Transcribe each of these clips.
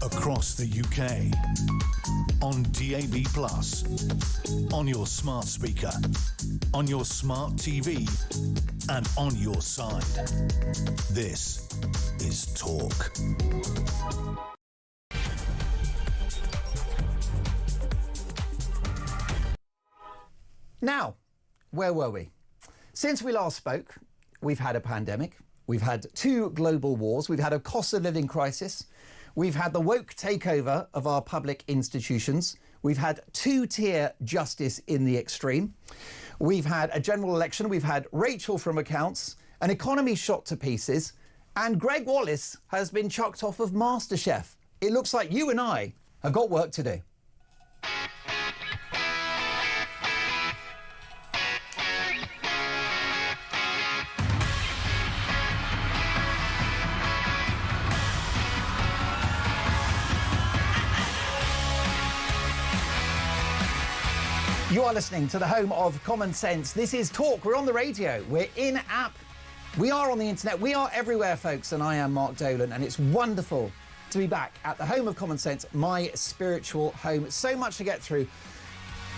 across the UK, on DAB+, on your smart speaker, on your smart TV, and on your side. This is Talk. Now, where were we? Since we last spoke, we've had a pandemic, we've had 2 global wars, we've had a cost of living crisis, we've had the woke takeover of our public institutions, we've had 2-tier justice in the extreme, we've had a general election, we've had Rachel from accounts, an economy shot to pieces, and Greg Wallace has been chucked off of MasterChef. It looks like you and I have got work to do. You are listening to the home of common sense. This is Talk. We're on the radio. We're in-app. We are on the internet. We are everywhere, folks. And I am Mark Dolan. And it's wonderful to be back at the home of common sense, my spiritual home. So much to get through.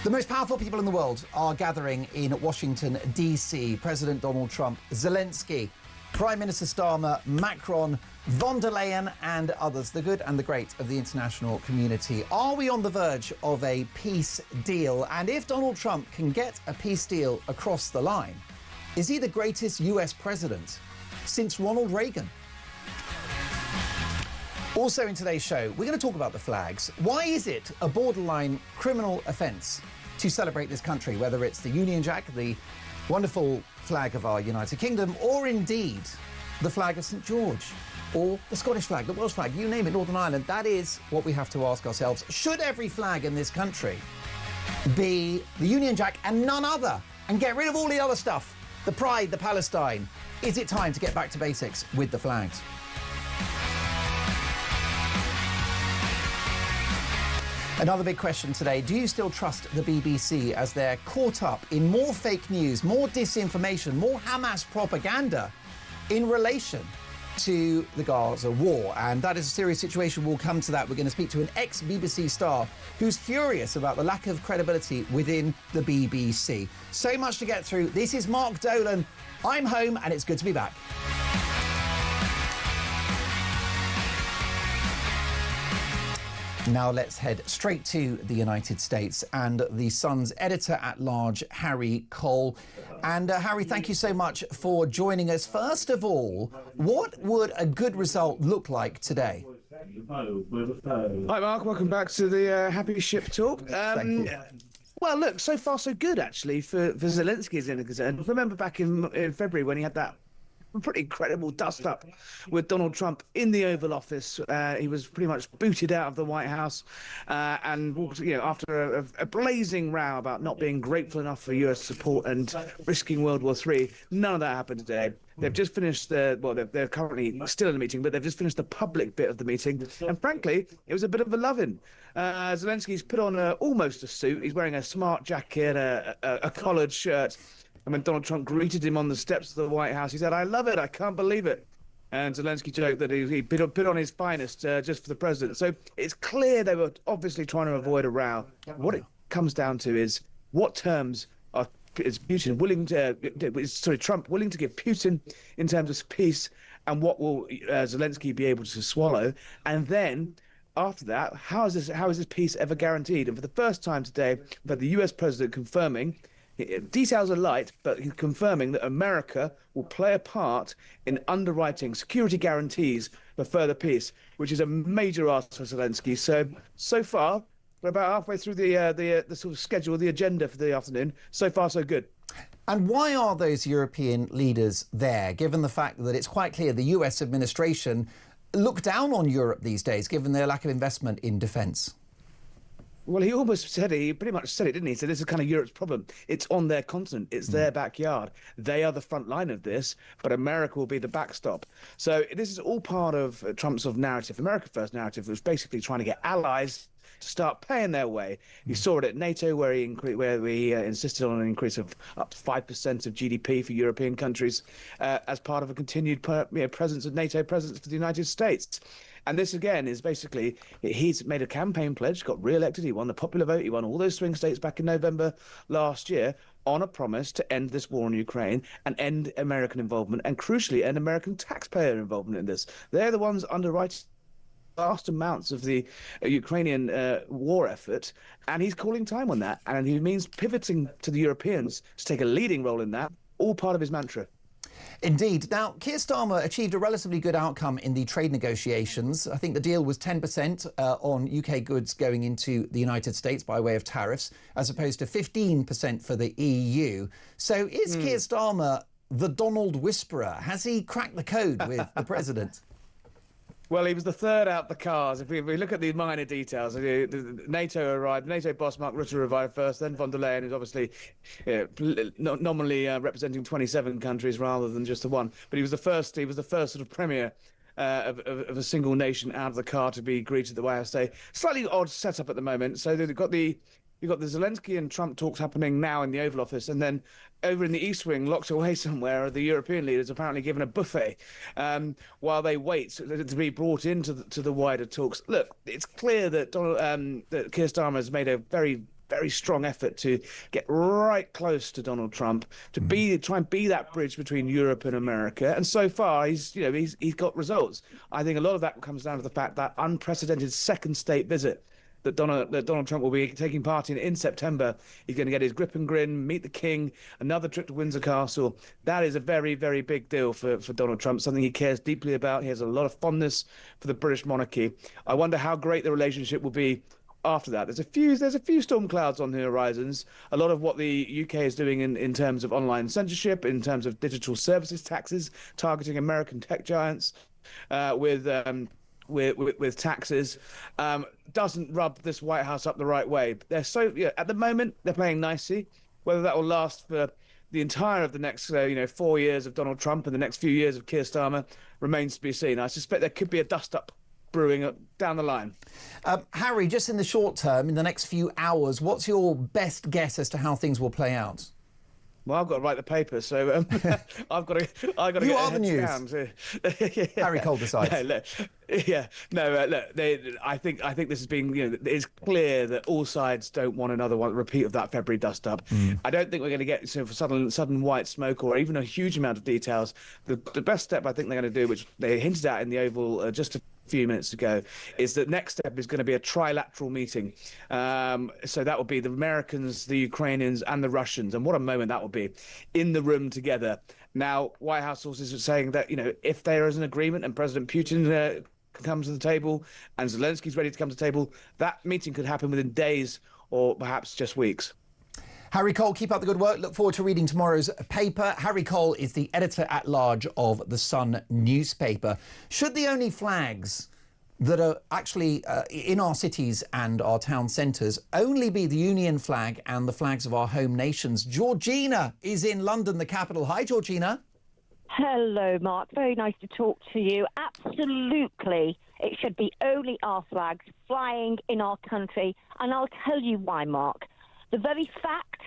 The most powerful people in the world are gathering in Washington, D.C. President Donald Trump, Zelensky, Prime Minister Starmer, Macron, von der Leyen and others, the good and the great of the international community. Are we on the verge of a peace deal? And if Donald Trump can get a peace deal across the line, is he the greatest US president since Ronald Reagan? Also in today's show, we're going to talk about the flags. Why is it a borderline criminal offence to celebrate this country, whether it's the Union Jack, the wonderful flag of our United Kingdom, or indeed the flag of St George, or the Scottish flag, the Welsh flag, you name it, Northern Ireland? That is what we have to ask ourselves. Should every flag in this country be the Union Jack and none other, and get rid of all the other stuff? The pride, the Palestine. Is it time to get back to basics with the flags? Another big question today, do you still trust the BBC as they're caught up in more fake news, more disinformation, more Hamas propaganda in relation to the Gaza war? And that is a serious situation. We'll come to that. We're going to speak to an ex-BBC star who's furious about the lack of credibility within the BBC. So much to get through. This is Mark Dolan. I'm home and it's good to be back. Now let's head straight to the United States and the Sun's editor-at-large, Harry Cole. And Harry, thank you so much for joining us. First of all, what would a good result look like today? Hi, Mark. Welcome back to the Happy Ship Talk. Thank you. Well, look, so far so good, actually, for Zelensky is concerned. Remember back in February when he had that pretty incredible dust-up with Donald Trump in the Oval Office. He was pretty much booted out of the White House and walked, after a blazing row about not being grateful enough for US support and risking World War III. None of that happened today. They've just finished they're currently still in the meeting, but they've just finished the public bit of the meeting. And frankly, it was a bit of a loving. Zelensky's put on almost a suit. He's wearing a smart jacket, a collared shirt. And when Donald Trump greeted him on the steps of the White House, he said, "I love it, I can't believe it." And Zelensky joked that he put on his finest just for the president. So it's clear they were obviously trying to avoid a row. What it comes down to is what terms is Putin willing to, Trump willing to give Putin in terms of peace, and what will Zelensky be able to swallow? And then after that, how is this peace ever guaranteed? And for the first time today, we've had the US president confirming, details are light, but he's confirming that America will play a part in underwriting security guarantees for further peace, which is a major ask for Zelensky. So far, we're about halfway through the sort of schedule, the agenda for the afternoon. So far, so good. And why are those European leaders there, given the fact that it's quite clear the US administration look down on Europe these days, given their lack of investment in defence? Well, he pretty much said it, didn't he? He said this is kind of Europe's problem. It's on their continent. It's their backyard. They are the front line of this, but America will be the backstop. So this is all part of Trump's narrative, America First narrative, which was basically trying to get allies to start paying their way. You saw it at NATO, where he insisted on an increase of up to 5% of GDP for European countries as part of a continued presence of NATO presence for the United States. And this, again, is basically, he's made a campaign pledge, got re-elected, he won the popular vote, he won all those swing states back in November last year on a promise to end this war in Ukraine and end American involvement and, crucially, end American taxpayer involvement in this. They're the ones underwriting vast amounts of the Ukrainian war effort, and he's calling time on that. And he means pivoting to the Europeans to take a leading role in that, all part of his mantra. Indeed. Now, Keir Starmer achieved a relatively good outcome in the trade negotiations. I think the deal was 10% on UK goods going into the United States by way of tariffs, as opposed to 15% for the EU. So is Keir Starmer the Donald Whisperer? Has he cracked the code with the president? Well, he was the third out the cars. If we look at the minor details, NATO arrived. NATO boss Mark Rutte arrived first, then von der Leyen, who's obviously nominally representing 27 countries rather than just the one. But he was the first. He was the first sort of premier of a single nation out of the car to be greeted at the White House Day. Slightly odd setup at the moment. So they've got the. You've got the Zelensky and Trump talks happening now in the Oval Office, and then over in the East Wing, locked away somewhere, the European leaders apparently given a buffet while they wait to be brought into the wider talks. Look, it's clear that that Keir Starmer has made a very, very strong effort to get right close to Donald Trump, to try and be that bridge between Europe and America. And so far, he's got results. I think a lot of that comes down to the fact that unprecedented second state visit that Donald Trump will be taking part in September. He's going to get his grip and grin, meet the king, another trip to Windsor Castle. That is a very, very big deal for Donald Trump, something he cares deeply about. He has a lot of fondness for the British monarchy. I wonder how great the relationship will be after that. There's a few storm clouds on the horizons. A lot of what the UK is doing in terms of online censorship, in terms of digital services taxes, targeting American tech giants with taxes, doesn't rub this White House up the right way. At the moment they're playing nicely. Whether that will last for the entire of the next 4 years of Donald Trump and the next few years of Keir Starmer remains to be seen. I suspect there could be a dust-up brewing down the line. Harry, just in the short term, in the next few hours, what's your best guess as to how things will play out? Well, I've got to write the paper, so I've got to. You are the news. Harry Cole decides. Look, I think this has been. It's clear that all sides don't want another repeat of that February dust-up. I don't think we're going to get sudden white smoke or even a huge amount of details. The best step I think they're going to do, which they hinted at in the Oval just a few minutes ago, is that next step is going to be a trilateral meeting. So that will be the Americans, the Ukrainians and the Russians, and what a moment that will be, in the room together. Now, White House sources are saying that if there is an agreement and President Putin comes to the table and Zelensky's ready to come to the table, that meeting could happen within days or perhaps just weeks. Harry Cole, keep up the good work. Look forward to reading tomorrow's paper. Harry Cole is the editor-at-large of The Sun newspaper. Should the only flags that are actually in our cities and our town centres only be the Union flag and the flags of our home nations? Georgina is in London, the capital. Hi, Georgina. Hello, Mark. Very nice to talk to you. Absolutely. It should be only our flags flying in our country. And I'll tell you why, Mark. The very fact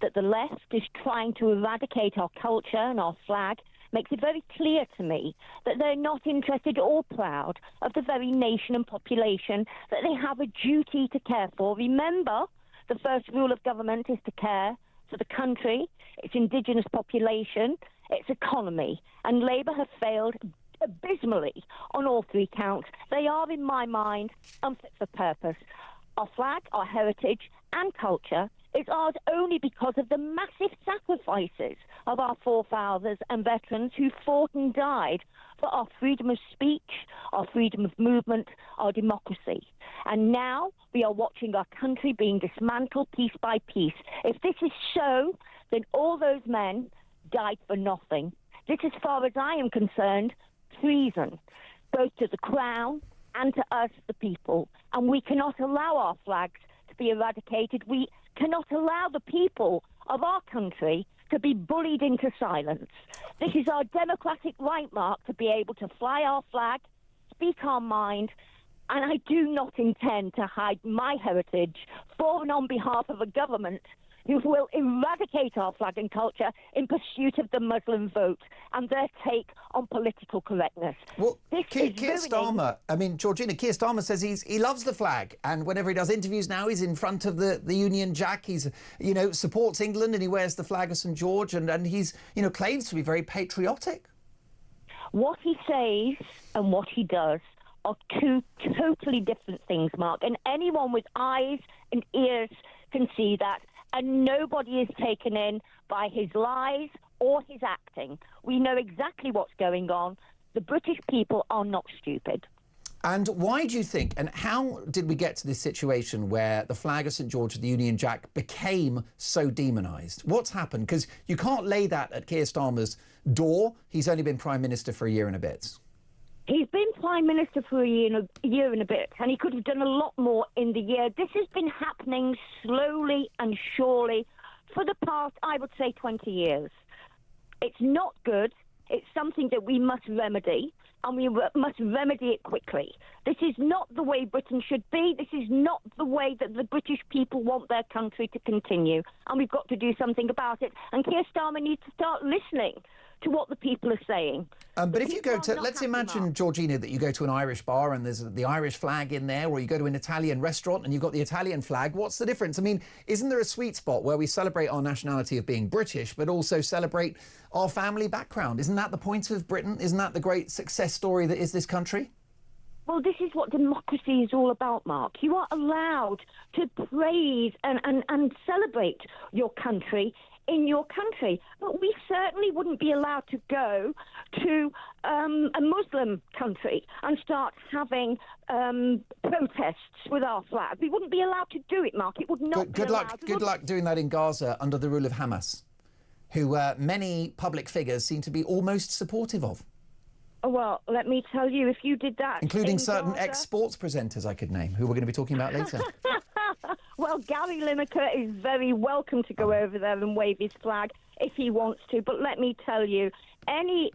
that the left is trying to eradicate our culture and our flag makes it very clear to me that they're not interested or proud of the very nation and population that they have a duty to care for. Remember, the first rule of government is to care for the country, its indigenous population, its economy. And Labour have failed abysmally on all three counts. They are, in my mind, unfit for purpose. Our flag, our heritage and culture is ours only because of the massive sacrifices of our forefathers and veterans who fought and died for our freedom of speech, our freedom of movement, our democracy. And now we are watching our country being dismantled piece by piece. If this is so, then all those men died for nothing. This, as far as I am concerned, treason, both to the Crown and to us, the people. And we cannot allow our flags to be eradicated. We cannot allow the people of our country to be bullied into silence. This is our democratic right, Mark, to be able to fly our flag, speak our mind, and I do not intend to hide my heritage for and on behalf of a government who will eradicate our flag and culture in pursuit of the Muslim vote and their take on political correctness. Well, Keir ruining... Starmer, I mean, Georgina, Keir Starmer says he loves the flag, and whenever he does interviews now, he's in front of the Union Jack. He's, supports England, and he wears the flag of St George, and he's, claims to be very patriotic. What he says and what he does are two totally different things, Mark, and anyone with eyes and ears can see that, and nobody is taken in by his lies or his acting. We know exactly what's going on. The British people are not stupid. And why do you think, and how did we get to this situation where the flag of St George, the Union Jack, became so demonised? What's happened? Because you can't lay that at Keir Starmer's door. He's only been Prime Minister for a year and a bit. He's been Prime Minister for a year and a bit, and he could have done a lot more in the year. This has been happening slowly and surely for the past, I would say, 20 years. It's not good. It's something that we must remedy, and we must remedy it quickly. This is not the way Britain should be. This is not the way that the British people want their country to continue, and we've got to do something about it. And Keir Starmer needs to start listening to what the people are saying. But if you go to, let's imagine, Georgina, that you go to an Irish bar and there's the Irish flag in there, or you go to an Italian restaurant and you've got the Italian flag. What's the difference? I mean, isn't there a sweet spot where we celebrate our nationality of being British, but also celebrate our family background? Isn't that the point of Britain? Isn't that the great success story that is this country? Well, this is what democracy is all about, Mark. You are allowed to praise and celebrate your country in your country. But we certainly wouldn't be allowed to go to a Muslim country and start having protests with our flag. We wouldn't be allowed to do it, Mark. It would not Good luck doing that in Gaza under the rule of Hamas, who many public figures seem to be almost supportive of. Well, let me tell you, if you did that... Including certain ex-sports presenters I could name, who we're going to be talking about later. Well, Gary Lineker is very welcome to go over there and wave his flag if he wants to. But let me tell you, any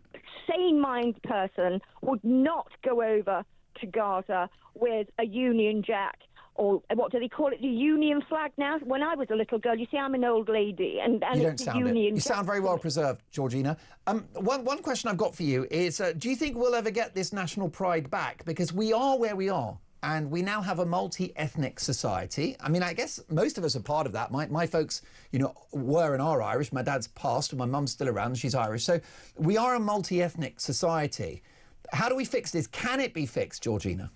sane-minded person would not go over to Gaza with a Union Jack, or what do they call it, the Union flag now? When I was a little girl, you see, I'm an old lady, and you don't it's sound the Union it. You Jack. sound very well preserved, Georgina. One question I've got for you is, do you think we'll ever get this national pride back? Because we are where we are, and we now have a multi-ethnic society. I mean, I guess most of us are part of that. My folks, were and are Irish. My dad's passed, and my mum's still around, and she's Irish. So we are a multi-ethnic society. How do we fix this? Can it be fixed, Georgina?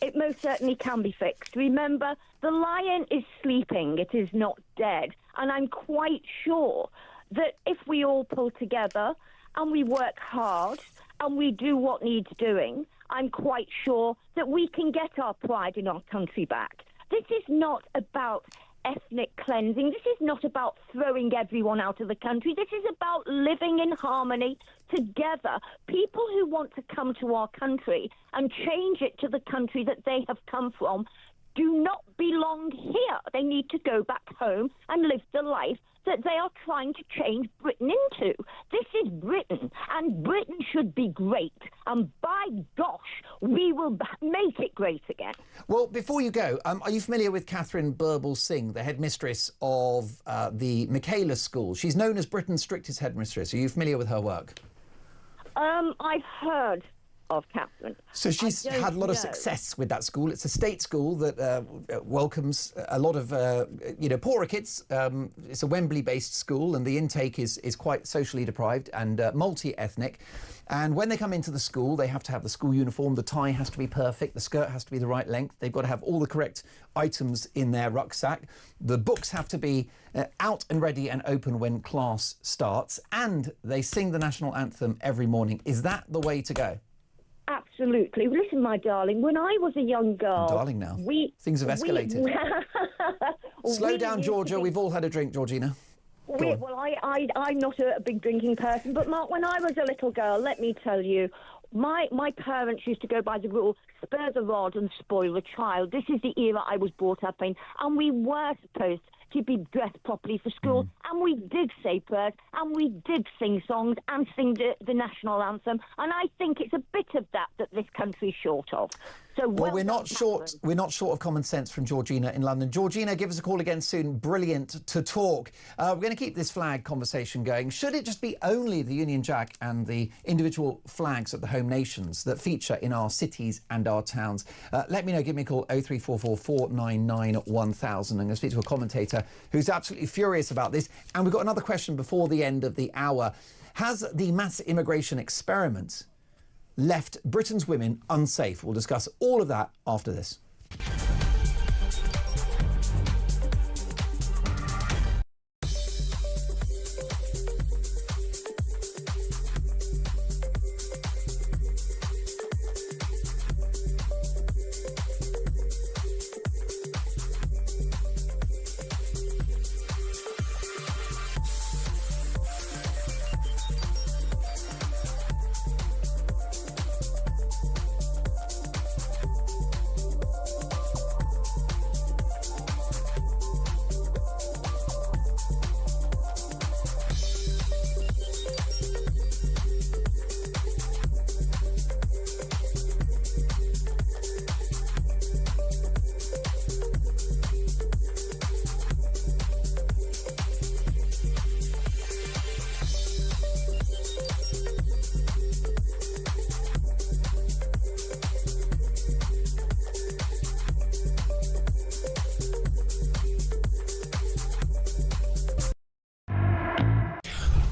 It most certainly can be fixed. Remember, the lion is sleeping. It is not dead. And I'm quite sure that if we all pull together and we work hard and we do what needs doing, I'm quite sure that we can get our pride in our country back. This is not about ethnic cleansing. This is not about throwing everyone out of the country. This is about living in harmony together. People who want to come to our country and change it to the country that they have come from do not belong here. They need to go back home and live the life that they are trying to change Britain into. This is Britain, and Britain should be great. And by gosh, we will make it great again. Well, before you go, are you familiar with Catherine Burble Singh, the headmistress of the Michaela School? She's known as Britain's strictest headmistress. Are you familiar with her work? I've heard of Catherine. So she's had a lot of success with that school. It's a state school that welcomes a lot of, poorer kids. It's a Wembley-based school, and the intake is quite socially deprived and multi-ethnic. And when they come into the school, they have to have the school uniform. The tie has to be perfect. The skirt has to be the right length. They've got to have all the correct items in their rucksack. The books have to be out and ready and open when class starts. And they sing the national anthem every morning. Is that the way to go? Absolutely. Listen, my darling, when I was a young girl... Darling now. Things have escalated. Slow down, Georgia. We've all had a drink, Georgina. Well, I'm not a big drinking person, but Mark, when I was a little girl, let me tell you, my parents used to go by the rule, spare the rod and spoil the child. This is the era I was brought up in, and we were supposed to be dressed properly for school, and we did say prayers, and we did sing songs and sing the national anthem, and I think it's a bit of that this country's short of. So Well, we're done, not short. Catherine. We're not short of common sense from Georgina in London. Georgina, give us a call again soon. Brilliant to talk. We're going to keep this flag conversation going. Should it just be only the Union Jack and the individual flags of the home nations that feature in our cities and our towns? Let me know. Give me a call 0344 499 1000. I'm going to speak to a commentator who's absolutely furious about this. And we've got another question before the end of the hour. Has the mass immigration experiment left Britain's women unsafe? We'll discuss all of that after this.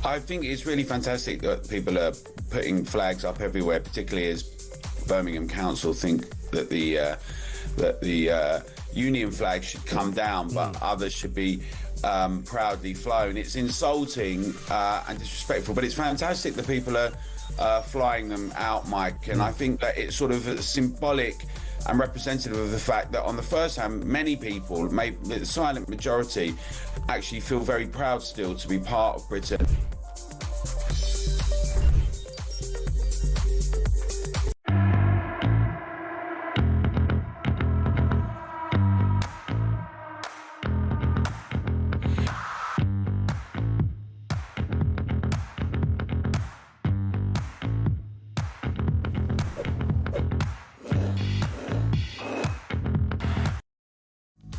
I think it's really fantastic that people are putting flags up everywhere, particularly as Birmingham Council think that the Union flag should come down, but others should be proudly flown. It's insulting and disrespectful, but it's fantastic that people are flying them out, Mike. And I think that it's sort of symbolic and representative of the fact that on the first hand, many people, maybe the silent majority, actually feel very proud still to be part of Britain.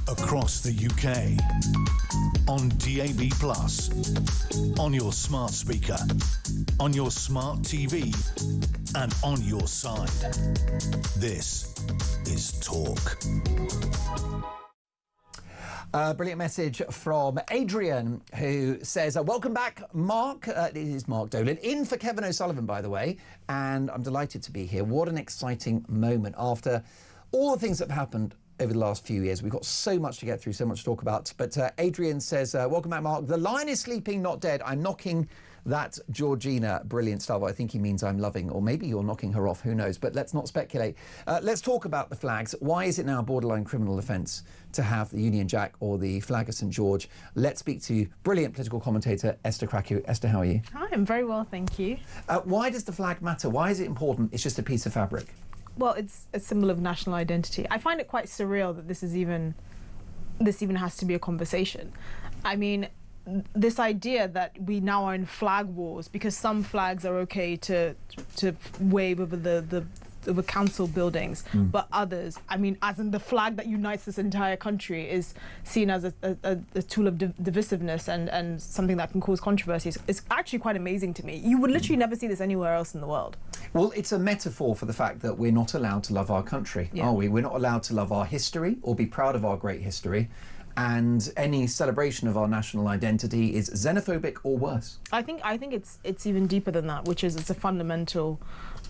Across the UK, on DAB+, on your smart speaker, on your smart TV, and on your side. This is Talk. Brilliant message from Adrian, who says, welcome back, Mark. It is Mark Dolan, in for Kevin O'Sullivan, by the way, and I'm delighted to be here. What an exciting moment after all the things that have happened over the last few years. We've got so much to get through, so much to talk about. But Adrian says, welcome back, Mark. The lion is sleeping, not dead. I'm knocking that Georgina. Brilliant stuff. I think he means I'm loving, or maybe you're knocking her off. Who knows? But let's not speculate. Let's talk about the flags. Why is it now a borderline criminal offence to have the Union Jack or the flag of St George? Let's speak to brilliant political commentator Esther Krakow. Esther, how are you? Hi, I'm very well, thank you. Why does the flag matter? Why is it important? It's just a piece of fabric. Well, it's a symbol of national identity. I find it quite surreal that this even has to be a conversation. I mean, this idea that we now are in flag wars because some flags are okay to wave over the council buildings, but others, I mean, as in the flag that unites this entire country, is seen as a tool of divisiveness and something that can cause controversies. It's actually quite amazing to me. You would literally never see this anywhere else in the world. Well, it's a metaphor for the fact that we're not allowed to love our country, are we? We're not allowed to love our history or be proud of our great history. And any celebration of our national identity is xenophobic or worse. I think it's even deeper than that, which is it's a fundamental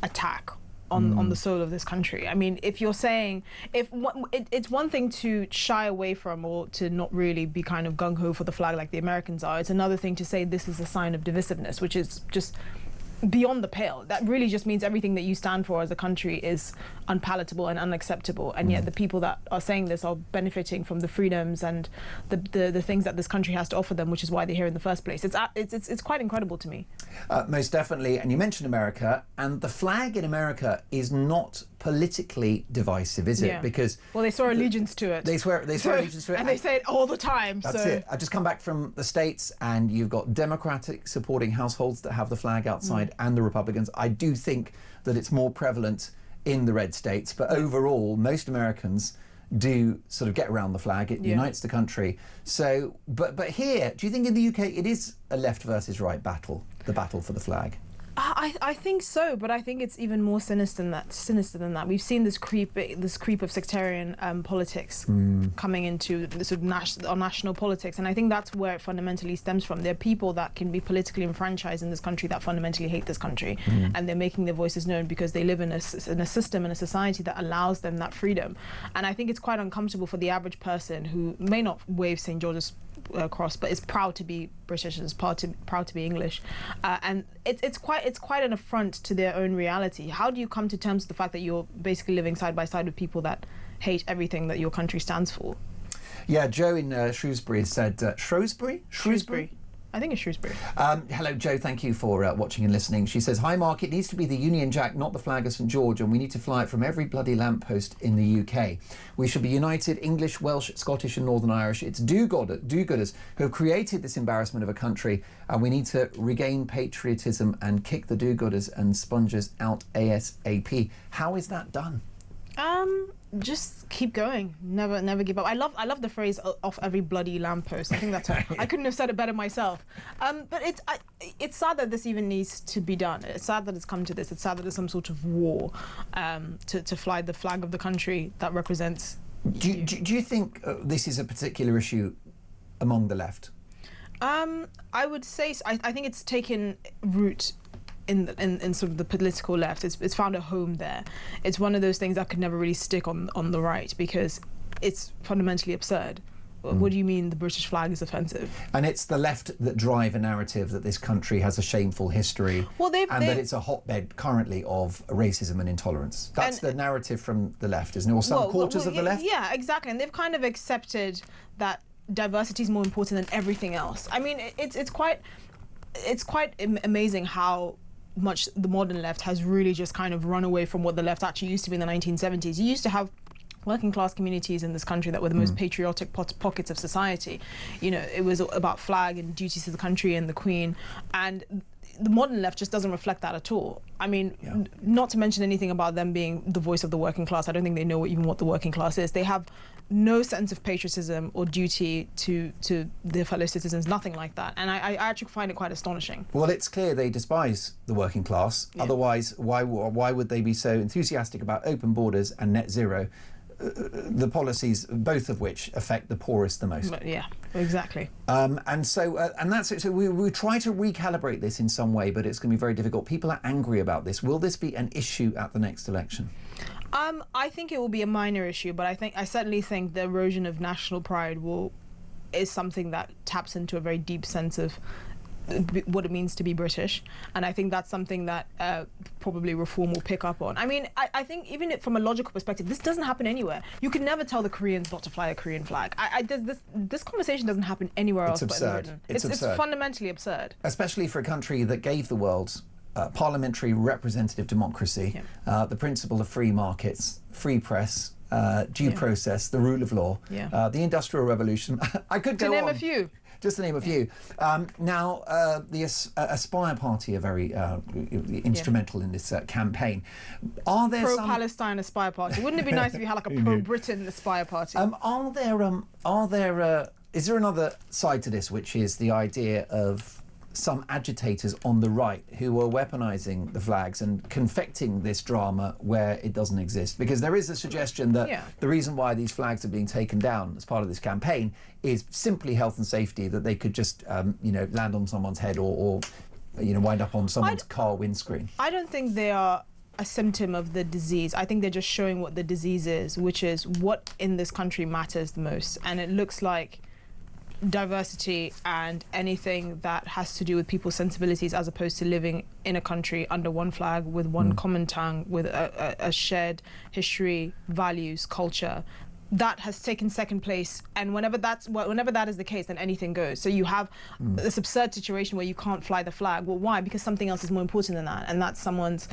attack on the soul of this country. I mean, if you're saying, it's one thing to shy away from or to not really be kind of gung-ho for the flag like the Americans are. It's another thing to say this is a sign of divisiveness, which is just beyond the pale. That really just means everything that you stand for as a country is unpalatable and unacceptable, and yet the people that are saying this are benefiting from the freedoms and the things that this country has to offer them, which is why they're here in the first place. It's quite incredible to me. Most definitely. And you mentioned America, and the flag in America is not politically divisive, is it? Because well, they swear allegiance to it. They swear allegiance to it, and they say it all the time. That's it. I've just come back from the States, and you've got Democratic supporting households that have the flag outside, and the Republicans. I do think that it's more prevalent in the red states, but overall, most Americans do sort of get around the flag. It unites the country. So, but here, do you think in the UK it is a left versus right battle, the battle for the flag? I think so, but I think it's even more sinister than that. We've seen this creep of sectarian politics coming into the sort of our national politics, and I think that's where it fundamentally stems from. There are people that can be politically enfranchised in this country that fundamentally hate this country, and they're making their voices known because they live in a system and a society that allows them that freedom. And I think it's quite uncomfortable for the average person who may not wave St. George's cross, but is proud to be British and is proud to be English, and it's quite an affront to their own reality. How do you come to terms with the fact that you're basically living side by side with people that hate everything that your country stands for? Yeah, Joe in Shrewsbury said Shrewsbury. I think it's Shrewsbury. Hello, Joe. Thank you for watching and listening. She says, "Hi, Mark. It needs to be the Union Jack, not the flag of St George, and we need to fly it from every bloody lamppost in the UK. We should be united, English, Welsh, Scottish and Northern Irish. It's do-gooders who have created this embarrassment of a country, and we need to regain patriotism and kick the do-gooders and spongers out ASAP." How is that done? Just keep going. Never give up. I love the phrase "off every bloody lamppost." I think that's I couldn't have said it better myself. But it's sad that this even needs to be done. It's sad that it's come to this. It's sad that there's some sort of war to fly the flag of the country that represents. Do you think this is a particular issue among the left? I would say so. I think it's taken root in sort of the political left. It's found a home there. It's one of those things that could never really stick on the right because it's fundamentally absurd. What do you mean the British flag is offensive? And it's the left that drive a narrative that this country has a shameful history, that it's a hotbed currently of racism and intolerance. That's the narrative from the left, isn't it? Or some quarters of the left? Yeah, exactly. And they've kind of accepted that diversity is more important than everything else. I mean, it's quite amazing how much the modern left has really just kind of run away from what the left actually used to be in the 1970s. You used to have working class communities in this country that were the most patriotic pockets of society. You know, it was about flag and duties to the country and the Queen, and the modern left just doesn't reflect that at all. I mean, not to mention anything about them being the voice of the working class. I don't think they know even what the working class is. They have no sense of patriotism or duty to their fellow citizens, nothing like that. And I actually find it quite astonishing. Well, it's clear they despise the working class. Yeah. Otherwise, why would they be so enthusiastic about open borders and net zero? The policies, both of which affect the poorest the most. Yeah, exactly. And that's it. So we try to recalibrate this in some way, but it's going to be very difficult. People are angry about this. Will this be an issue at the next election? I think it will be a minor issue, but I certainly think the erosion of national pride is something that taps into a very deep sense of what it means to be British, and I think that's something that probably reform will pick up on. I mean, I think even from a logical perspective, this doesn't happen anywhere. You can never tell the Koreans not to fly a Korean flag. This conversation doesn't happen anywhere else but in Britain. It's absurd. It's fundamentally absurd. Especially for a country that gave the world parliamentary representative democracy, the principle of free markets, free press, due process, the rule of law, the Industrial Revolution. I could go on. To name a few. Just to name a few. Now, the Aspire Party are very instrumental in this campaign. Are there pro-Palestine Aspire Party? Wouldn't it be nice if you had like a pro-Britain Aspire Party? Is there another side to this, which is the idea of some agitators on the right who are weaponising the flags and confecting this drama where it doesn't exist? Because there is a suggestion that the reason why these flags are being taken down as part of this campaign is simply health and safety, that they could just land on someone's head or wind up on someone's car windscreen. I don't think they are a symptom of the disease. I think they're just showing what the disease is, which is what in this country matters the most. And it looks like diversity and anything that has to do with people's sensibilities, as opposed to living in a country under one flag with one common tongue, with a shared history, values, culture. that has taken second place, and whenever that is the case, then anything goes. So you have this absurd situation where you can't fly the flag. Well, why? Because something else is more important than that, and that's someone's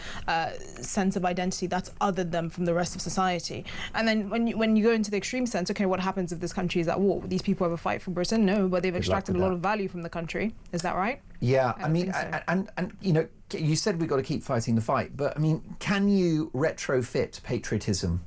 sense of identity that's othered them from the rest of society. And then when you go into the extreme sense, okay, what happens if this country is at war? These people ever fight for Britain? No, but they've extracted a lot of value from the country. Is that right? Yeah, I mean, so. and you know, you said we've got to keep fighting the fight, but I mean, can you retrofit patriotism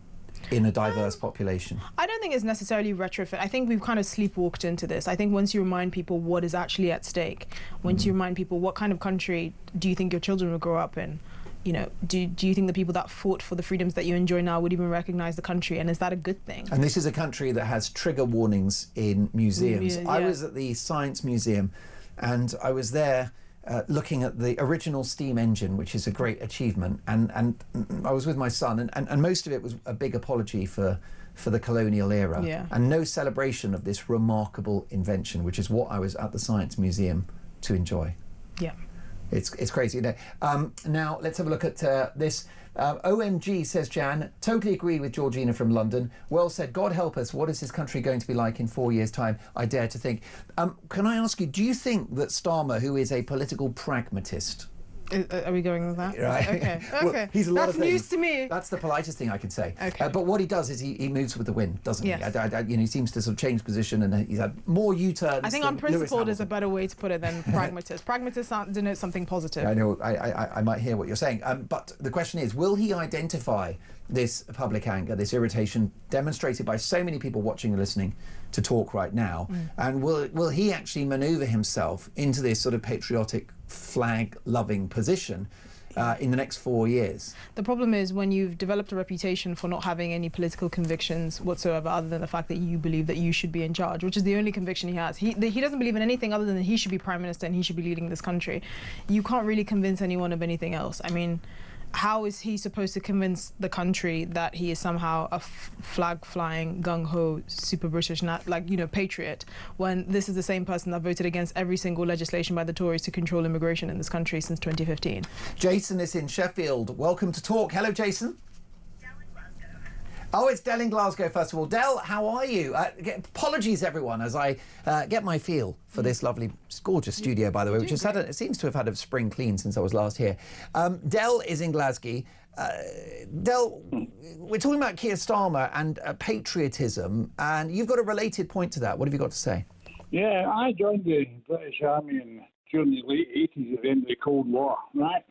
in a diverse population? I don't think it's necessarily retrofit. I think we've kind of sleepwalked into this. I think once you remind people what is actually at stake, once you remind people what kind of country do you think your children will grow up in, you know, do you think the people that fought for the freedoms that you enjoy now would even recognize the country, and is that a good thing? And this is a country that has trigger warnings in museums. I was at the Science Museum, and I was there looking at the original steam engine, which is a great achievement, and I was with my son, and most of it was a big apology for the colonial era, and no celebration of this remarkable invention, which is what I was at the Science Museum to enjoy. Yeah. It's crazy, isn't it? Now, let's have a look at this. OMG, says Jan, totally agree with Georgina from London. Well said. God help us. What is this country going to be like in 4 years' time? I dare to think. Can I ask you, do you think that Starmer, who is a political pragmatist... Are we going with that? Right. Okay. Well, he's a lot of That's things. news to me. That's the politest thing I can say. Okay. But what he does is he moves with the wind, doesn't he? Yes. You know, he seems to sort of change position, and he's had more U-turns. I think unprincipled is a better way to put it than pragmatist. Pragmatist denotes something positive. I know. I might hear what you're saying. But the question is, will he identify this public anger, this irritation demonstrated by so many people watching and listening to talk right now, and will he actually manoeuvre himself into this sort of patriotic, flag-loving position in the next 4 years? The problem is when you've developed a reputation for not having any political convictions whatsoever, other than the fact that you believe that you should be in charge, which is the only conviction he has. He doesn't believe in anything other than that he should be prime minister and he should be leading this country. You can't really convince anyone of anything else. I mean, how is he supposed to convince the country that he is somehow a flag-flying, gung-ho, super British, patriot, when this is the same person that voted against every single legislation by the Tories to control immigration in this country since 2015? Jason is in Sheffield. Welcome to Talk. Hello, Jason. Oh, it's Del in Glasgow, first of all. Del, how are you? Apologies, everyone, as I get my feel for this lovely, gorgeous studio, by the way, which has it seems to have had a spring clean since I was last here. Del is in Glasgow. Del, we're talking about Keir Starmer and patriotism, and you've got a related point to that. What have you got to say? Yeah, I joined the British Army during the late 80s at the end of the Cold War, right?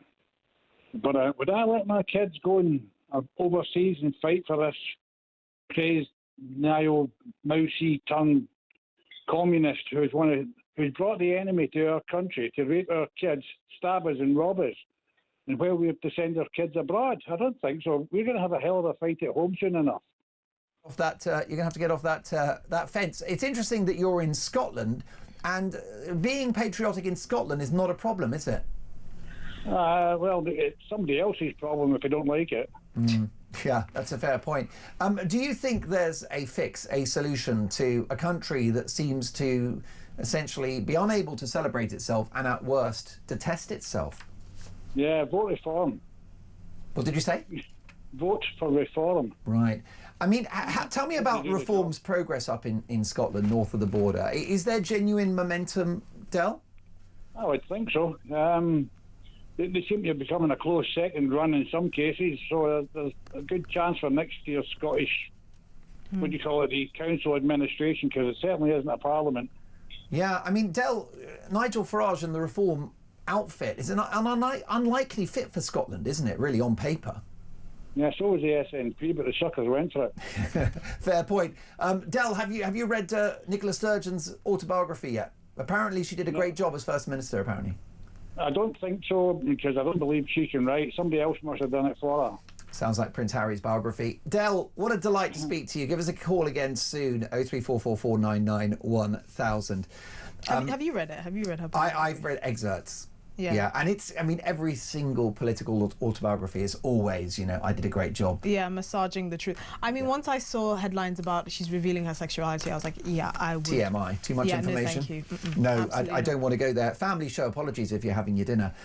But would I let my kids go and overseas and fight for this crazed, mousy tongued communist who's brought the enemy to our country to rape our kids, stab us and rob us, and where we have to send our kids abroad? I don't think so. We're going to have a hell of a fight at home soon enough. Off that, you're going to have to get off that fence. It's interesting that you're in Scotland, and being patriotic in Scotland is not a problem, is it? Well, it's somebody else's problem if they don't like it. Yeah, that's a fair point. Do you think there's a fix, a solution to a country that seems to essentially be unable to celebrate itself and at worst detest itself? Yeah, vote reform. What did you say? Vote for reform. Right. I mean, tell me about reform's progress up in Scotland, north of the border. Is there genuine momentum, Del? I would think so. They seem to be becoming a close second run in some cases, so there's a good chance for next year's Scottish, what do you call it, the council administration, because it certainly isn't a parliament. Yeah, I mean, Del, Nigel Farage and the reform outfit is an unlikely fit for Scotland, isn't it, really, on paper? Yeah, so was the SNP, but the suckers went for it. Fair point. Del, have you read Nicola Sturgeon's autobiography yet? Apparently she did a great job as First Minister, apparently. I don't think so, because I don't believe she can write. Somebody else must have done it for her. Sounds like Prince Harry's biography. Del, what a delight to speak to you. Give us a call again soon, 03444991000. Have you read it? Have you read her book? I've read excerpts. Yeah, and every single political autobiography is always, I did a great job. Yeah, massaging the truth. I mean, once I saw headlines about she's revealing her sexuality, I was like, yeah, I would. TMI, too much information? No, thank you. No, I don't want to go there. Family show, apologies if you're having your dinner.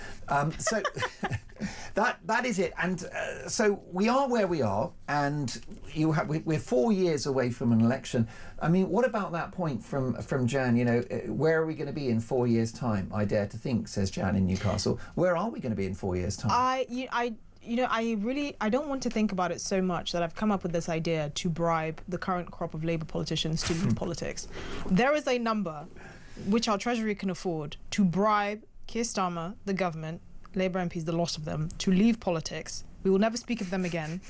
That is it. And so we are where we are, and we're 4 years away from an election. I mean, what about that point from Jan? You know, where are we going to be in 4 years' time? I dare to think, says Jan in Newcastle. Where are we going to be in 4 years' time? I don't want to think about it so much that I've come up with this idea to bribe the current crop of Labour politicians to leave politics. There is a number which our Treasury can afford to bribe Keir Starmer, the government, Labour MPs, the lot of them, to leave politics. We will never speak of them again.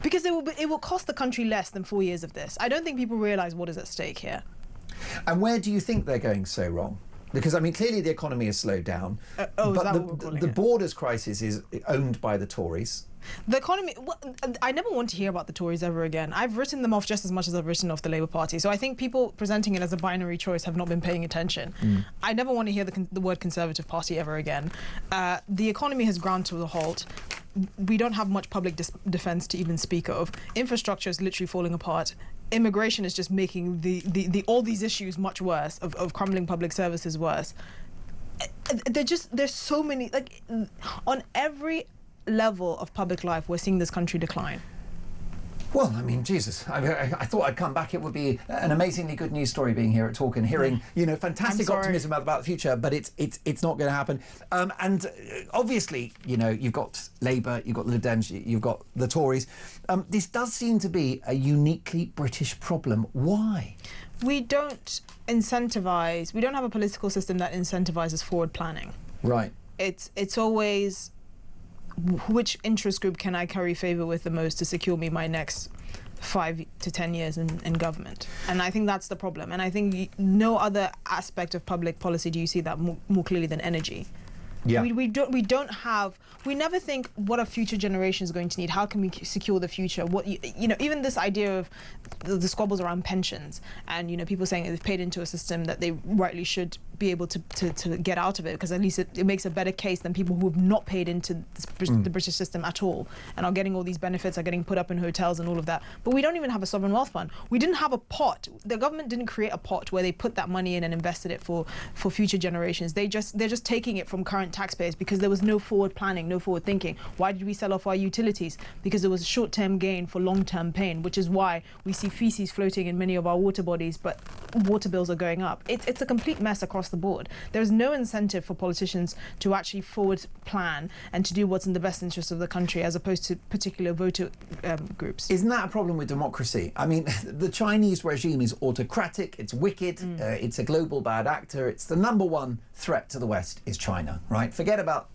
Because it will cost the country less than 4 years of this. I don't think people realise what is at stake here. And where do you think they're going so wrong? Because, I mean, clearly the economy has slowed down. Is but that what we're calling the it? borders crisis is owned by the Tories. The economy, well, I never want to hear about the Tories ever again. I've written them off just as much as I've written off the Labour Party. So I think people presenting it as a binary choice have not been paying attention. I never want to hear the word Conservative Party ever again. The economy has ground to a halt. We don't have much public defence to even speak of. Infrastructure is literally falling apart. Immigration is just making all these issues much worse, of crumbling public services worse. There's so many, like, on every level of public life, we're seeing this country decline. Well, I mean, Jesus, I thought I'd come back. It would be an amazingly good news story being here at Talk and hearing, fantastic optimism about the future, but it's not going to happen. And obviously, you've got Labour, you've got the Lib Dems, you've got the Tories. This does seem to be a uniquely British problem. Why? We don't have a political system that incentivises forward planning. Right. It's always, which interest group can I curry favour with the most to secure me my next 5 to 10 years in government? And I think that's the problem. And I think no other aspect of public policy do you see that more clearly than energy. Yeah. We never think what are future generations going to need? How can we secure the future? Even this idea of the squabbles around pensions and, people saying they've paid into a system that they rightly should be able to get out of it, because at least it makes a better case than people who have not paid into the British system at all and are getting all these benefits, are getting put up in hotels and all of that. But we don't even have a sovereign wealth fund. We didn't have a pot. The government didn't create a pot where they put that money in and invested it for future generations. They're just taking it from current taxpayers because there was no forward planning, no forward thinking. Why did we sell off our utilities? Because there was a short-term gain for long-term pain, which is why we see feces floating in many of our water bodies, but water bills are going up. It's a complete mess across the board. There's no incentive for politicians to actually forward plan and to do what's in the best interest of the country, as opposed to particular voter groups. Isn't that a problem with democracy? I mean, the Chinese regime is autocratic, it's wicked, it's a global bad actor. It's the number one threat to the West is China, right? Forget about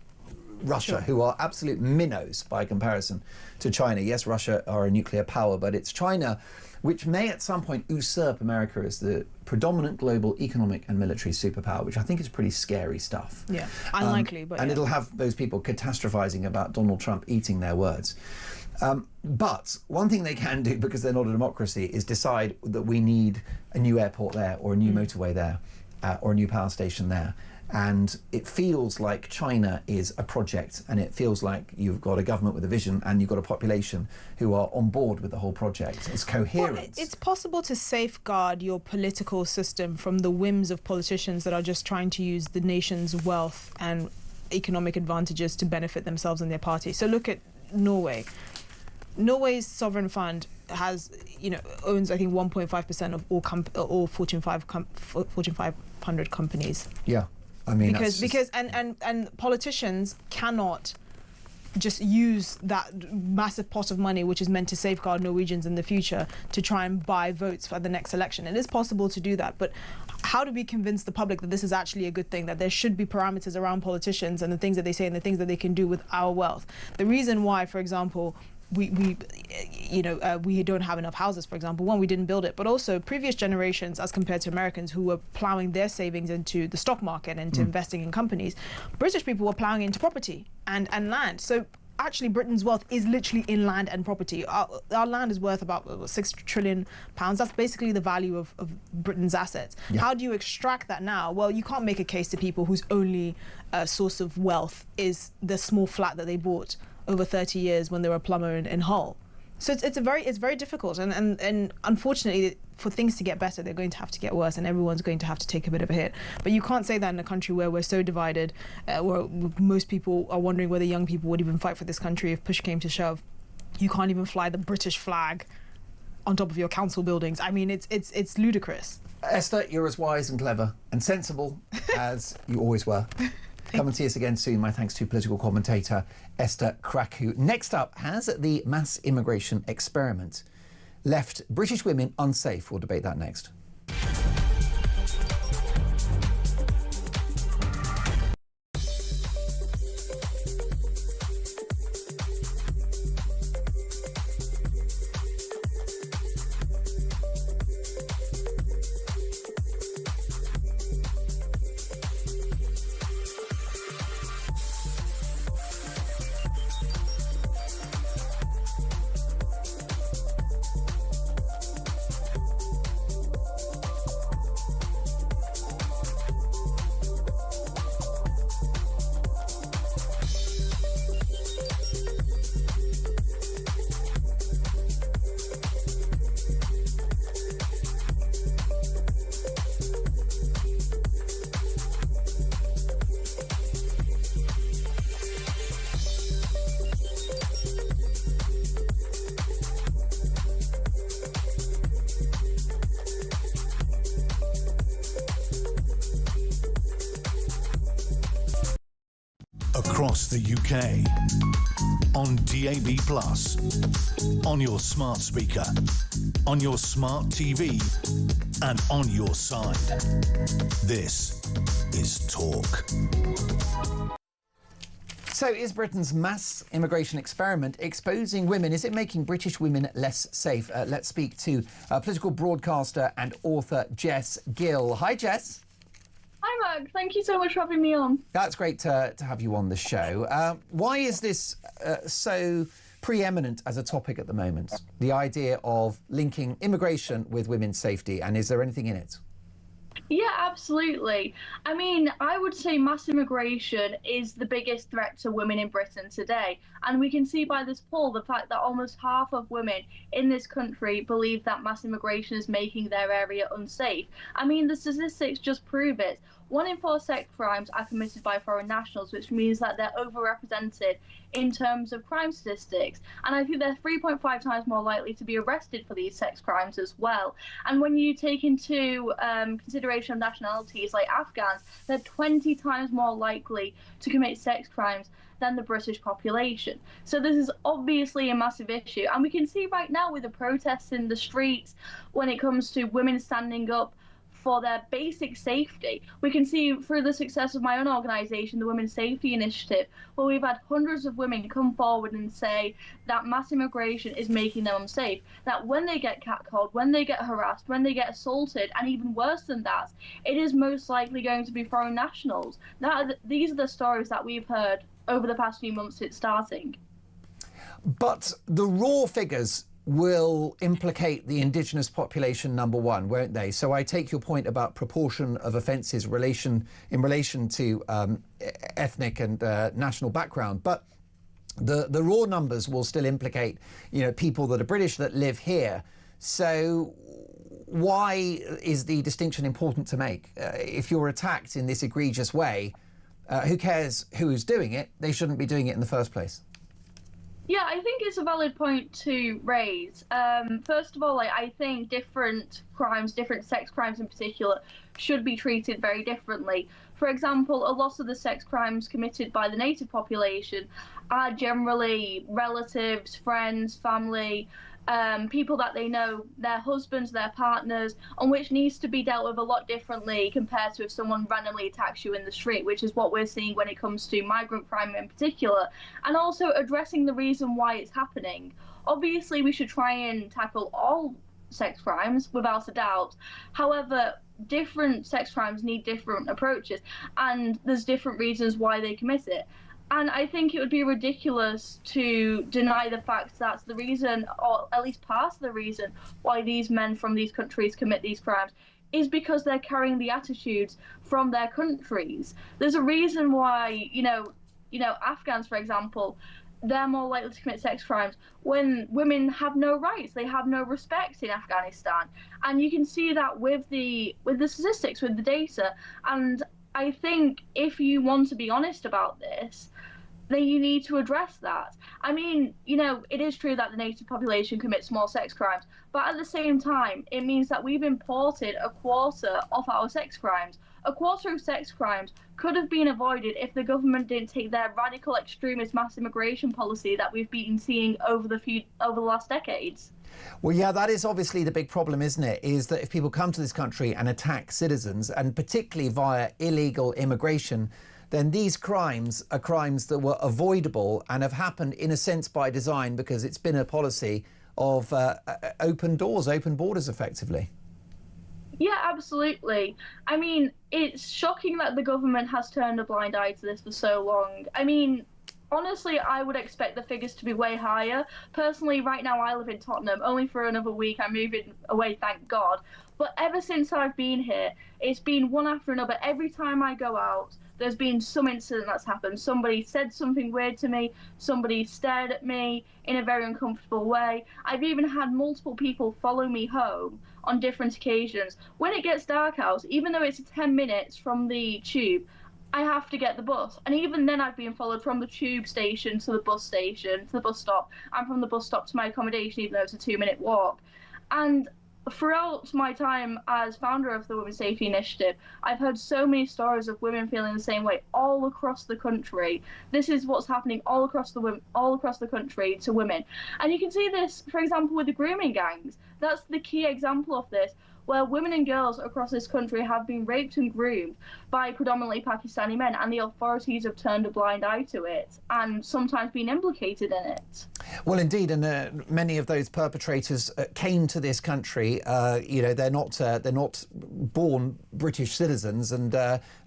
Russia, who are absolute minnows by comparison to China. Yes, Russia are a nuclear power, but it's China which may at some point usurp America as the predominant global economic and military superpower, which I think is pretty scary stuff. Yeah, unlikely, but and it'll have those people catastrophizing about Donald Trump eating their words. But one thing they can do, because they're not a democracy, is decide that we need a new airport there, or a new motorway there, or a new power station there. And it feels like China is a project, and it feels like you've got a government with a vision and you've got a population who are on board with the whole project. It's coherent. Well, it's possible to safeguard your political system from the whims of politicians that are just trying to use the nation's wealth and economic advantages to benefit themselves and their party. So look at Norway. Norway's sovereign fund owns, I think, 1.5% of all Fortune 500 companies. Yeah. I mean, because politicians cannot just use that massive pot of money, which is meant to safeguard Norwegians in the future, to try and buy votes for the next election. It is possible to do that, but how do we convince the public that this is actually a good thing, that there should be parameters around politicians and the things that they say and the things that they can do with our wealth? The reason why, for example, we don't have enough houses, for example. One, we didn't build it, but also previous generations, as compared to Americans who were ploughing their savings into the stock market and into investing in companies, British people were ploughing into property and land. So actually, Britain's wealth is literally in land and property. Our land is worth about £6 trillion. That's basically the value of Britain's assets. Yeah. How do you extract that now? Well, you can't make a case to people whose only source of wealth is the small flat that they bought over 30 years when they were a plumber in Hull. So it's very difficult, and unfortunately for things to get better, they're going to have to get worse, and everyone's going to have to take a bit of a hit. But you can't say that in a country where we're so divided, where most people are wondering whether young people would even fight for this country if push came to shove. You can't even fly the British flag on top of your council buildings. I mean, it's ludicrous. Esther, you're as wise and clever and sensible as you always were. Come and see us again soon. My thanks to political commentator Esther Kraku. Next up, has the mass immigration experiment left British women unsafe? We'll debate that next. Across the UK, on DAB+, on your smart speaker, on your smart TV, and on your side. This is Talk. So is Britain's mass immigration experiment exposing women? Is it making British women less safe? Let's speak to political broadcaster and author Jess Gill. Hi, Jess. Hi, Mark. Thank you so much for having me on. That's great to have you on the show. Why is this so preeminent as a topic at the moment? The idea of linking immigration with women's safety, and is there anything in it? Yeah, absolutely. I mean, I would say mass immigration is the biggest threat to women in Britain today. And we can see by this poll the fact that almost half of women in this country believe that mass immigration is making their area unsafe. I mean, the statistics just prove it. 1 in 4 sex crimes are committed by foreign nationals, which means that they're overrepresented in terms of crime statistics. And I think they're 3.5 times more likely to be arrested for these sex crimes as well. And when you take into consideration of nationalities like Afghans, they're 20 times more likely to commit sex crimes than the British population. So this is obviously a massive issue. And we can see right now with the protests in the streets when it comes to women standing up for their basic safety. We can see through the success of my own organisation, the Women's Safety Initiative, where we've had hundreds of women come forward and say that mass immigration is making them unsafe, that when they get catcalled, when they get harassed, when they get assaulted, and even worse than that, it is most likely going to be foreign nationals. These are the stories that we've heard over the past few months since starting. But the raw figures will implicate the indigenous population, number one, won't they? So I take your point about proportion of offences in relation to ethnic and national background, but the raw numbers will still implicate, people that are British that live here. So why is the distinction important to make? If you're attacked in this egregious way, who cares who's doing it? They shouldn't be doing it in the first place. Yeah, I think it's a valid point to raise. First of all, I think different crimes, different sex crimes in particular, should be treated very differently. For example, a lot of the sex crimes committed by the native population are generally relatives, friends, family, people that they know, their husbands, their partners, on which needs to be dealt with a lot differently compared to if someone randomly attacks you in the street, which is what we're seeing when it comes to migrant crime in particular, and also addressing the reason why it's happening. Obviously, we should try and tackle all sex crimes without a doubt. However, different sex crimes need different approaches, and there's different reasons why they commit it. And I think it would be ridiculous to deny the fact that's the reason, or at least part of the reason, why these men from these countries commit these crimes is because they're carrying the attitudes from their countries. There's a reason why, Afghans, for example, they're more likely to commit sex crimes when women have no rights, they have no respect in Afghanistan. And you can see that with the statistics, with the data. And I think if you want to be honest about this, then you need to address that. I mean, it is true that the native population commits more sex crimes, but at the same time, it means that we've imported a quarter of our sex crimes. A quarter of sex crimes could have been avoided if the government didn't take their radical extremist mass immigration policy that we've been seeing over the last decades. Well, yeah, that is obviously the big problem, isn't it? Is that if people come to this country and attack citizens, and particularly via illegal immigration, then these crimes are crimes that were avoidable and have happened in a sense by design, because it's been a policy of open doors, open borders, effectively. Yeah, absolutely. I mean, it's shocking that the government has turned a blind eye to this for so long. I mean, honestly, I would expect the figures to be way higher. Personally, right now I live in Tottenham. Only for another week. I'm moving away, thank God. But ever since I've been here, it's been one after another. Every time I go out, there's been some incident that's happened. Somebody said something weird to me. Somebody stared at me in a very uncomfortable way. I've even had multiple people follow me home on different occasions. When it gets dark out, even though it's 10 minutes from the tube, I have to get the bus. And even then I've been followed from the tube station to the bus station, to the bus stop, and from the bus stop to my accommodation, even though it's a 2-minute walk. And throughout my time as founder of the Women's Safety Initiative, I've heard so many stories of women feeling the same way all across the country. This is what's happening all across the country to women. And you can see this, for example, with the grooming gangs. That's the key example of this, where women and girls across this country have been raped and groomed by predominantly Pakistani men, and the authorities have turned a blind eye to it and sometimes been implicated in it. Well, indeed, and many of those perpetrators came to this country. They're not born British citizens, and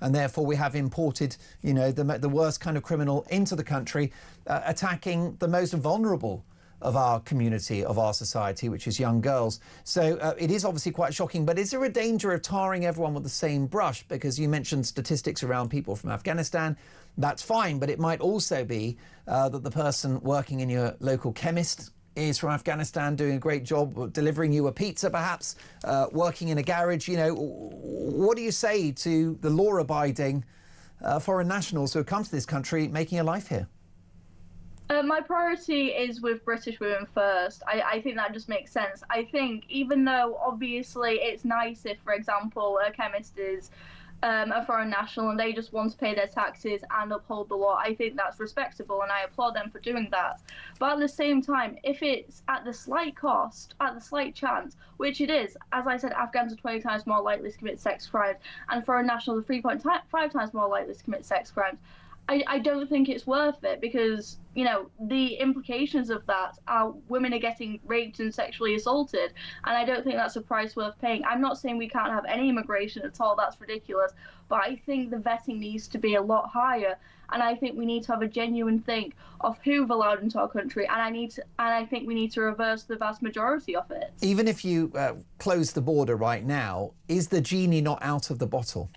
therefore we have imported, the worst kind of criminal into the country, attacking the most vulnerable of our community, of our society, which is young girls. So it is obviously quite shocking. But is there a danger of tarring everyone with the same brush? Because you mentioned statistics around people from Afghanistan. That's fine, but it might also be that the person working in your local chemist is from Afghanistan, doing a great job, delivering you a pizza perhaps, working in a garage. What do you say to the law-abiding foreign nationals who have come to this country making a life here? My priority is with British women first. I think that just makes sense. I think even though obviously it's nice if, for example, a chemist is a foreign national and they just want to pay their taxes and uphold the law, I think that's respectable and I applaud them for doing that. But at the same time, if it's at the slight cost, at the slight chance, which it is, as I said, Afghans are 20 times more likely to commit sex crimes and foreign nationals are 3.5 times more likely to commit sex crimes, I don't think it's worth it, because, the implications of that are women are getting raped and sexually assaulted, and I don't think that's a price worth paying. I'm not saying we can't have any immigration at all, that's ridiculous, but I think the vetting needs to be a lot higher, and I think we need to have a genuine think of who we've allowed into our country, and I think we need to reverse the vast majority of it. Even if you close the border right now, is the genie not out of the bottle?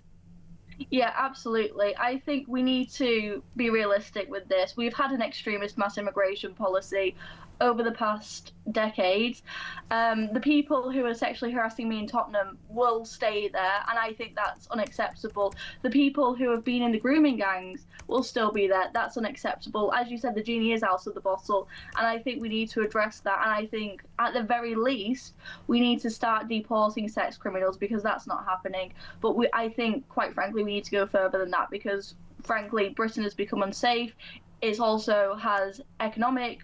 Yeah, absolutely. I think we need to be realistic with this. We've had an extremist mass immigration policy over the past decades. The people who are sexually harassing me in Tottenham will stay there, and I think that's unacceptable. The people who have been in the grooming gangs will still be there. That's unacceptable. As you said, the genie is out of the bottle, and I think we need to address that. And I think, at the very least, we need to start deporting sex criminals, because that's not happening. But I think, quite frankly, we need to go further than that, because, frankly, Britain has become unsafe. It also has economic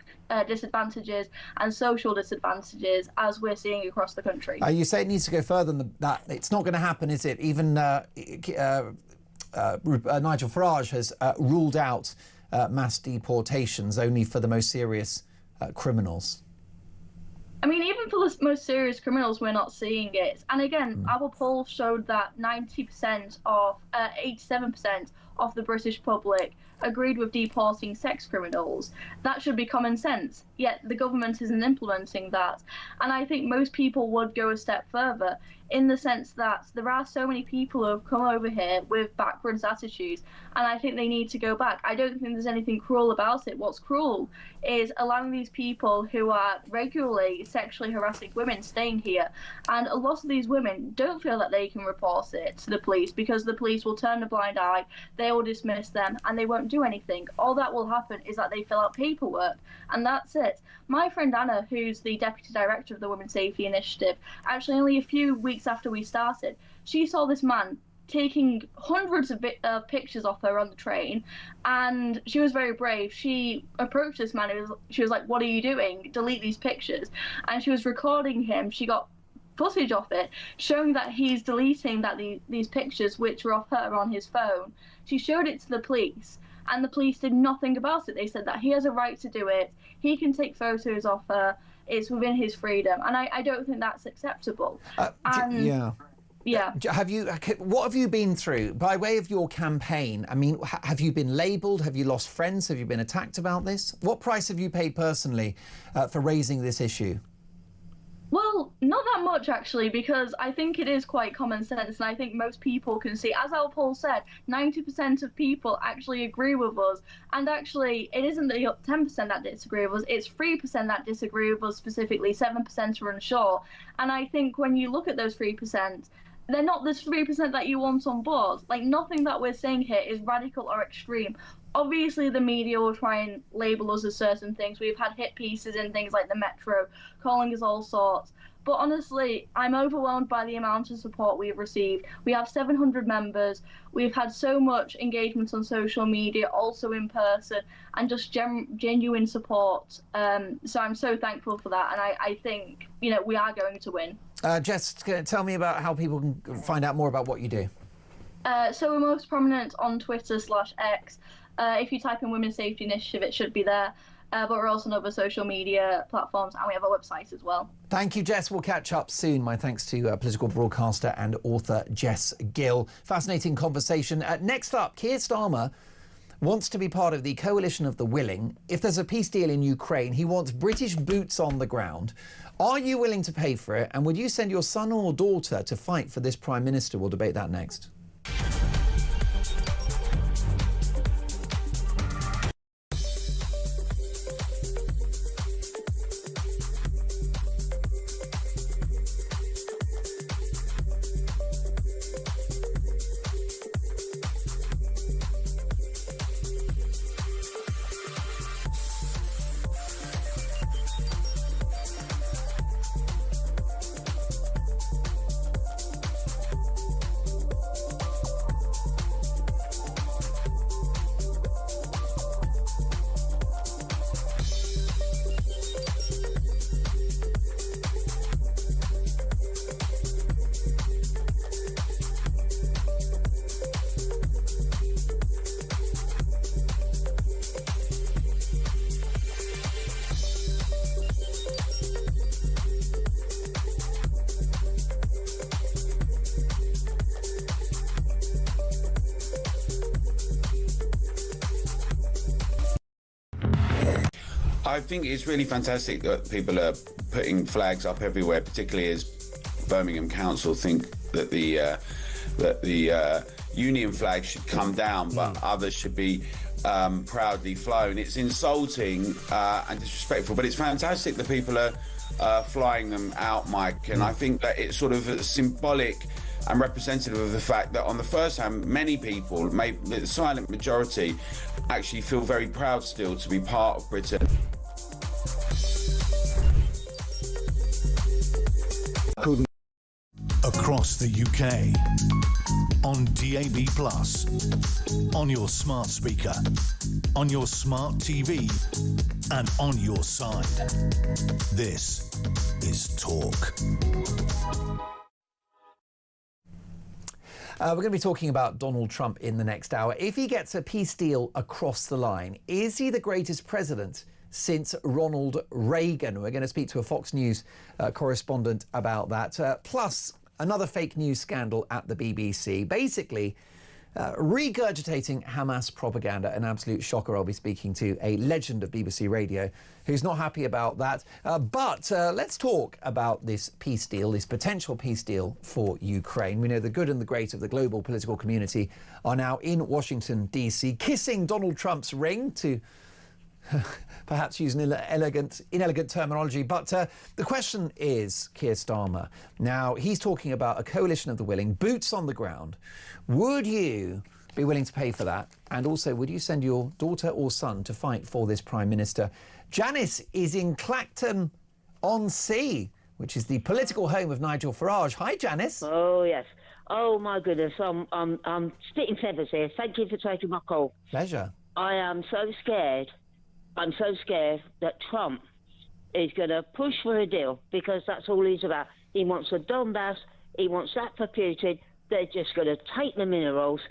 disadvantages and social disadvantages, as we're seeing across the country. You say it needs to go further than that. It's not going to happen, is it? Even Nigel Farage has ruled out mass deportations only for the most serious criminals. I mean, even for the most serious criminals, we're not seeing it. And again, our poll showed that 87% of the British public agreed with deporting sex criminals. That should be common sense, yet the government isn't implementing that. And I think most people would go a step further, in the sense that there are so many people who have come over here with backwards attitudes, and I think they need to go back. I don't think there's anything cruel about it. What's cruel is allowing these people who are regularly sexually harassing women staying here, and a lot of these women don't feel that they can report it to the police because the police will turn a blind eye, they will dismiss them, and they won't do anything. All that will happen is that they fill out paperwork, and that's it. My friend Anna, who's the Deputy Director of the Women's Safety Initiative, actually only a few weeks after we started, she saw this man taking hundreds of pictures of her on the train, and she was very brave. She approached this man. She was like, "What are you doing? Delete these pictures." And she was recording him. She got footage of it showing that he's deleting these pictures which were of her on his phone. She showed it to the police, and the police did nothing about it. They said that he has a right to do it. He can take photos of her. It's within his freedom, and I don't think that's acceptable. Yeah. Yeah. What have you been through by way of your campaign? I mean, have you been labelled? Have you lost friends? Have you been attacked about this? What price have you paid personally for raising this issue? Well, not that much actually, because I think it is quite common sense, and I think most people can see, as our poll said, 90% of people actually agree with us. And actually, it isn't the 10% that disagree with us, it's 3% that disagree with us specifically, 7% are unsure. And I think when you look at those 3%, they're not the 3% that you want on board. Like, nothing that we're saying here is radical or extreme. Obviously, the media will try and label us as certain things. We've had hit pieces in things like the Metro, calling us all sorts. But honestly, I'm overwhelmed by the amount of support we've received. We have 700 members. We've had so much engagement on social media, also in person, and just genuine support. So I'm so thankful for that. And I think, we are going to win. Jess, tell me about how people can find out more about what you do. So we're most prominent on Twitter/X. If you type in Women's Safety Initiative, it should be there. But we're also on other social media platforms, and we have a website as well. Thank you, Jess. We'll catch up soon. My thanks to political broadcaster and author Jess Gill. Fascinating conversation. Next up, Keir Starmer wants to be part of the coalition of the willing. If there's a peace deal in Ukraine, he wants British boots on the ground. Are you willing to pay for it? And would you send your son or daughter to fight for this Prime Minister? We'll debate that next. I think it's really fantastic that people are putting flags up everywhere, particularly as Birmingham Council think that the Union flag should come down, but others should be proudly flown. It's insulting and disrespectful, but it's fantastic that people are flying them out, Mike. And I think that it's sort of symbolic and representative of the fact that on the first hand, many people, maybe the silent majority, actually feel very proud still to be part of Britain. Across the UK, on DAB+, on your smart speaker, on your smart TV, and on your side. This is Talk. We're going to be talking about Donald Trump in the next hour. If he gets a peace deal across the line, is he the greatest president since Ronald Reagan? We're going to speak to a Fox News correspondent about that. Plus, another fake news scandal at the BBC. Basically, regurgitating Hamas propaganda. An absolute shocker. I'll be speaking to a legend of BBC Radio who's not happy about that. But let's talk about this peace deal, this potential peace deal for Ukraine. We know the good and the great of the global political community are now in Washington, D.C., kissing Donald Trump's ring, to perhaps use an inelegant terminology. But the question is, Keir Starmer, now he's talking about a coalition of the willing, boots on the ground. Would you be willing to pay for that? And also, would you send your daughter or son to fight for this Prime Minister? Janice is in Clacton-on-Sea, which is the political home of Nigel Farage. Hi, Janice. Oh, yes. Oh, my goodness. I'm spitting feathers here. Thank you for taking my call. Pleasure. I am so scared. I'm so scared that Trump is going to push for a deal, because that's all he's about. He wants the Donbass. He wants that for Putin. They're just going to take the minerals.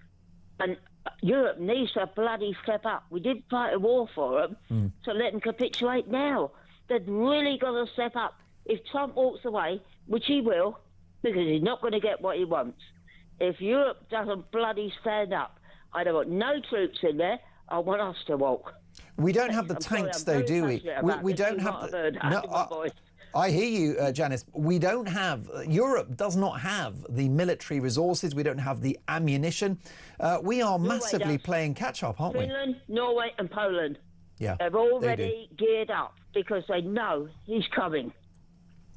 And Europe needs to bloody step up. We did fight a war for them, so let them capitulate now. They've really got to step up. If Trump walks away, which he will, because he's not going to get what he wants, if Europe doesn't bloody stand up, I don't want no troops in there. I want us to walk. We don't have the tanks, though, do we? We don't have the... No, I hear you, Janice. We don't have... Europe does not have the military resources. We don't have the ammunition. We are massively playing catch-up, aren't we? Finland, Norway and Poland. Yeah, they're already geared up because they know he's coming.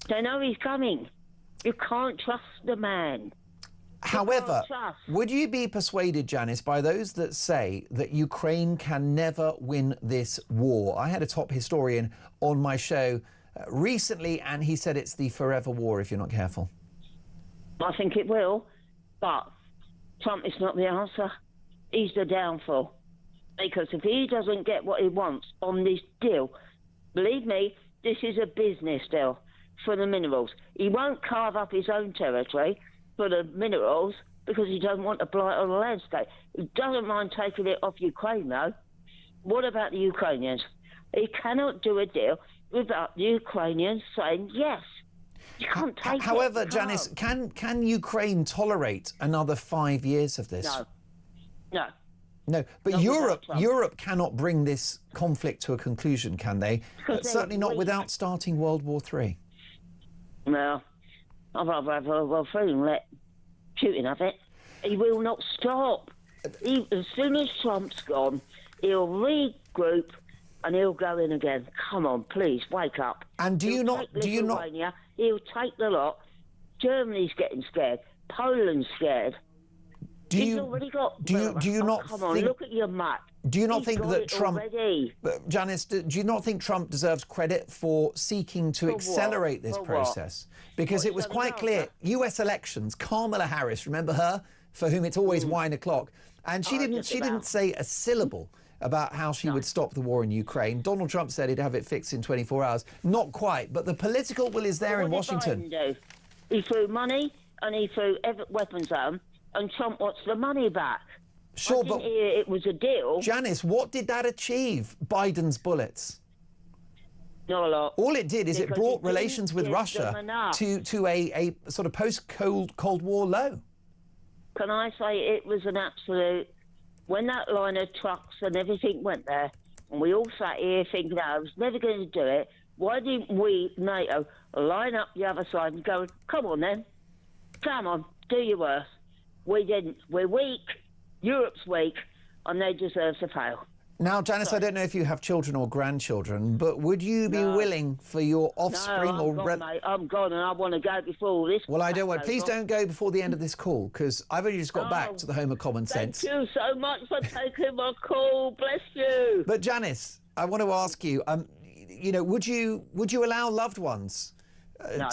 They know he's coming. You can't trust the man. However, would you be persuaded, Janice, by those that say that Ukraine can never win this war? I had a top historian on my show recently, and he said it's the forever war if you're not careful. I think it will, but Trump is not the answer. He's the downfall. Because if he doesn't get what he wants on this deal, believe me, this is a business deal for the minerals. He won't carve up his own territory for the minerals because he doesn't want a blight on the landscape. He doesn't mind taking it off Ukraine, though. What about the Ukrainians? He cannot do a deal without the Ukrainians saying yes. You can't take However, it. Janice, can Ukraine tolerate another 5 years of this? No. No, but Not Europe cannot bring this conflict to a conclusion, can they? Certainly not without starting World War III. Well, I'd rather have World War III and let Putin have it. He will not stop. As soon as Trump's gone, he'll regroup and he'll go in again. Come on, please, wake up. And do you not... He'll take the lot. Germany's getting scared. Poland's scared. Do you not come think... on, look at your map. Do you not think that Trump... Already. Janice, do you not think Trump deserves credit for seeking to accelerate this process? Because it was quite clear, US elections, Kamala Harris, remember her, for whom it's always wine o'clock, and she didn't say a syllable about how she would stop the war in Ukraine. Donald Trump said he'd have it fixed in 24 hours. Not quite, but the political will is there in Washington. What did Biden do? He threw money and he threw weapons at him, and Trump wants the money back. Sure, but it was a deal. Janice, what did that achieve, Biden's bullets? Not a lot. All it did is it brought relations with Russia to a sort of post-Cold War low. Can I say it was an absolute... When that line of trucks and everything went there, and we all sat here thinking, I was never going to do it, why didn't we, NATO, line up the other side and go, come on then, come on, do your worst. We didn't. We're weak. Europe's weak, and they deserve to fail. Now, Janice, I don't know if you have children or grandchildren, but would you be willing for your offspring mate. I'm gone, and I want to go before all this. Well, I don't want. Please don't go before the end of this call, because I've only just got back to the home of common sense. Thank you so much for taking my call. Bless you. But Janice, I want to ask you, would you allow loved ones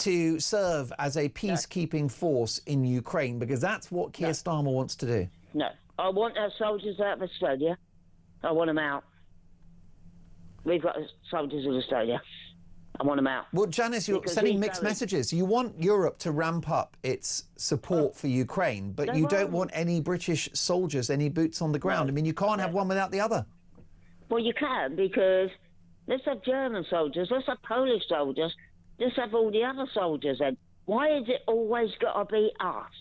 to serve as a peacekeeping force in Ukraine? Because that's what Keir Starmer wants to do. No, I want our soldiers out of Australia. I want them out. We've got soldiers in Australia. I want them out. Well, Janice, you're sending mixed messages. You want Europe to ramp up its support for Ukraine, but you don't want any British soldiers, any boots on the ground. I mean, you can't have one without the other. Well, you can, because let's have German soldiers, let's have Polish soldiers, let's have all the other soldiers then. Why has it always got to be us?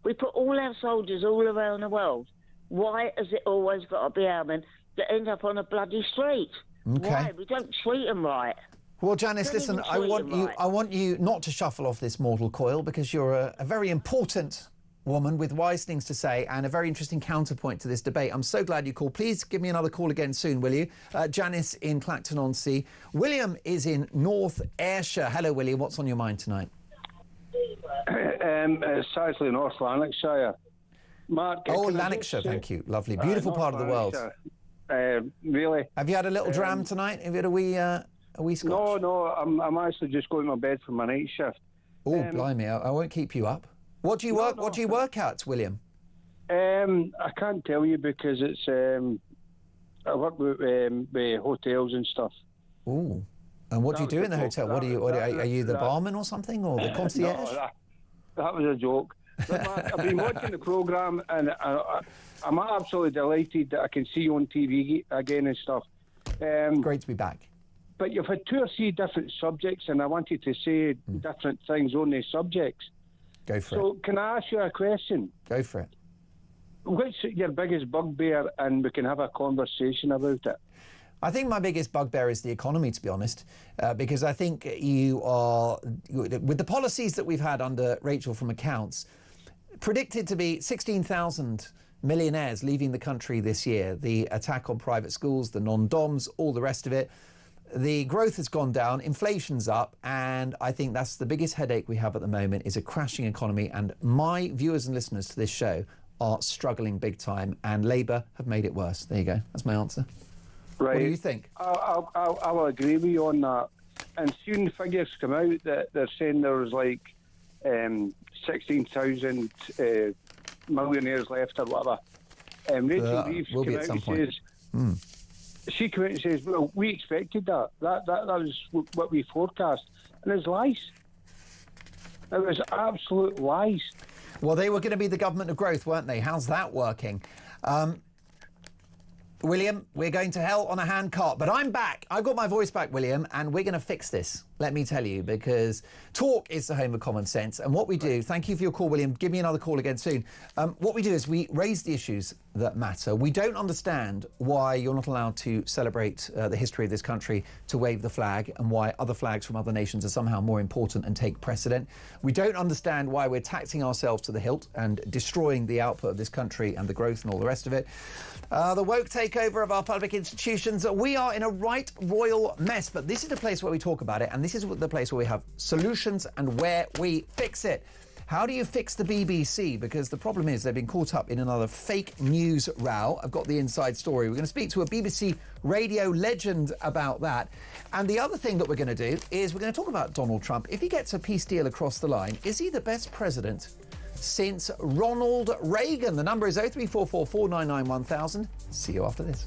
We put all our soldiers all around the world. Why has it always got to be our men that end up on a bloody street? Okay. Why? We don't treat them right. Well, Janice, listen, I want you not to shuffle off this mortal coil, because you're a very important woman with wise things to say and a very interesting counterpoint to this debate. I'm so glad you called. Please give me another call again soon, will you? Janice in Clacton-on-Sea. William is in North Ayrshire. Hello, William. What's on your mind tonight? It's actually North Lanarkshire. Mark, Lanarkshire, thank you. Lovely. Beautiful part of the world. Really. Have you had a little dram tonight? Have you had a wee scotch? No, I'm actually just going to bed for my night shift. Oh, blimey, I won't keep you up. What do you work at, William? I can't tell you because it's I work with hotels and stuff. Oh, and what do you do in the hotel? Are you the barman or something, or the concierge? No, that was a joke. But Mark, I've been watching the programme and I'm absolutely delighted that I can see you on TV again and stuff. Great to be back. But you've had 2 or 3 different subjects, and I wanted to say different things on these subjects. Go for it. So can I ask you a question? Go for it. What's your biggest bugbear, and we can have a conversation about it? I think my biggest bugbear is the economy, to be honest, because I think you are, with the policies that we've had under Rachel from accounts, predicted to be 16,000 millionaires leaving the country this year. The attack on private schools, the non-doms, all the rest of it. The growth has gone down, inflation's up, and I think that's the biggest headache we have at the moment is a crashing economy, and my viewers and listeners to this show are struggling big time, and Labour have made it worse. There you go. That's my answer. Right. What do you think? I'll agree with you on that. And soon figures come out that they're saying there was like 16,000 millionaires left or whatever. Rachel Reeves came out and says... She came out and says, well, we expected that. That was what we forecast. And it's lies. It was absolute lies. Well, they were going to be the government of growth, weren't they? How's that working? William, we're going to hell on a handcart, but I'm back. I've got my voice back, William, and we're going to fix this, let me tell you, because talk is the home of common sense. And what we do, thank you for your call, William. Give me another call again soon. What we do is we raise the issues that matter. We don't understand why you're not allowed to celebrate the history of this country, to wave the flag, and why other flags from other nations are somehow more important and take precedent. We don't understand why we're taxing ourselves to the hilt and destroying the output of this country and the growth and all the rest of it. The woke takeover of our public institutions. We are in a right royal mess, but this is the place where we talk about it, and this is the place where we have solutions and where we fix it. How do you fix the BBC? Because the problem is they've been caught up in another fake news row. I've got the inside story. We're going to speak to a BBC radio legend about that. And the other thing that we're going to do is we're going to talk about Donald Trump. If he gets a peace deal across the line, is he the best president since Ronald Reagan? The number is 0344 499 1000. See you after this.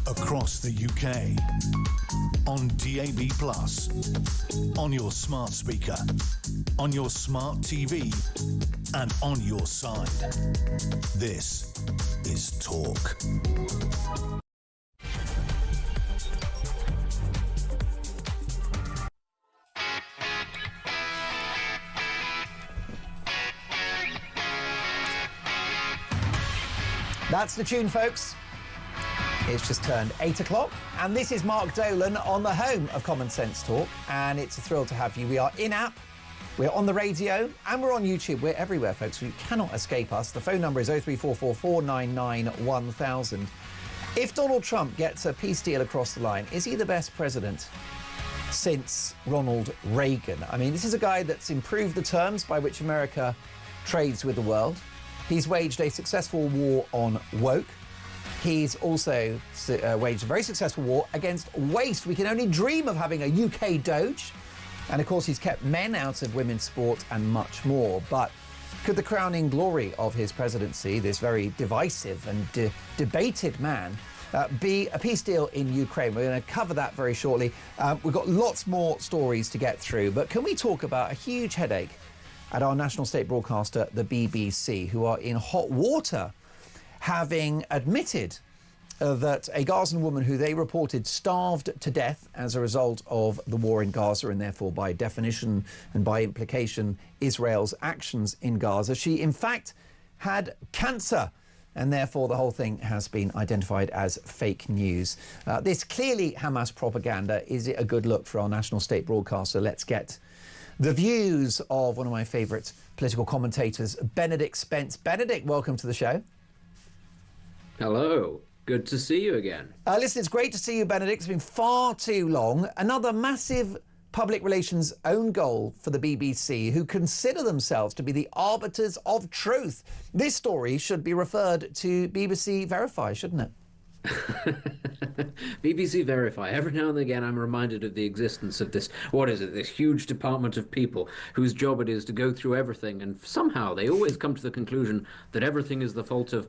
across the UK, on DAB+, on your smart speaker, on your smart TV, and on your side. This is Talk. That's the tune, folks. It's just turned 8 o'clock, and this is Mark Dolan on the home of Common Sense Talk, and it's a thrill to have you. We are in-app, we're on the radio, and we're on YouTube. We're everywhere, folks. You cannot escape us. The phone number is 03444 499 1000. If Donald Trump gets a peace deal across the line, is he the best president since Ronald Reagan? I mean, this is a guy that's improved the terms by which America trades with the world. He's waged a successful war on woke. He's also waged a very successful war against waste. We can only dream of having a UK Doge. And of course, he's kept men out of women's sport and much more. But could the crowning glory of his presidency, this very divisive and debated man, be a peace deal in Ukraine? We're going to cover that very shortly. We've got lots more stories to get through. But can we talk about a huge headache at our national state broadcaster, the BBC, who are in hot water, having admitted that a Gazan woman who they reported starved to death as a result of the war in Gaza, and therefore by definition and by implication Israel's actions in Gaza, she in fact had cancer, and therefore the whole thing has been identified as fake news. This clearly Hamas propaganda. Is it a good look for our national state broadcaster? Let's get the views of one of my favourite political commentators, Benedict Spence. Benedict, welcome to the show. Hello. Good to see you again. Listen, it's great to see you, Benedict. It's been far too long. Another massive public relations own goal for the BBC, who consider themselves to be the arbiters of truth. This story should be referred to BBC Verify, shouldn't it? BBC Verify. Every now and again I'm reminded of the existence of this, this huge department of people whose job it is to go through everything, and somehow they always come to the conclusion that everything is the fault of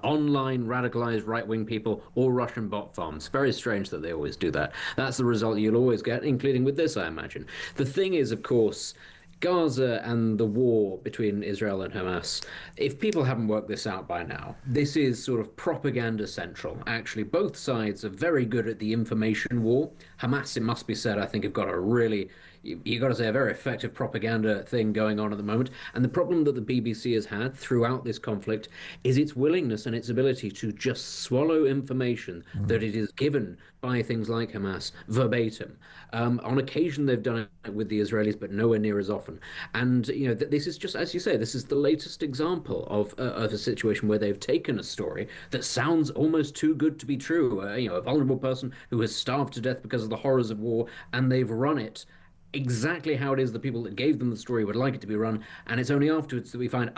online radicalized right-wing people or Russian bot farms. Very strange that they always do that. That's the result you'll always get, including with this, I imagine. The thing is, of course, Gaza and the war between Israel and Hamas, if people haven't worked this out by now, this is sort of propaganda central. Actually, both sides are very good at the information war. Hamas, it must be said, I think have got a really, you've got to say, a very effective propaganda thing going on at the moment. And the problem that the BBC has had throughout this conflict is its willingness and its ability to just swallow information that it is given by things like Hamas verbatim. On occasion, they've done it with the Israelis, but nowhere near as often. And, this is just, as you say, this is the latest example of a situation where they've taken a story that sounds almost too good to be true. A vulnerable person who has starved to death because of the horrors of war, and they've run it exactly how it is the people that gave them the story would like it to be run. And it's only afterwards that we find,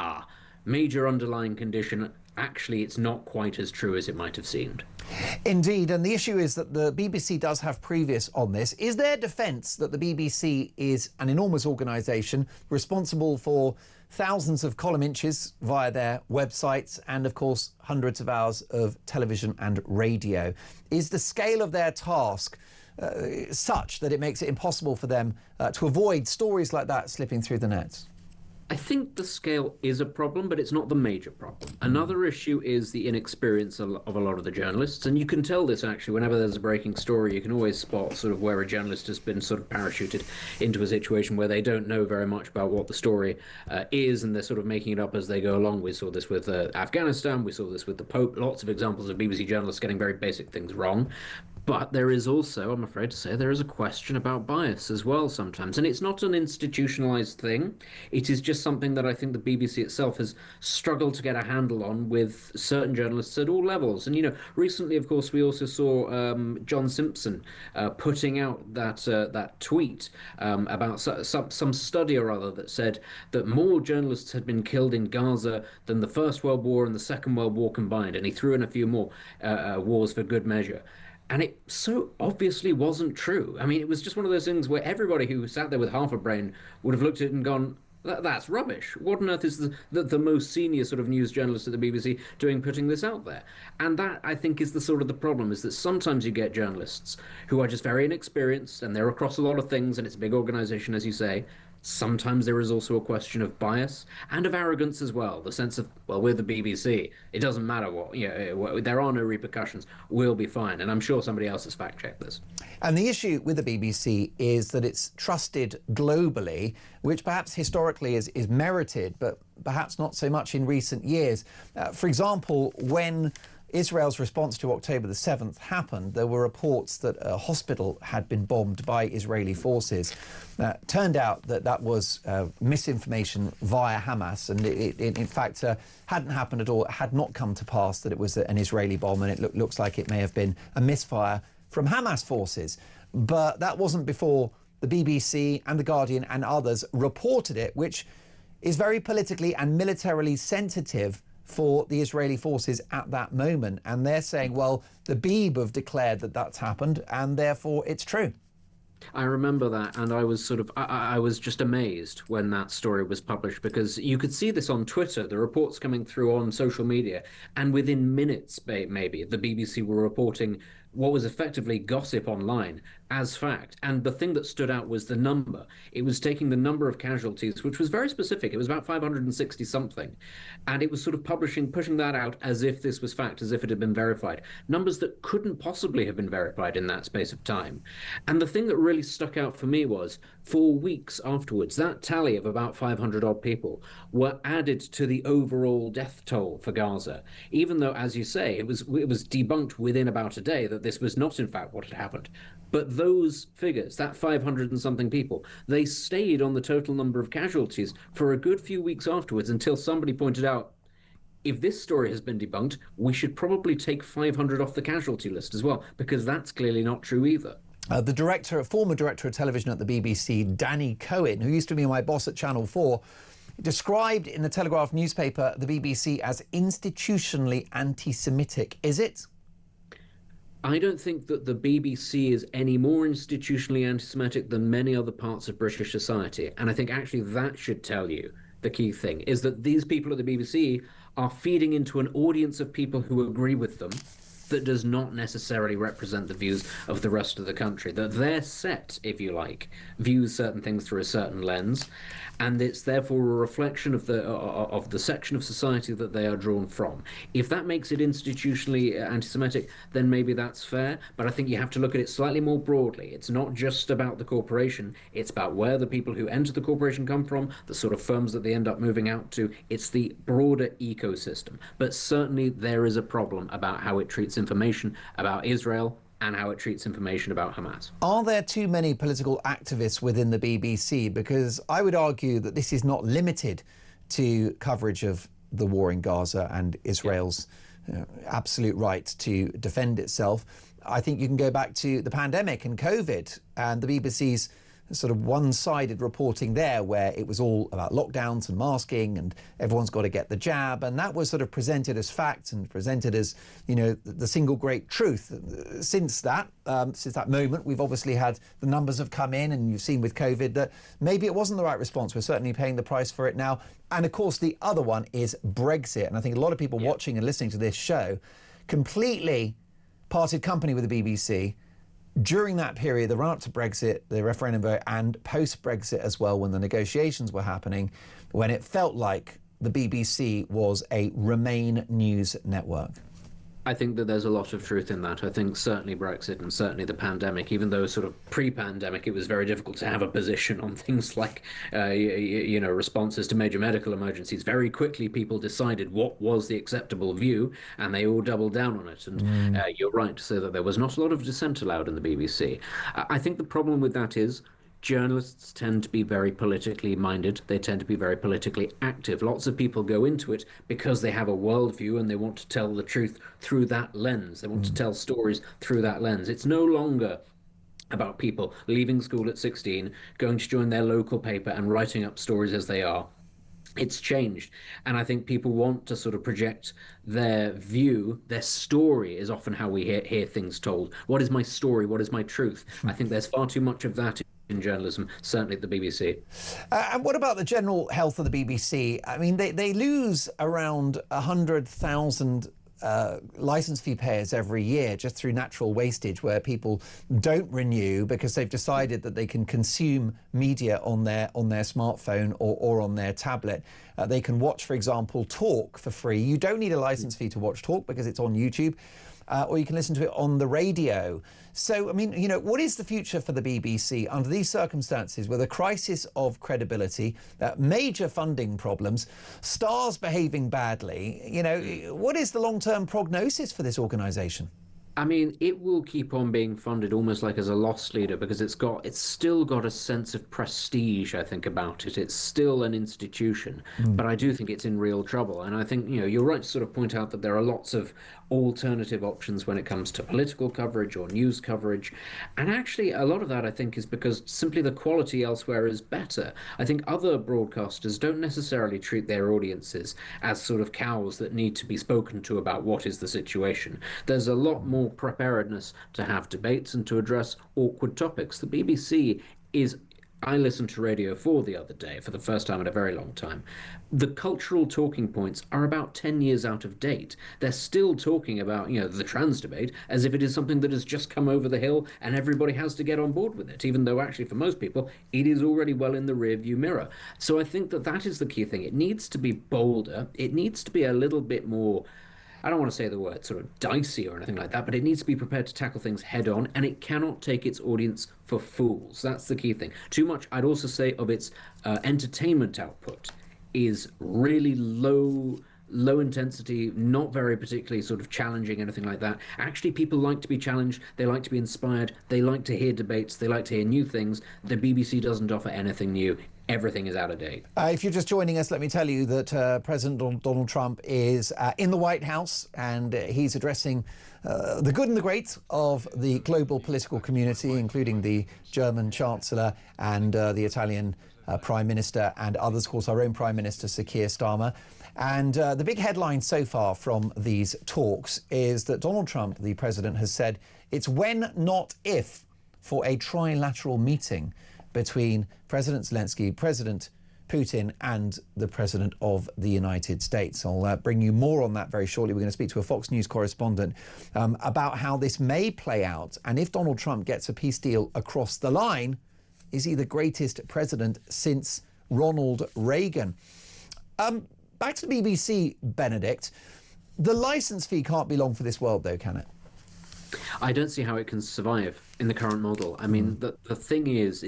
major underlying condition. Actually, it's not quite as true as it might have seemed. Indeed, and the issue is that the BBC does have previous on this. Is their defence that the BBC is an enormous organisation responsible for thousands of column inches via their websites and, of course, hundreds of hours of television and radio? Is the scale of their task such that it makes it impossible for them to avoid stories like that slipping through the nets? I think the scale is a problem, but it's not the major problem. Another issue is the inexperience of a lot of the journalists, and you can tell this actually whenever there's a breaking story. You can always spot sort of where a journalist has been sort of parachuted into a situation where they don't know very much about what the story is, and they're sort of making it up as they go along. We saw this with Afghanistan, we saw this with the Pope, lots of examples of BBC journalists getting very basic things wrong. But there is also, I'm afraid to say, there is a question about bias as well sometimes. And it's not an institutionalized thing. It is just something that I think the BBC itself has struggled to get a handle on with certain journalists at all levels. And, recently, of course, we also saw John Simpson putting out that tweet about some study or other that said that more journalists had been killed in Gaza than the First World War and the Second World War combined. And he threw in a few more wars for good measure. And it so obviously wasn't true. I mean, it was just one of those things where everybody who sat there with half a brain would have looked at it and gone, That's rubbish. What on earth is the most senior sort of news journalist at the BBC doing putting this out there? And that, I think, is the sort of the problem, is that sometimes you get journalists who are just very inexperienced and they're across a lot of things and it's a big organization, as you say. Sometimes there is also a question of bias and of arrogance as well. The sense of, well, we're the BBC. It doesn't matter what, there are no repercussions. We'll be fine. And I'm sure somebody else has fact-checked this. And the issue with the BBC is that it's trusted globally, which perhaps historically is merited, but perhaps not so much in recent years. For example, when Israel's response to October the 7th happened, there were reports that a hospital had been bombed by Israeli forces. Turned out that that was misinformation via Hamas, and it in fact hadn't happened at all. It had not come to pass that it was an Israeli bomb, and it looks like it may have been a misfire from Hamas forces. But that wasn't before the BBC and The Guardian and others reported it, which is very politically and militarily sensitive for the Israeli forces at that moment. And they're saying, well, the Beeb have declared that that's happened and therefore it's true. I remember that, and I was I was just amazed when that story was published, because you could see this on Twitter, the reports coming through on social media, and within minutes, maybe, the BBC were reporting what was effectively gossip online as fact. And the thing that stood out was the number. It was taking the number of casualties, which was very specific. It was about 560 something. And it was sort of pushing that out as if this was fact, as if it had been verified. Numbers that couldn't possibly have been verified in that space of time. And the thing that really stuck out for me was, for weeks afterwards, that tally of about 500 odd people were added to the overall death toll for Gaza, even though, as you say, it was debunked within about a day that this was not in fact what had happened. But those figures, that 500 and something people, they stayed on the total number of casualties for a good few weeks afterwards, until somebody pointed out, if this story has been debunked, we should probably take 500 off the casualty list as well, because that's clearly not true either. The former director of television at the BBC, Danny Cohen, who used to be my boss at Channel 4, described in the Telegraph newspaper the BBC as institutionally anti-Semitic. Is it? I don't think that the BBC is any more institutionally anti-Semitic than many other parts of British society. And I think actually that should tell you the key thing, is that these people at the BBC are feeding into an audience of people who agree with them that does not necessarily represent the views of the rest of the country, that their set, if you like, views certain things through a certain lens, and it's therefore a reflection of the section of society that they are drawn from. If that makes it institutionally anti-Semitic, then maybe that's fair, but I think you have to look at it slightly more broadly. It's not just about the corporation, it's about where the people who enter the corporation come from, the sort of firms that they end up moving out to. It's the broader ecosystem. But certainly there is a problem about how it treats information about Israel and how it treats information about Hamas. Are there too many political activists within the BBC? Because I would argue that this is not limited to coverage of the war in Gaza and Israel's absolute right to defend itself. I think you can go back to the pandemic and COVID and the BBC's sort of one-sided reporting there, where it was all about lockdowns and masking and everyone's got to get the jab, and that was sort of presented as fact and presented as, you know, the single great truth. Since that moment, we've obviously had the numbers have come in, and you've seen with COVID that maybe it wasn't the right response. We're certainly paying the price for it now. And of course the other one is Brexit, and I think a lot of people watching and listening to this show completely parted company with the BBC during that period, the run-up to Brexit, the referendum vote, and post-Brexit as well, when the negotiations were happening, when it felt like the BBC was a Remain news network. I think that there's a lot of truth in that. I think certainly Brexit and certainly the pandemic, even though sort of pre-pandemic it was very difficult to have a position on things like, responses to major medical emergencies. Very quickly people decided what was the acceptable view, and they all doubled down on it. And you're right to say that there was not a lot of dissent allowed in the BBC. I think the problem with that is journalists tend to be very politically minded. They tend to be very politically active. Lots of people go into it because they have a worldview and they want to tell the truth through that lens. They want to tell stories through that lens. It's no longer about people leaving school at 16, going to join their local paper and writing up stories as they are. It's changed. And I think people want to sort of project their view. Their story is often how we hear things told. What is my story? What is my truth? I think there's far too much of that journalism, certainly at the BBC. And what about the general health of the BBC? I mean, they lose around 100,000 license fee payers every year just through natural wastage, where people don't renew because they've decided that they can consume media on their smartphone or on their tablet. They can watch, for example, Talk for free. You don't need a license fee to watch Talk because it's on YouTube. Or you can listen to it on the radio. So, I mean, you know, what is the future for the BBC under these circumstances with a crisis of credibility, major funding problems, stars behaving badly? You know, what is the long-term prognosis for this organisation? I mean, it will keep on being funded almost like as a loss leader because it's still got a sense of prestige, I think, about it. It's still an institution, but I do think it's in real trouble. And I think, you know, you're right to sort of point out that there are lots of alternative options when it comes to political coverage or news coverage. And actually, a lot of that, I think, is because simply the quality elsewhere is better. I think other broadcasters don't necessarily treat their audiences as sort of cows that need to be spoken to about what is the situation. There's a lot more preparedness to have debates and to address awkward topics. The BBC is... I listened to Radio 4 the other day for the first time in a very long time. The cultural talking points are about 10 years out of date. They're still talking about, you know, the trans debate as if it is something that has just come over the hill and everybody has to get on board with it, even though actually for most people it is already well in the rearview mirror. So I think that that is the key thing. It needs to be bolder. It needs to be a little bit more... I don't want to say the word sort of dicey or anything like that, but it needs to be prepared to tackle things head on, and it cannot take its audience for fools. That's the key thing. Too much, I'd also say, of its entertainment output is really low intensity, not very particularly sort of challenging, anything like that. Actually, people like to be challenged. They like to be inspired. They like to hear debates. They like to hear new things. The BBC doesn't offer anything new. Everything is out of date. If you're just joining us, let me tell you that President Donald Trump is in the White House, and he's addressing the good and the great of the global political community, including the German Chancellor and the Italian Prime Minister and others, of course, our own Prime Minister, Sir Keir Starmer. And the big headline so far from these talks is that Donald Trump, the president, has said it's when, not if, for a trilateral meeting between President Zelensky, President Putin and the President of the United States. I'll bring you more on that very shortly. We're going to speak to a Fox News correspondent about how this may play out. And if Donald Trump gets a peace deal across the line, is he the greatest president since Ronald Reagan? Back to the BBC, Benedict. The licence fee can't be long for this world, though, can it? I don't see how it can survive in the current model. I mean, the thing is,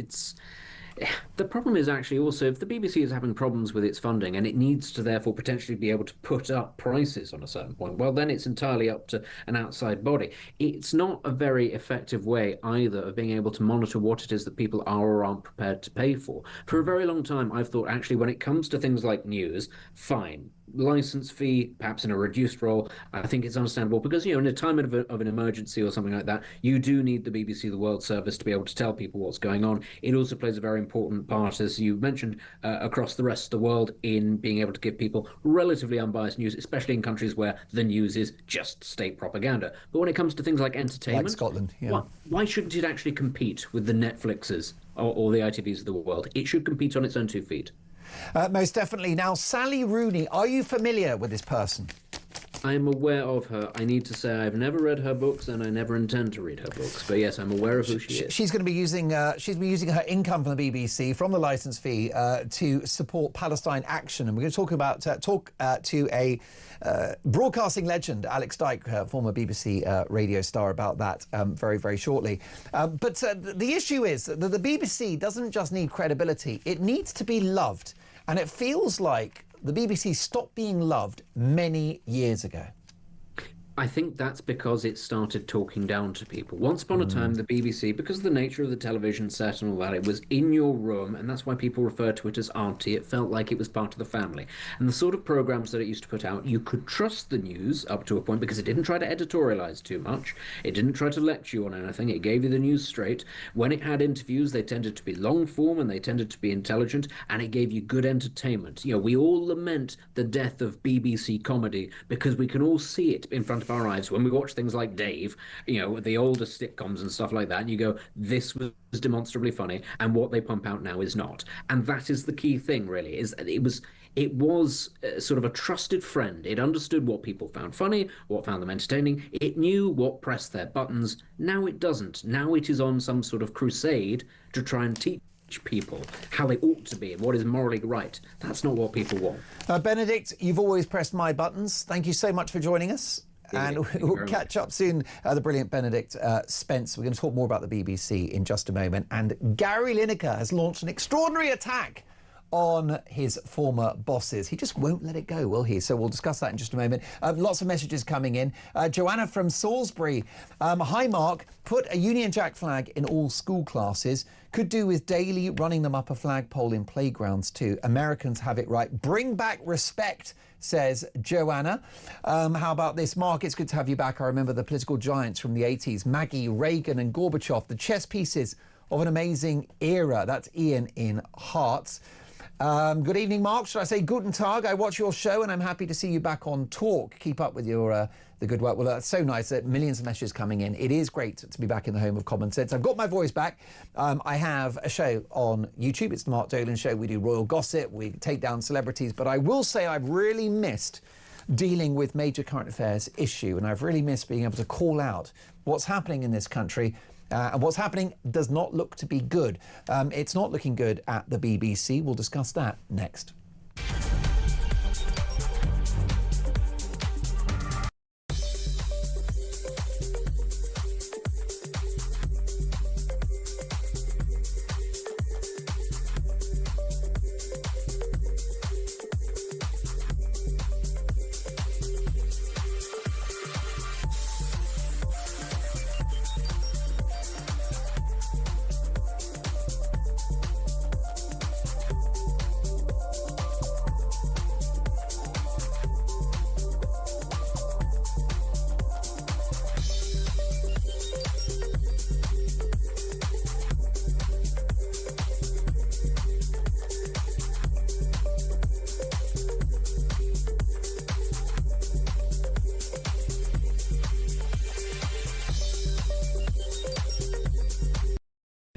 the problem is actually also if the BBC is having problems with its funding and it needs to therefore potentially be able to put up prices on a certain point, well, then it's entirely up to an outside body. It's not a very effective way either of being able to monitor what it is that people are or aren't prepared to pay for. For a very long time, I've thought actually when it comes to things like news, fine. License fee, perhaps in a reduced role, I think it's understandable because, you know, in a time of an emergency or something like that, you do need the BBC, the World Service, to be able to tell people what's going on. It also plays a very important part, as you mentioned, across the rest of the world in being able to give people relatively unbiased news, especially in countries where the news is just state propaganda. But when it comes to things like entertainment, like Scotland, yeah. Why shouldn't it actually compete with the Netflixes or the ITVs of the world? It should compete on its own 2 feet. Most definitely. Now, Sally Rooney, are you familiar with this person? I am aware of her. I need to say I've never read her books and I never intend to read her books. But yes, I'm aware of who she is. She's going to be using her income from the BBC, from the licence fee, to support Palestine Action. And we're going to talk to a broadcasting legend, Alex Dyke, former BBC radio star, about that very, very shortly. But the issue is that the BBC doesn't just need credibility. It needs to be loved. And it feels like the BBC stopped being loved many years ago. I think that's because it started talking down to people. Once upon a time, the BBC, because of the nature of the television set and all that, it was in your room, and that's why people refer to it as auntie. It felt like it was part of the family. And the sort of programmes that it used to put out, you could trust the news up to a point because it didn't try to editorialise too much. It didn't try to lecture you on anything. It gave you the news straight. When it had interviews, they tended to be long form and they tended to be intelligent, and it gave you good entertainment. You know, we all lament the death of BBC comedy because we can all see it in front of of our lives when we watch things like Dave, you know, the older sitcoms and stuff like that, and you go, this was demonstrably funny, and what they pump out now is not. And that is the key thing, really, is that it was sort of a trusted friend. It understood what people found funny, what found them entertaining. It knew what pressed their buttons. Now it doesn't. Now it is on some sort of crusade to try and teach people how they ought to be and what is morally right. That's not what people want. Benedict, you've always pressed my buttons. Thank you so much for joining us. And we'll catch up soon. The brilliant Benedict Spence. We're going to talk more about the BBC in just a moment. And Gary Lineker has launched an extraordinary attack on his former bosses. He just won't let it go, will he? So we'll discuss that in just a moment. Lots of messages coming in. Joanna from Salisbury. Hi, Mark. Put a Union Jack flag in all school classes. Could do with daily running them up a flagpole in playgrounds too. Americans have it right. Bring back respect, says Joanna. How about this? Mark, it's good to have you back. I remember the political giants from the 80s. Maggie, Reagan and Gorbachev, the chess pieces of an amazing era. That's Ian in Hearts. Good evening, Mark. Should I say Guten Tag? I watch your show and I'm happy to see you back on Talk. Keep up with your the good work. Well, that's so nice that millions of messages coming in. It is great to be back in the home of common sense. I've got my voice back. I have a show on YouTube. It's the Mark Dolan Show. We do royal gossip. We take down celebrities. But I will say I've really missed dealing with major current affairs issue. And I've really missed being able to call out what's happening in this country. And what's happening does not look to be good. It's not looking good at the BBC. We'll discuss that next.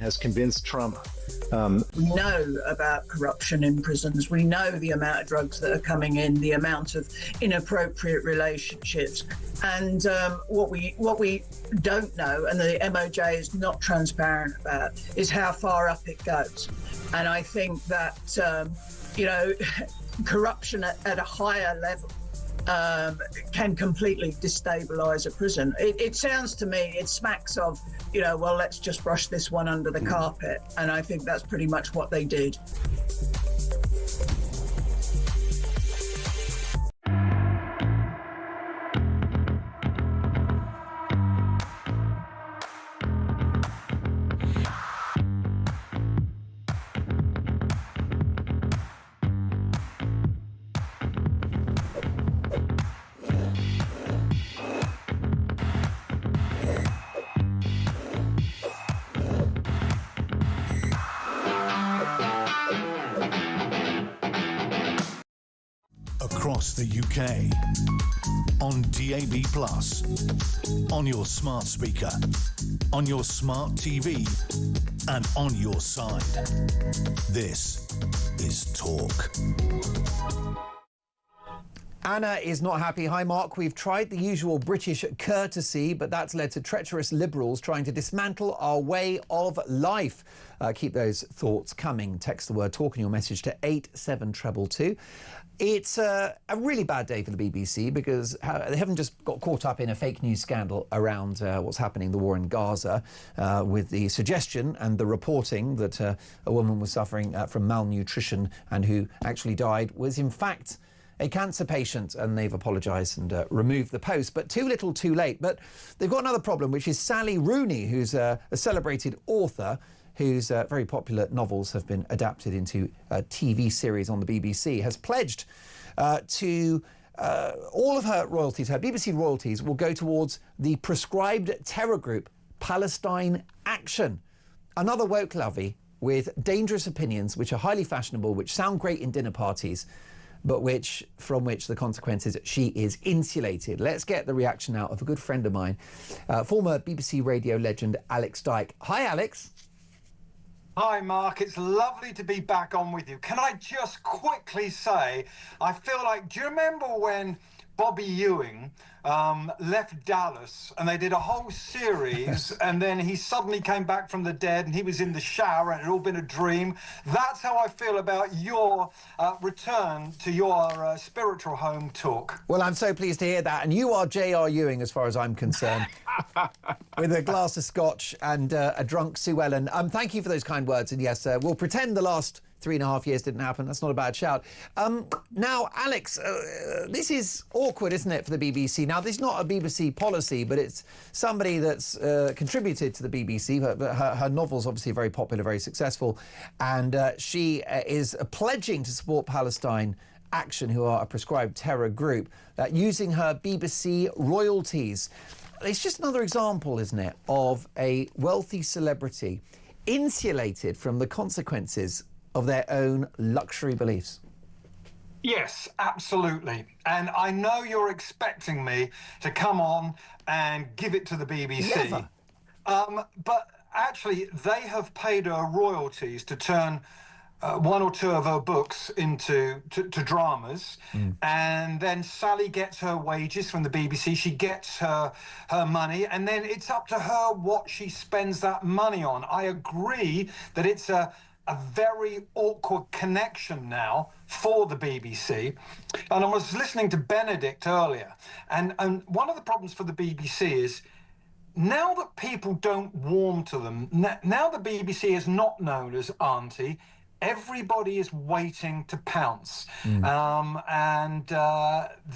Has convinced Trump. We know about corruption in prisons. We know the amount of drugs that are coming in, the amount of inappropriate relationships. And what we don't know, and the MOJ is not transparent about, is how far up it goes. And I think that, corruption at a higher level can completely destabilise a prison. It sounds to me, it smacks of, well, let's just brush this one under the carpet. And I think that's pretty much what they did. Across the UK, on DAB+, on your smart speaker, on your smart TV, and on your side. This is Talk. Anna is not happy. Hi, Mark. We've tried the usual British courtesy, but that's led to treacherous liberals trying to dismantle our way of life. Keep those thoughts coming. Text the word Talk in your message to 87222. It's a really bad day for the BBC because they haven't just got caught up in a fake news scandal around what's happening, the war in Gaza, with the suggestion and the reporting that a woman was suffering from malnutrition and who actually died was in fact a cancer patient, and they've apologised and removed the post, but too little too late. But they've got another problem, which is Sally Rooney, who's a celebrated author whose very popular novels have been adapted into a TV series on the BBC, has pledged to all of her royalties, her BBC royalties, will go towards the proscribed terror group Palestine Action. Another woke lovey with dangerous opinions which are highly fashionable, which sound great in dinner parties, but from which the consequences she is insulated. Let's get the reaction out of a good friend of mine, former BBC radio legend Alex Dyke. Hi, Alex. Hi, Mark. It's lovely to be back on with you. Can I just quickly say, I feel like, do you remember when Bobby Ewing left Dallas and they did a whole series and then he suddenly came back from the dead and he was in the shower and it had all been a dream? That's how I feel about your return to your spiritual home talk. Well, I'm so pleased to hear that. And you are J.R. Ewing as far as I'm concerned. With a glass of scotch and a drunk Sue Ellen. Thank you for those kind words. And yes, we'll pretend the last 3.5 years didn't happen. That's not a bad shout. Now, Alex, this is awkward, isn't it, for the BBC? Now, this is not a BBC policy, but it's somebody that's contributed to the BBC. Her novel's obviously very popular, very successful. And she is pledging to support Palestine Action, who are a prescribed terror group, using her BBC royalties. It's just another example, isn't it, of a wealthy celebrity insulated from the consequences of their own luxury beliefs. Yes, absolutely. And I know you're expecting me to come on and give it to the BBC. Never. But actually, they have paid her royalties to turn one or two of her books into dramas, and then Sally gets her wages from the BBC. She gets her money, and then it's up to her what she spends that money on. I agree that it's a very awkward connection now for the BBC. And I was listening to Benedict earlier, and one of the problems for the BBC is now that people don't warm to them, now the BBC is not known as Auntie, everybody is waiting to pounce.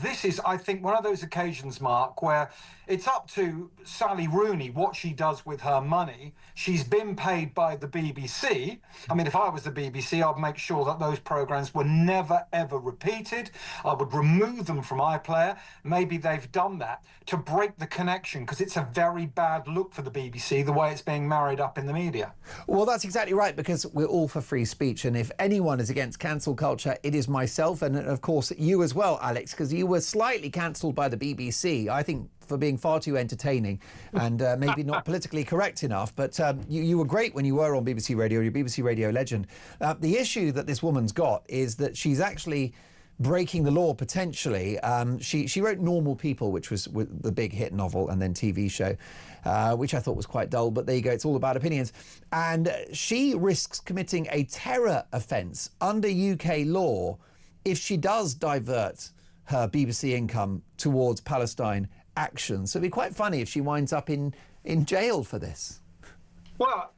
This is, I think, one of those occasions, Mark, where it's up to Sally Rooney what she does with her money. She's been paid by the BBC. I mean, if I was the BBC, I'd make sure that those programmes were never, ever repeated. I would remove them from iPlayer. Maybe they've done that to break the connection, because it's a very bad look for the BBC, the way it's being married up in the media. Well, that's exactly right, because we're all for free speech. And if anyone is against cancel culture, it is myself. And of course, you as well, Alex, because you were slightly cancelled by the BBC, I think, for being far too entertaining and maybe not politically correct enough. But you were great when you were on BBC Radio, you're a BBC Radio legend. The issue that this woman's got is that she's actually breaking the law, potentially. She wrote Normal People, which was the big hit novel and then TV show, which I thought was quite dull, but there you go, it's all about opinions. And she risks committing a terror offence under UK law if she does divert her BBC income towards Palestine Action. So it'd be quite funny if she winds up in jail for this. Well,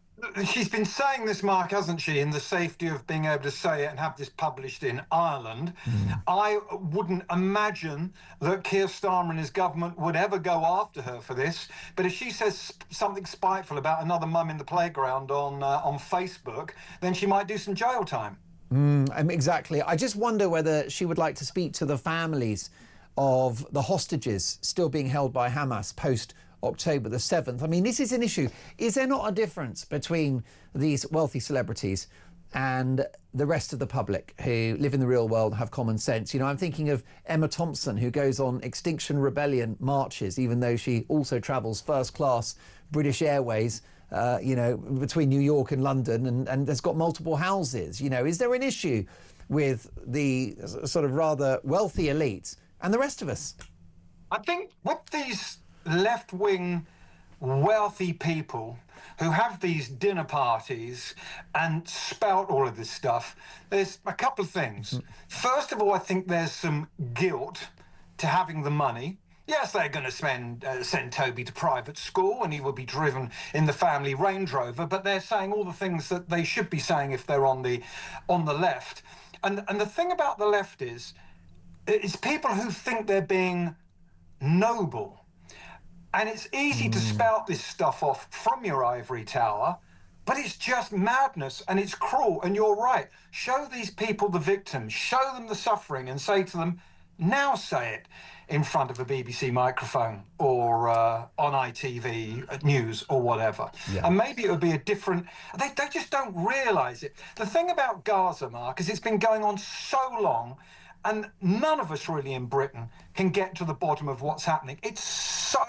she's been saying this, Mark, hasn't she, in the safety of being able to say it and have this published in Ireland. I wouldn't imagine that Keir Starmer and his government would ever go after her for this. But if she says something spiteful about another mum in the playground on Facebook, then she might do some jail time. Exactly. I just wonder whether she would like to speak to the families of the hostages still being held by Hamas post October the 7th. I mean, this is an issue. Is there not a difference between these wealthy celebrities and the rest of the public who live in the real world and have common sense? You know, I'm thinking of Emma Thompson, who goes on Extinction Rebellion marches, even though she also travels first class British Airways, between New York and London, and has got multiple houses. You know, is there an issue with the sort of rather wealthy elite and the rest of us? I think with these left-wing wealthy people who have these dinner parties and spout all of this stuff, there's a couple of things. First of all, I think there's some guilt to having the money. Yes, they're going to send Toby to private school and he will be driven in the family Range Rover, but they're saying all the things that they should be saying if they're on the left. And the thing about the left is, it's people who think they're being noble. And it's easy to spout this stuff off from your ivory tower, but it's just madness and it's cruel. And you're right. Show these people the victims, show them the suffering and say to them, now say it in front of a BBC microphone or on ITV News or whatever. Yeah. And maybe it would be a different... They just don't realise it. The thing about Gaza, Mark, is it's been going on so long, And none of us really in Britain can get to the bottom of what's happening. It's so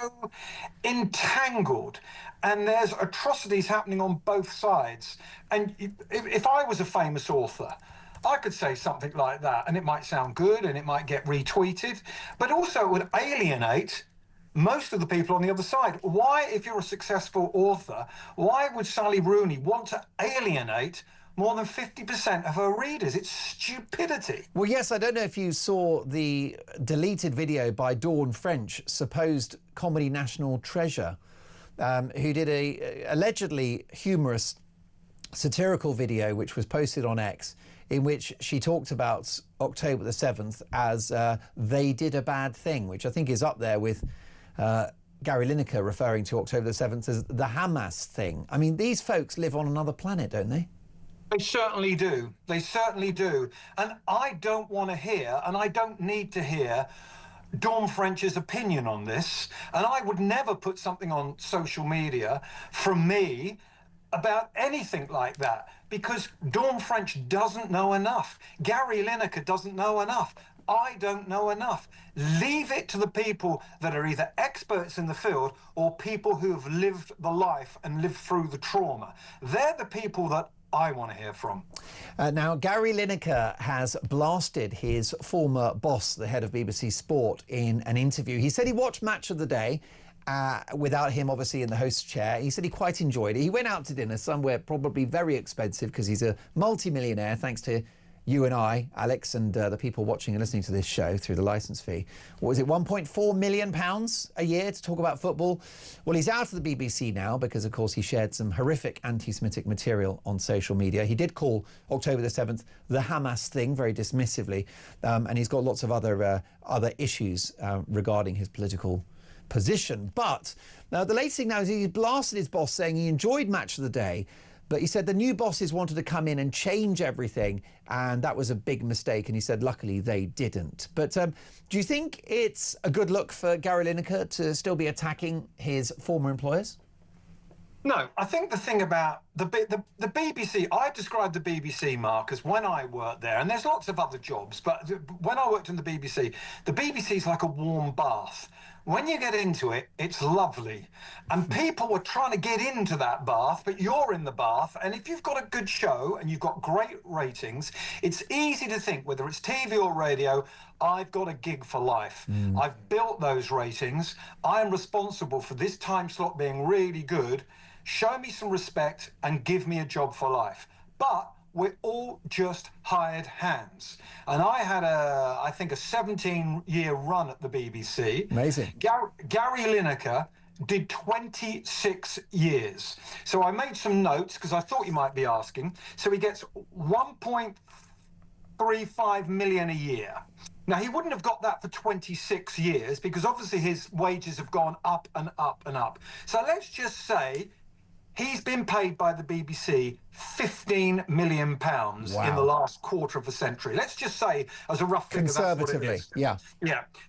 entangled, and there's atrocities happening on both sides. And if I was a famous author, I could say something like that, and it might sound good, and it might get retweeted, but also it would alienate most of the people on the other side. Why, if you're a successful author, why would Sally Rooney want to alienate more than 50% of her readers? It's stupidity. Well, yes, I don't know if you saw the deleted video by Dawn French, supposed comedy national treasure, who did a allegedly humorous satirical video which was posted on X, in which she talked about October the 7th as they did a bad thing, which I think is up there with Gary Lineker referring to October the 7th as the Hamas thing. I mean, these folks live on another planet, don't they? They certainly do. They certainly do. And I don't want to hear, and I don't need to hear, Dawn French's opinion on this. And I would never put something on social media from me about anything like that, because Dawn French doesn't know enough. Gary Lineker doesn't know enough. I don't know enough. Leave it to the people that are either experts in the field or people who have lived the life and lived through the trauma. They're the people that I want to hear from. Now, Gary Lineker has blasted his former boss, the head of BBC Sport, in an interview. He said he watched Match of the Day without him, obviously, in the host's chair. He said he quite enjoyed it. He went out to dinner somewhere probably very expensive because he's a multi-millionaire, thanks to you and I, Alex, and the people watching and listening to this show through the licence fee. What was it, £1.4 million a year to talk about football? Well, he's out of the BBC now because, of course, he shared some horrific anti-Semitic material on social media. He did call October the 7th the Hamas thing, very dismissively, and he's got lots of other issues regarding his political position. But the latest thing now is he blasted his boss, saying he enjoyed Match of the Day, but he said the new bosses wanted to come in and change everything, and that was a big mistake. And he said, luckily, they didn't. But do you think it's a good look for Gary Lineker to still be attacking his former employers? No, I think the thing about the BBC, I describe the BBC, Mark, as when I worked there, and there's lots of other jobs, but when I worked in the BBC is like a warm bath. When you get into it, it's lovely. And people are trying to get into that bath, but you're in the bath. And if you've got a good show and you've got great ratings, it's easy to think, whether it's TV or radio, I've got a gig for life. I've built those ratings. I'm responsible for this time slot being really good. Show me some respect and give me a job for life. But we're all just hired hands. And I had I think a 17-year run at the BBC. Amazing. Gary Lineker did 26 years. So I made some notes because I thought you might be asking. So he gets 1.35 million a year. Now, he wouldn't have got that for 26 years because obviously his wages have gone up and up and up. So let's just say he's been paid by the BBC £15 million in the last quarter of a century. Let's just say, as a rough figure, that's what it is. Yeah.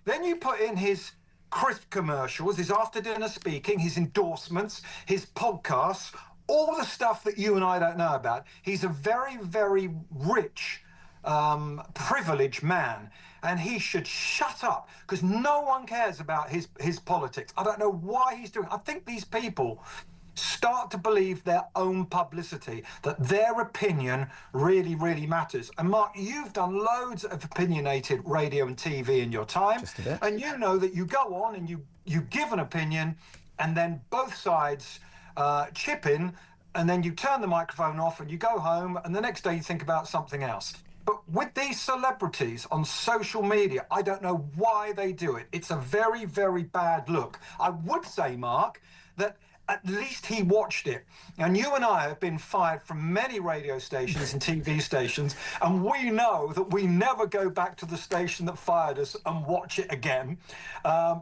Then you put in his crisp commercials, his after-dinner speaking, his endorsements, his podcasts, all the stuff that you and I don't know about. He's a very, very rich, privileged man, and he should shut up because no one cares about his politics. I don't know why he's doing it. I think these people start to believe their own publicity, that their opinion really, really matters. And Mark, you've done loads of opinionated radio and TV in your time. Just a bit. And you know that you go on and you give an opinion and then both sides chip in and then you turn the microphone off and you go home and the next day you think about something else. But with these celebrities on social media, I don't know why they do it. It's a very, very bad look. I would say, Mark, that at least he watched it. And you and I have been fired from many radio stations and TV stations, and we know that we never go back to the station that fired us and watch it again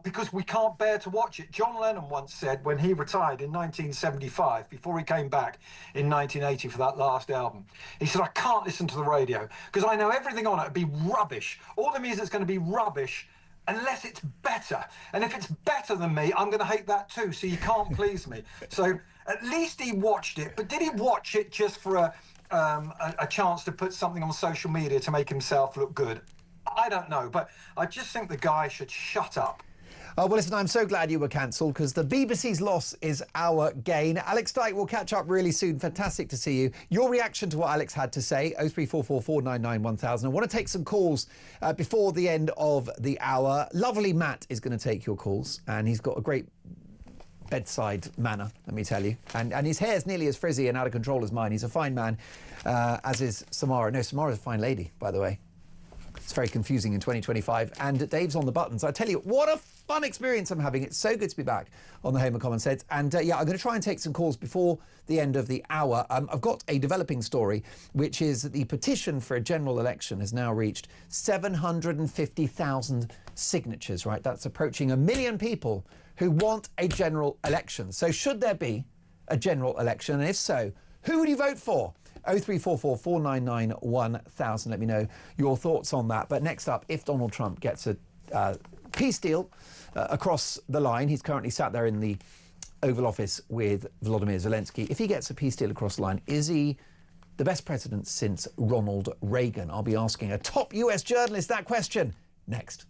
because we can't bear to watch it. John Lennon once said when he retired in 1975, before he came back in 1980 for that last album, he said, I can't listen to the radio because I know everything on it would be rubbish. All the music's going to be rubbish unless it's better. And if it's better than me, I'm going to hate that too, so you can't please me. So at least he watched it, but did he watch it just for a chance to put something on social media to make himself look good? I don't know, but I just think the guy should shut up. Well, listen, I'm so glad you were cancelled because the BBC's loss is our gain. Alex Dyke will catch up really soon. Fantastic to see you. Your reaction to what Alex had to say, 0344 499 1000. I want to take some calls before the end of the hour. Lovely Matt is going to take your calls, and he's got a great bedside manner, let me tell you. And his hair's nearly as frizzy and out of control as mine. He's a fine man, as is Samara. No, Samara's a fine lady, by the way. It's very confusing in 2025. And Dave's on the buttons. I tell you, what a fun experience I'm having. It's so good to be back on the Home of Common Sense. And yeah, I'm going to try and take some calls before the end of the hour. I've got a developing story, which is that the petition for a general election has now reached 750,000 signatures, right? That's approaching 1 million people who want a general election. So should there be a general election? And if so, who would you vote for? 0344 499 1000. Let me know your thoughts on that. But next up, if Donald Trump gets a peace deal across the line, he's currently sat there in the Oval Office with Volodymyr Zelensky. If he gets a peace deal across the line, is he the best president since Ronald Reagan? I'll be asking a top US journalist that question next.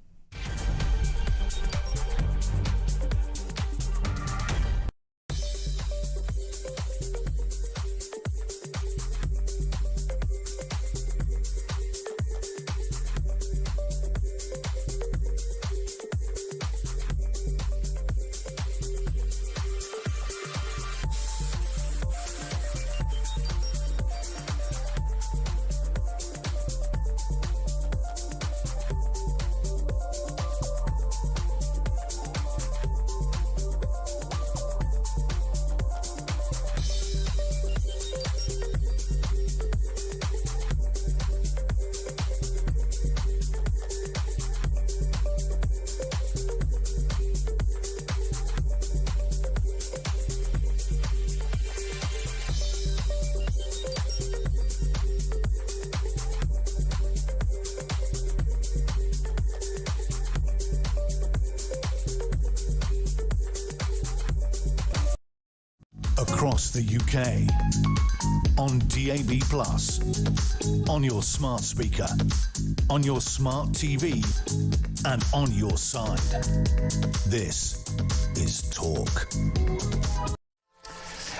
Across the UK, on DAB+, on your smart speaker, on your smart TV, and on your side. This is Talk.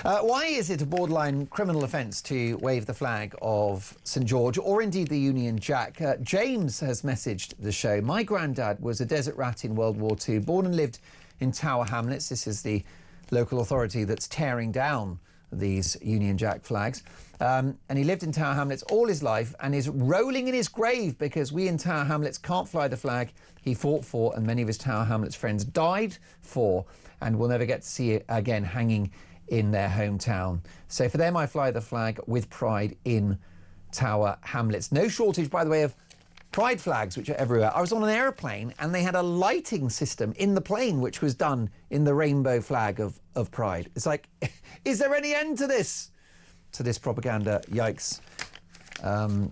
Why is it a borderline criminal offence to wave the flag of St George or indeed the Union Jack? James has messaged the show. My granddad was a desert rat in World War II, born and lived in Tower Hamlets. This is the local authority that's tearing down these Union Jack flags. And he lived in Tower Hamlets all his life and is rolling in his grave because we in Tower Hamlets can't fly the flag he fought for and many of his Tower Hamlets friends died for and will never get to see it again hanging in their hometown. So for them, I fly the flag with pride in Tower Hamlets. No shortage, by the way, of pride flags, which are everywhere. I was on an aeroplane and they had a lighting system in the plane which was done in the rainbow flag of pride. It's like, is there any end to this propaganda? Yikes.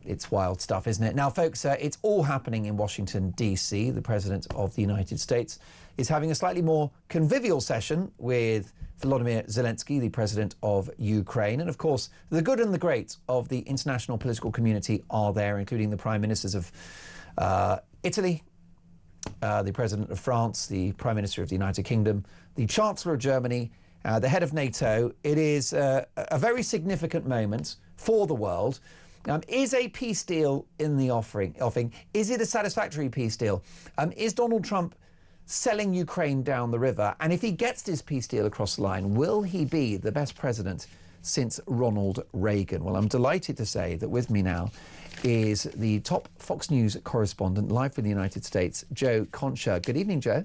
It's wild stuff, isn't it? Now, folks, it's all happening in Washington, D.C. The President of the United States is having a slightly more convivial session with Volodymyr Zelensky, the President of Ukraine. And, of course, the good and the great of the international political community are there, including the Prime Ministers of Italy, the President of France, the Prime Minister of the United Kingdom, the Chancellor of Germany, the head of NATO. It is a very significant moment for the world. Is a peace deal in the offing? Is it a satisfactory peace deal? Is Donald Trump selling Ukraine down the river? And if he gets this peace deal across the line, will he be the best president since Ronald Reagan? Well, I'm delighted to say that with me now is the top Fox News correspondent live from the United States, Joe Concha. Good evening, Joe.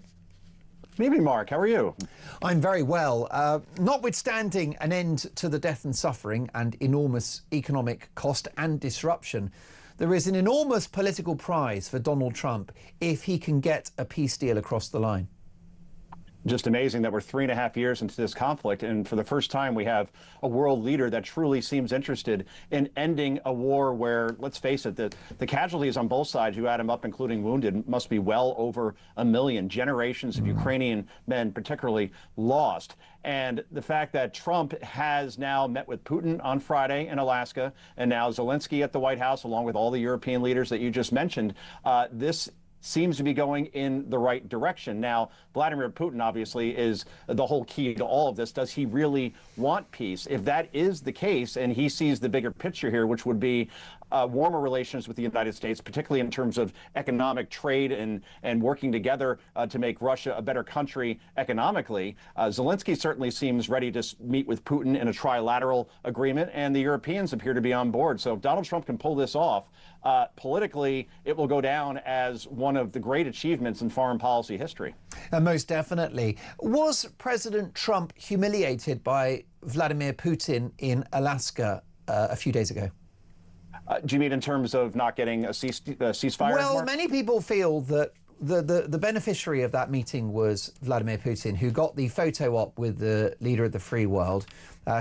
Good evening, Mark. How are you? I'm very well. Notwithstanding an end to the death and suffering and enormous economic cost and disruption, there is an enormous political prize for Donald Trump if he can get a peace deal across the line. Just amazing that we're 3.5 years into this conflict, and for the first time we have a world leader that truly seems interested in ending a war where, let's face it, the casualties on both sides, you add them up including wounded, must be well over 1 million. Generations of Ukrainian men particularly lost. And the fact that Trump has now met with Putin on Friday in Alaska, and now Zelensky at the White House, along with all the European leaders that you just mentioned, this seems to be going in the right direction. Now, Vladimir Putin obviously is the whole key to all of this. Does he really want peace? If that is the case, and he sees the bigger picture here, which would be warmer relations with the United States, particularly in terms of economic trade and working together to make Russia a better country economically, Zelensky certainly seems ready to meet with Putin in a trilateral agreement, and the Europeans appear to be on board. So if Donald Trump can pull this off, politically, it will go down as one of the great achievements in foreign policy history. And most definitely. Was President Trump humiliated by Vladimir Putin in Alaska a few days ago? Do you mean in terms of not getting a ceasefire? Well, Mark? many people feel that the beneficiary of that meeting was Vladimir Putin, who got the photo op with the leader of the free world,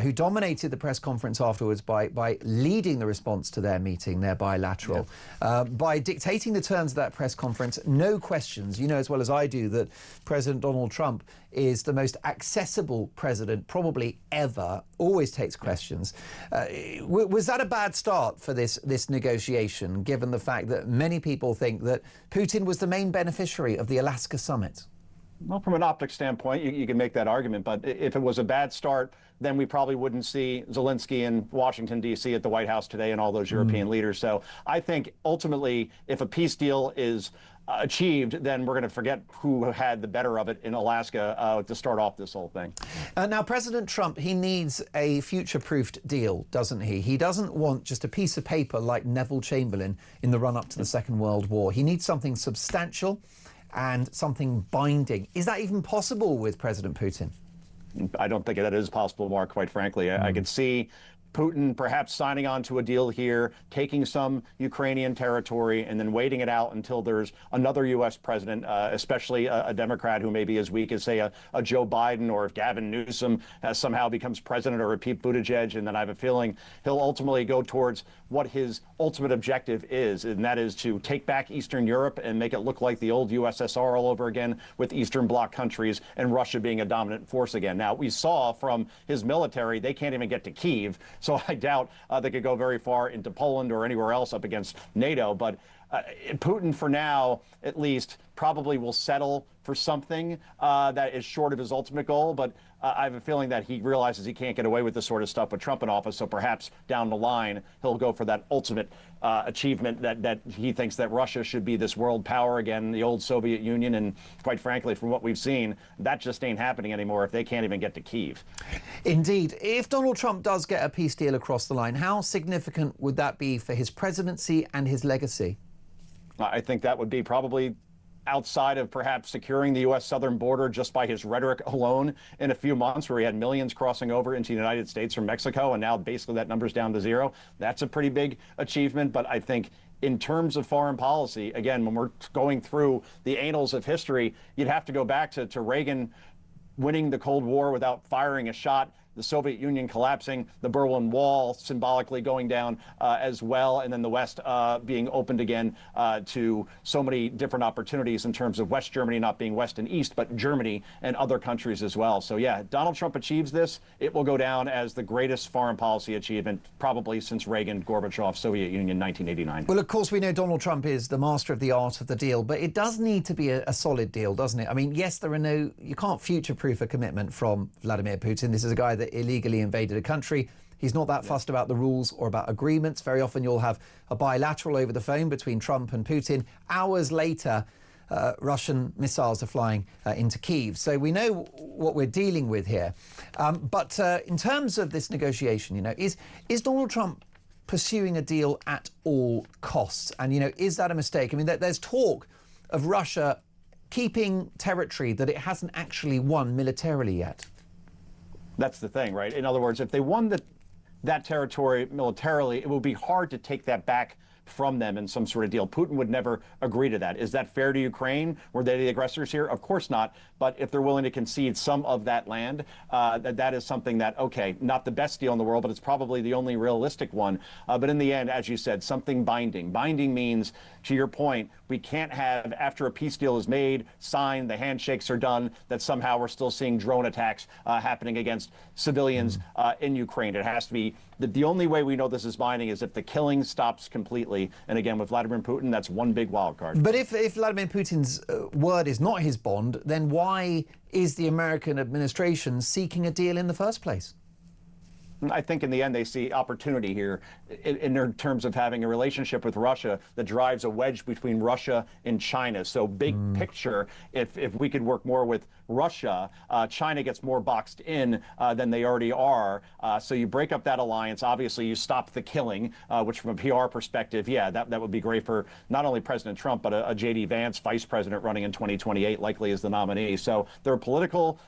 who dominated the press conference afterwards by leading the response to their meeting, their bilateral, by dictating the terms of that press conference. No questions. You know as well as I do that President Donald Trump is the most accessible president probably ever, always takes questions. Was that a bad start for this negotiation, given the fact that many people think that Putin was the main beneficiary of the Alaska summit? Well, from an optics standpoint, you can make that argument, but if it was a bad start, then we probably wouldn't see Zelensky in Washington, D.C. at the White House today and all those European leaders. So I think ultimately, if a peace deal is achieved, then we're going to forget who had the better of it in Alaska to start off this whole thing. Now, President Trump, he needs a future-proofed deal, doesn't he? He doesn't want just a piece of paper like Neville Chamberlain in the run-up to the Second World War. He needs something substantial and something binding. Is that even possible with President Putin? I don't think that is possible, Mark, quite frankly. I could see Putin perhaps signing on to a deal here, taking some Ukrainian territory, and then waiting it out until there's another U.S. president, especially a Democrat who may be as weak as, say, a Joe Biden, or if Gavin Newsom somehow becomes president, or a Pete Buttigieg. And then I have a feeling he'll ultimately go towards what his ultimate objective is, and that is to take back Eastern Europe and make it look like the old USSR all over again, with Eastern Bloc countries and Russia being a dominant force again. Now, we saw from his military, they can't even get to Kyiv. So I doubt they could go very far into Poland or anywhere else up against NATO. But Putin, for now, at least, probably will settle for something that is short of his ultimate goal. But I have a feeling that he realizes he can't get away with this sort of stuff with Trump in office. So perhaps down the line, he'll go for that ultimate achievement that he thinks that Russia should be this world power again, the old Soviet Union. And quite frankly, from what we've seen, that just ain't happening anymore if they can't even get to Kyiv. Indeed. If Donald Trump does get a peace deal across the line, how significant would that be for his presidency and his legacy? I think that would be probably outside of perhaps securing the U.S. southern border just by his rhetoric alone in a few months, where he had millions crossing over into the United States from Mexico, and now basically that number's down to zero. That's a pretty big achievement. But I think in terms of foreign policy, again, when we're going through the annals of history, you'd have to go back to Reagan winning the Cold War without firing a shot, the Soviet Union collapsing, the Berlin Wall symbolically going down as well, and then the West being opened again to so many different opportunities in terms of West Germany not being West and East, but Germany and other countries as well. So yeah, Donald Trump achieves this, it will go down as the greatest foreign policy achievement probably since Reagan, Gorbachev, Soviet Union, 1989. Well, of course, we know Donald Trump is the master of the art of the deal, but it does need to be a solid deal, doesn't it? I mean, yes, you can't future-proof a commitment from Vladimir Putin. This is a guy that illegally invaded a country. He's not that fussed about the rules or about agreements. Very often you'll have a bilateral over the phone between Trump and Putin. Hours later, Russian missiles are flying into Kyiv. So we know what we're dealing with here. But in terms of this negotiation, is Donald Trump pursuing a deal at all costs? And, is that a mistake? I mean, there's talk of Russia keeping territory that it hasn't actually won militarily yet. That's the thing, right? In other words, if they won that territory militarily, it would be hard to take that back from them in some sort of deal. Putin would never agree to that. Is that fair to Ukraine? Were they the aggressors here? Of course not. But if they're willing to concede some of that land, that is something that, okay, not the best deal in the world, but it's probably the only realistic one. But in the end, as you said, something binding. Binding means, to your point, we can't have, after a peace deal is made, signed, the handshakes are done, that somehow we're still seeing drone attacks happening against civilians in Ukraine. It has to be, the only way we know this is binding is if the killing stops completely. And again, with Vladimir Putin, that's one big wild card. But if Vladimir Putin's word is not his bond, then why is the American administration seeking a deal in the first place? I think in the end they see opportunity here in terms of having a relationship with Russia that drives a wedge between Russia and China. So big picture, if we could work more with Russia, China gets more boxed in than they already are. So you break up that alliance. Obviously, you stop the killing, which from a PR perspective, yeah, that would be great for not only President Trump, but a J.D. Vance, vice president running in 2028, likely as the nominee. So there are political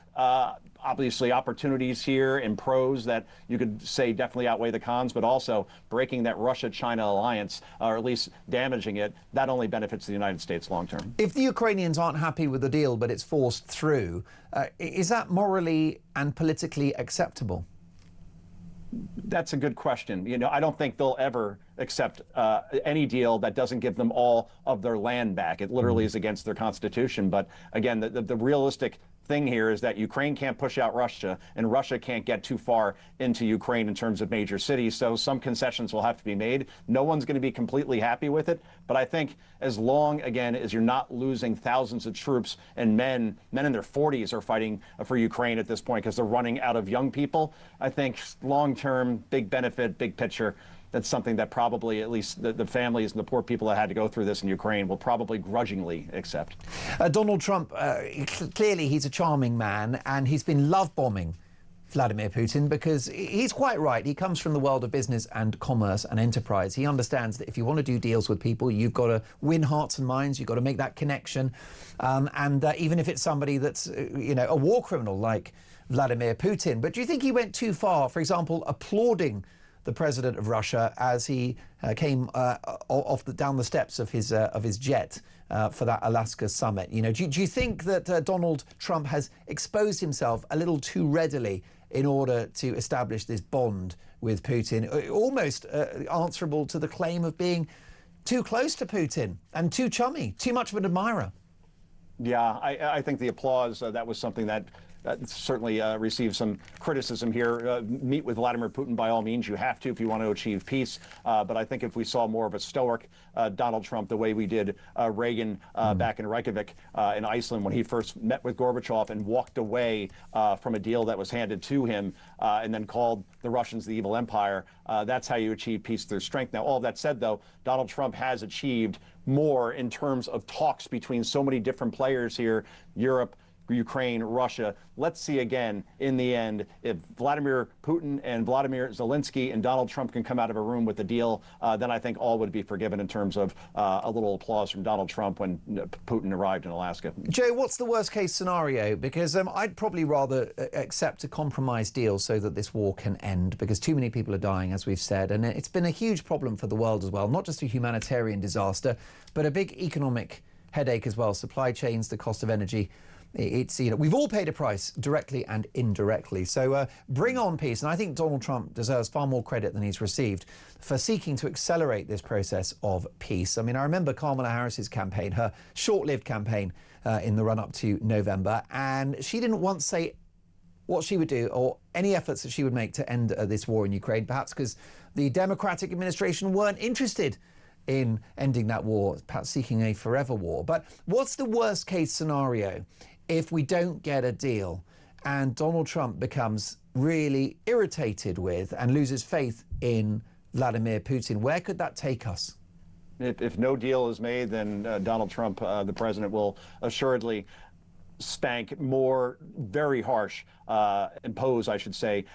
obviously opportunities here and pros that you could say definitely outweigh the cons, but also breaking that Russia-China alliance, or at least damaging it, that only benefits the United States long term. If the Ukrainians aren't happy with the deal, but it's forced through, is that morally and politically acceptable? That's a good question. You know, I don't think they'll ever accept any deal that doesn't give them all of their land back. It literally is against their constitution. But again, the realistic thing here is that Ukraine can't push out Russia, and Russia can't get too far into Ukraine in terms of major cities. So some concessions will have to be made. No one's going to be completely happy with it. But I think as long, again, as you're not losing thousands of troops and men in their 40s are fighting for Ukraine at this point because they're running out of young people, I think long-term, big benefit, big picture, that's something that probably at least the families and the poor people that had to go through this in Ukraine will probably grudgingly accept. Donald Trump, clearly he's a charming man, and he's been love-bombing Vladimir Putin because he's quite right. He comes from the world of business and commerce and enterprise. He understands that if you want to do deals with people, you've got to win hearts and minds. You've got to make that connection. And even if it's somebody that's, you know, a war criminal like Vladimir Putin. But do you think he went too far, for example, applauding the president of Russia as he came down the steps of his jet for that Alaska summit? You know, do you think that Donald Trump has exposed himself a little too readily in order to establish this bond with Putin, almost answerable to the claim of being too close to Putin and too chummy, too much of an admirer? Yeah, I think the applause, that was something that certainly received some criticism here. Meet with Vladimir Putin by all means. You have to if you want to achieve peace. But I think if we saw more of a stoic Donald Trump, the way we did Reagan back in Reykjavik in Iceland when he first met with Gorbachev and walked away from a deal that was handed to him and then called the Russians the evil empire, that's how you achieve peace through strength. Now, all that said, though, Donald Trump has achieved more in terms of talks between so many different players here, Europe, Ukraine, Russia. Let's see again, in the end, if Vladimir Putin and Vladimir Zelensky and Donald Trump can come out of a room with a deal, then I think all would be forgiven in terms of a little applause from Donald Trump when Putin arrived in Alaska. Joe, what's the worst case scenario? Because I'd probably rather accept a compromise deal so that this war can end, because too many people are dying, as we've said, and it's been a huge problem for the world as well, not just a humanitarian disaster, but a big economic headache as well. Supply chains, the cost of energy. It's, you know, we've all paid a price directly and indirectly. So bring on peace. And I think Donald Trump deserves far more credit than he's received for seeking to accelerate this process of peace. I mean, I remember Kamala Harris's campaign, her short-lived campaign in the run-up to November, and she didn't once say what she would do or any efforts that she would make to end this war in Ukraine, perhaps because the Democratic administration weren't interested in ending that war, perhaps seeking a forever war. But what's the worst case scenario if we don't get a deal and Donald Trump becomes really irritated with and loses faith in Vladimir Putin? Where could that take us? If no deal is made, then Donald Trump, the president, will assuredly spank more very harsh, impose, I should say,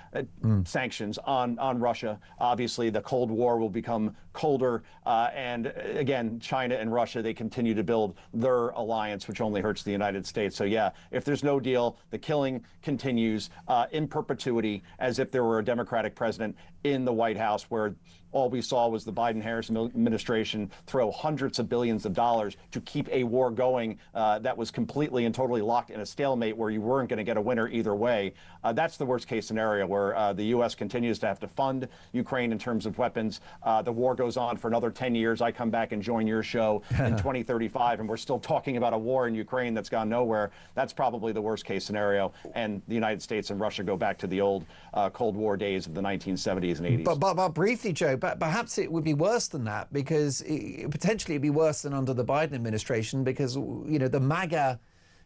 sanctions on Russia. Obviously, the Cold War will become colder. And again, China and Russia, they continue to build their alliance, which only hurts the United States. So, yeah, if there's no deal, the killing continues in perpetuity as if there were a Democratic president in the White House, where all we saw was the Biden-Harris administration throw hundreds of billions of dollars to keep a war going that was completely and totally locked in a stalemate where you weren't going to get a winner either way. That's the worst case scenario, where the U.S. continues to have to fund Ukraine in terms of weapons. The war goes on for another 10 years. I come back and join your show in 2035, and we're still talking about a war in Ukraine that's gone nowhere. That's probably the worst case scenario. And the United States and Russia go back to the old Cold War days of the 1970s and 80s. But briefly, Joe, but perhaps it would be worse than that, because potentially it'd be worse than under the Biden administration, because, you know, the MAGA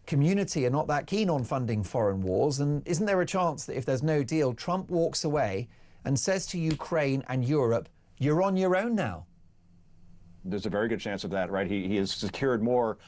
community are not that keen on funding foreign wars. And isn't there a chance that if there's no deal, Trump walks away and says to Ukraine and Europe, you're on your own now? There's a very good chance of that, right? He has secured more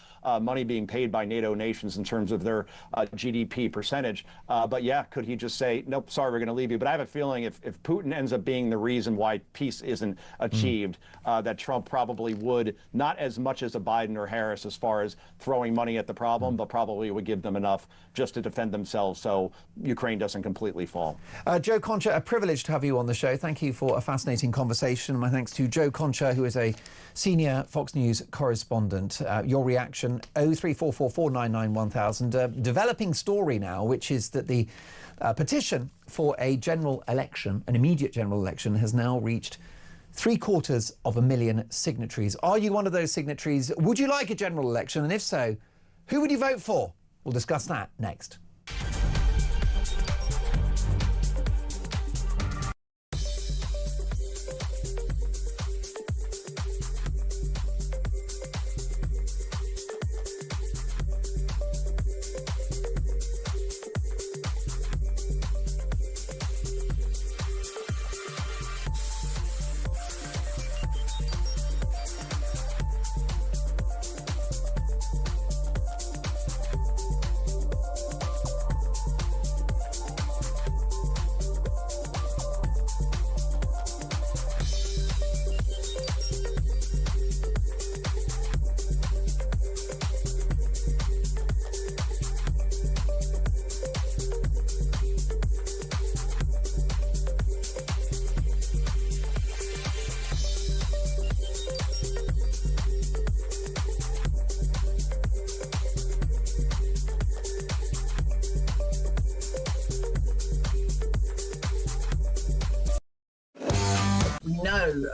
money being paid by NATO nations in terms of their GDP percentage. But yeah, could he just say, nope, sorry, we're going to leave you? But I have a feeling if Putin ends up being the reason why peace isn't achieved, that Trump probably would, not as much as a Biden or Harris as far as throwing money at the problem, but probably would give them enough just to defend themselves so Ukraine doesn't completely fall. Joe Concha, a privilege to have you on the show. Thank you for a fascinating conversation. My thanks to Joe Concha, who is a senior Fox News correspondent. Your reaction, 03444991000. Developing story now, which is that the petition for a general election, an immediate general election, has now reached 750,000 signatories. Are you one of those signatories? Would you like a general election? And if so, who would you vote for? We'll discuss that next.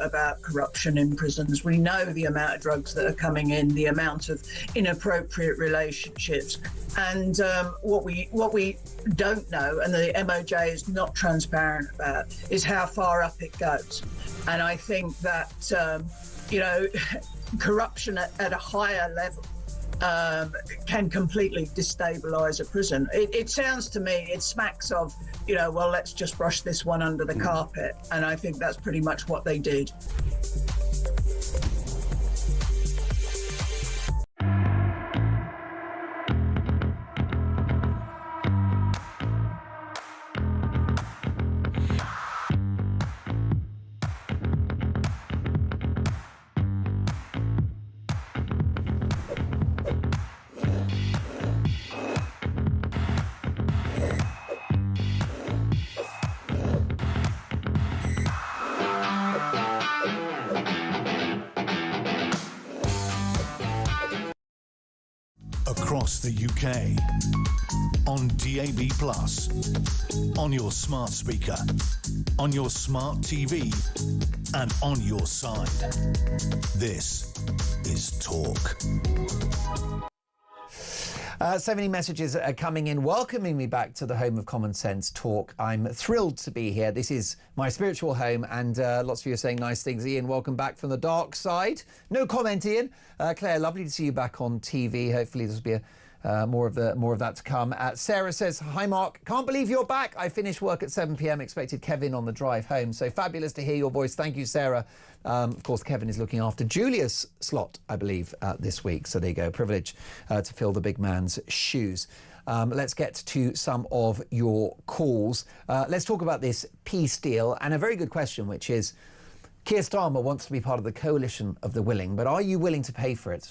About corruption in prisons. We know the amount of drugs that are coming in, the amount of inappropriate relationships, and what we don't know, and the MOJ is not transparent about, is how far up it goes. And I think that corruption at a higher level can completely destabilise a prison. It sounds to me, it smacks of, well, let's just brush this one under the carpet. And I think that's pretty much what they did. Across the UK, on DAB+, on your smart speaker, on your smart TV, and on your side. This is Talk. So many messages are coming in, welcoming me back to the home of Common Sense Talk. I'm thrilled to be here. This is my spiritual home, and lots of you are saying nice things. Ian, welcome back from the dark side. No comment, Ian. Claire, lovely to see you back on TV. Hopefully there'll be more of that to come. Sarah says, hi Mark, can't believe you're back. I finished work at 7 p.m, expected Kevin on the drive home. So fabulous to hear your voice. Thank you, Sarah. Of course, Kevin is looking after Julia's slot, I believe, this week. So there you go, privilege to fill the big man's shoes. Let's get to some of your calls. Let's talk about this peace deal, and a very good question, which is, Keir Starmer wants to be part of the coalition of the willing, but are you willing to pay for it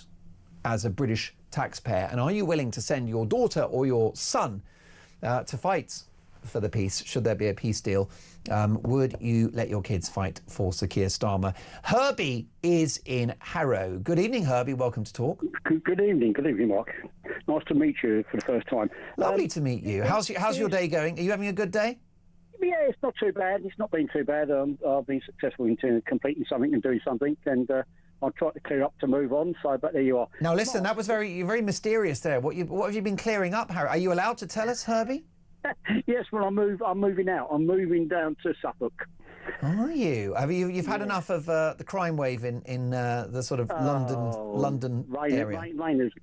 as a British taxpayer? And are you willing to send your daughter or your son to fight for the peace, should there be a peace deal. Would you let your kids fight for Sir Keir Starmer? Herbie is in Harrow. Good evening, Herbie. Welcome to Talk. Good evening, Mark. Nice to meet you for the first time. Lovely to meet you. How's your day going? Are you having a good day? Yeah, it's not too bad. It's not been too bad. I've been successful in completing something and doing something, and I'll try to clear up to move on. So, but there you are. Now, listen, that was very mysterious there. What have you been clearing up, Harry? Are you allowed to tell us, Herbie? Yes, well, I'm moving out. I'm moving down to Suffolk. Are you? You've had enough of the crime wave in the sort of London area?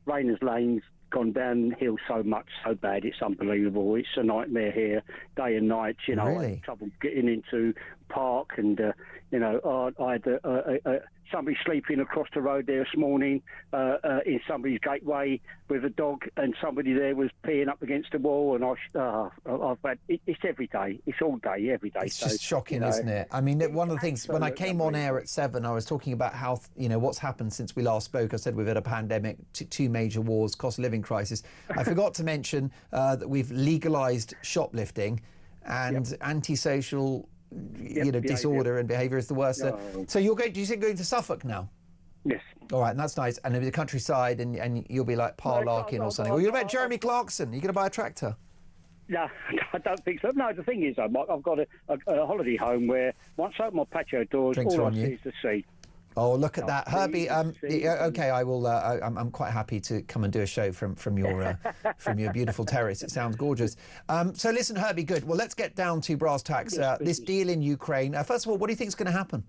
Rainer's Lane's gone downhill so much, so bad, it's unbelievable. It's a nightmare here, day and night. You know, really? I had trouble getting into Park, and I had somebody sleeping across the road there this morning in somebody's gateway with a dog, and somebody there was peeing up against the wall, and I've had it's every day, it's all day, every day. It's just shocking, isn't it? I mean, one of the things when I came on air at 7, I was talking about how what's happened since we last spoke. I said we've had a pandemic, 2 major wars, cost of living crisis. I forgot to mention that we've legalised shoplifting, and antisocial disorder and behaviour is the worst. No. So you're going? Do you think going to Suffolk now? Yes. All right, and that's nice. And in the countryside, and you'll be like Larkin or something. Well, you're about Jeremy Clarkson. You're going to buy a tractor? No, I don't think so. No, the thing is, I've got a holiday home where once I open my patio doors, Drinks all on I you. see is the sea. Oh, look at that, Herbie. Okay, I will. I'm quite happy to come and do a show from your from your beautiful terrace. It sounds gorgeous. So listen, Herbie. Good. Well, let's get down to brass tacks. This deal in Ukraine. First of all, what do you think is going to happen?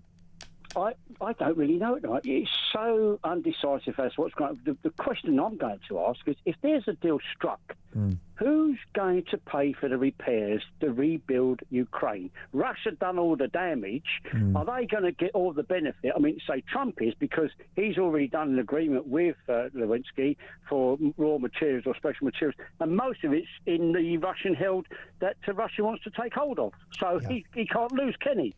I don't really know. It's so undecisive as what's going. The question I'm going to ask is, if there's a deal struck, who's going to pay for the repairs to rebuild Ukraine? Russia done all the damage. Are they going to get all the benefit? I mean, say Trump is, because he's already done an agreement with Zelensky for raw materials or special materials, and most of it's in the Russian held that Russia wants to take hold of. So he can't lose, can he?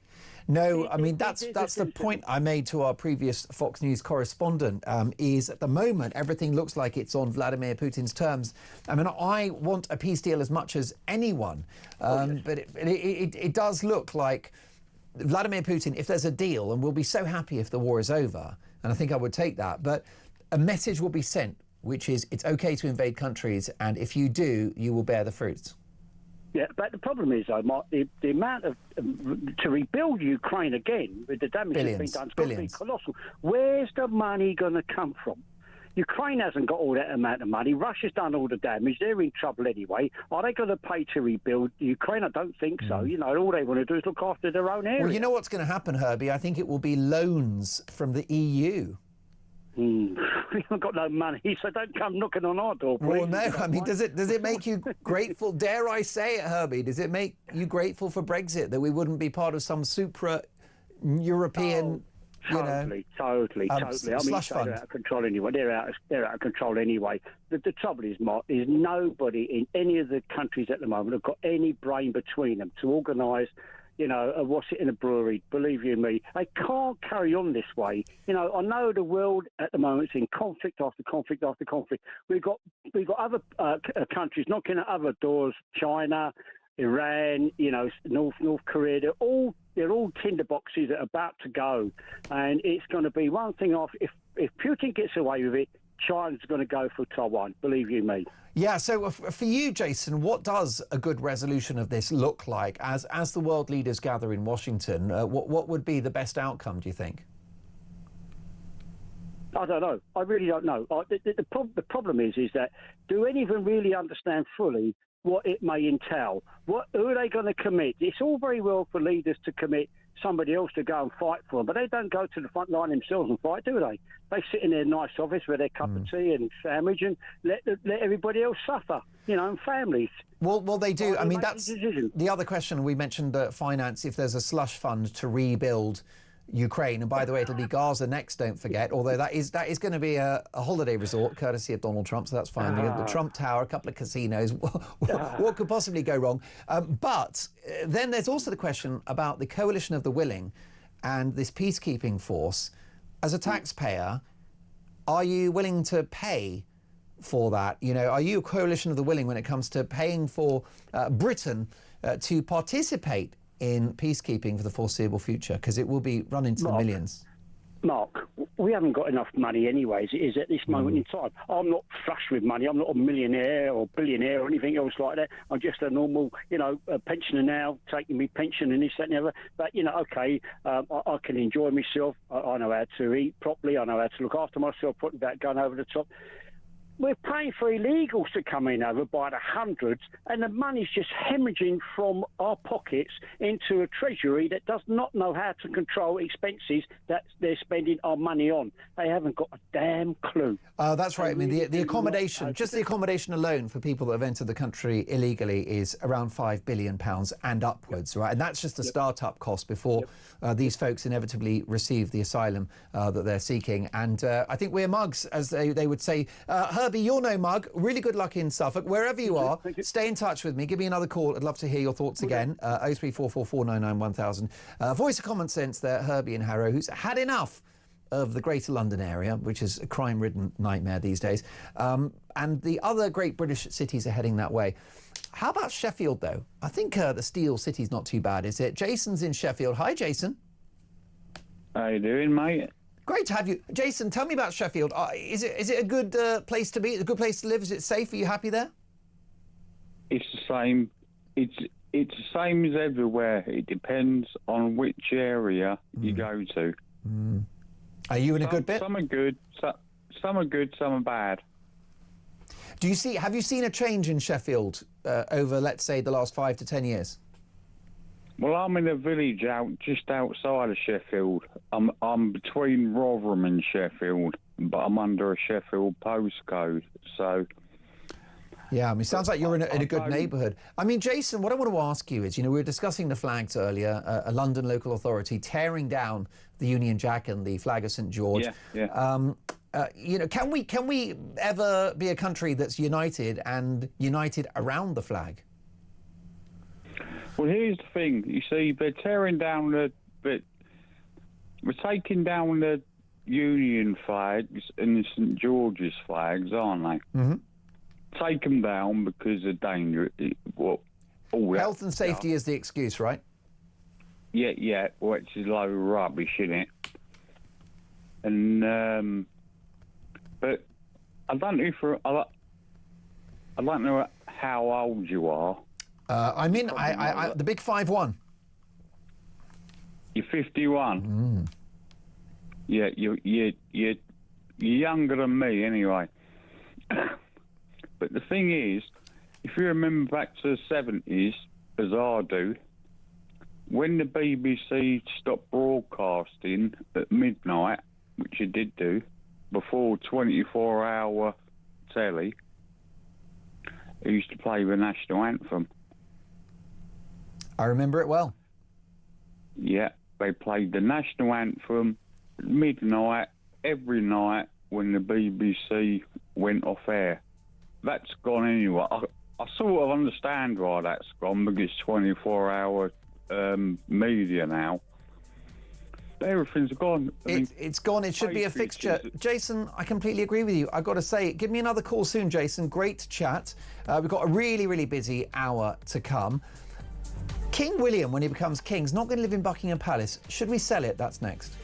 No, I mean, that's the point I made to our previous Fox News correspondent, is at the moment everything looks like it's on Vladimir Putin's terms. I mean, I want a peace deal as much as anyone, but it does look like Vladimir Putin, if there's a deal, and we'll be so happy if the war is over, and I think I would take that, but a message will be sent, which is it's okay to invade countries, and if you do, you will bear the fruits. Yeah, but the problem is, though, Mark, the amount of to rebuild Ukraine again with the damage that's been done, it's going to be colossal. Where's the money going to come from? Ukraine hasn't got all that amount of money. Russia's done all the damage. They're in trouble anyway. Are they going to pay to rebuild Ukraine? I don't think so. You know, all they want to do is look after their own area. Well, you know what's going to happen, Herbie? I think it will be loans from the EU. We haven't got no money, so don't come knocking on our door, please. Well, no, I mean, does it make you grateful? Dare I say it, Herbie? Does it make you grateful for Brexit, that we wouldn't be part of some supra-European, Totally. I mean, slush fund? They're out of control anyway. They're out of control anyway. The trouble is, Mark, is nobody in any of the countries at the moment have got any brain between them to organise, what's it in a brewery? Believe you me, they can't carry on this way. I know the world at the moment is in conflict after conflict after conflict. We've got other countries knocking at other doors. China, Iran, North Korea. They're all tinderboxes that are about to go, and it's going to be one thing off. If Putin gets away with it, China's going to go for Taiwan. Believe you me. Yeah, so for you, Jason, what does a good resolution of this look like as the world leaders gather in Washington? What would be the best outcome, do you think? I don't know. I really don't know. The problem is that do any of them really understand fully what it may entail? Who are they going to commit? It's all very well for leaders to commit somebody else to go and fight for them, but they don't go to the front line themselves and fight, do they? They sit in their nice office with their cup of tea and sandwich and let everybody else suffer, and families. Well, they do. I mean, that's the other question. We mentioned finance, if there's a slush fund to rebuild Ukraine, and by the way, it'll be Gaza next, don't forget, although that is going to be a holiday resort courtesy of Donald Trump, so that's fine. We have the Trump Tower, a couple of casinos. What could possibly go wrong? But then there's also the question about the coalition of the willing and this peacekeeping force. As a taxpayer, are you willing to pay for that? Are you a coalition of the willing when it comes to paying for Britain to participate in peacekeeping for the foreseeable future? Because it will be run into the millions. Mark, we haven't got enough money anyway, as it is at this moment in time. I'm not flush with money. I'm not a millionaire or billionaire or anything else like that. I'm just a normal, a pensioner now, taking me pension and this, that and the other. But, okay, I can enjoy myself. I know how to eat properly. I know how to look after myself properly without going over the top. We're paying for illegals to come in over by the hundreds, and the money's just hemorrhaging from our pockets into a treasury that does not know how to control expenses that they're spending our money on. They haven't got a damn clue. That's right. I mean, the accommodation, just the accommodation alone for people that have entered the country illegally is around £5 billion and upwards, right? And that's just a start-up cost before these folks inevitably receive the asylum that they're seeking. And I think we're mugs, as they would say. Herbie, you're no mug. Really good luck in Suffolk. Wherever you are, stay in touch with me. Give me another call. I'd love to hear your thoughts again. 03444991000. Voice of common sense there, Herbie in Harrow, who's had enough of the Greater London area, which is a crime-ridden nightmare these days. And the other great British cities are heading that way. How about Sheffield, though? I think the Steel City's not too bad, is it? Jason's in Sheffield. Hi, Jason. How you doing, mate? Great to have you. Jason, tell me about Sheffield. Is it a good place to be? A good place to live? Is it safe? Are you happy there? It's the same. It's the same as everywhere. It depends on which area you go to. Are you in a good bit? Some are good. Some are good. Some are bad. Have you seen a change in Sheffield over, let's say, the last 5 to 10 years? Well, I'm in a village just outside of Sheffield. I'm between Rotherham and Sheffield, but I'm under a Sheffield postcode. So, yeah, I mean, it sounds like you're in a good neighbourhood. I mean, Jason, what I want to ask you is, we were discussing the flags earlier. A London local authority tearing down the Union Jack and the flag of St George. Yeah. Can we ever be a country that's united and united around the flag? Well, here's the thing. You see, they're tearing down we're taking down the Union flags and the St George's flags, aren't they? Mm-hmm. Take them down because they're dangerous. Health and safety is the excuse, right? Yeah. Which is a load of rubbish, isn't it? And but I don't know how old you are. I'm in the big 5'1". You're 51. Yeah, you're younger than me anyway. But the thing is, if you remember back to the 70s, as I do, when the BBC stopped broadcasting at midnight, which it did do, before 24-hour telly, it used to play the national anthem. I remember it well. Yeah, they played the national anthem at midnight every night when the BBC went off air. That's gone anyway. I sort of understand why that's gone, because 24-hour media now. Everything's gone. It's gone. It should be a fixture. Jason, I completely agree with you. I've got to say, give me another call soon, Jason. Great chat. We've got a really, really busy hour to come. King William, when he becomes king, is not going to live in Buckingham Palace. Should we sell it? That's next.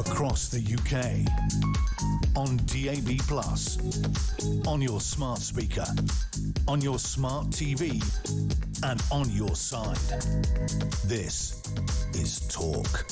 across the UK. On DAB+, on your smart speaker, on your smart TV, and on your side. This is Talk.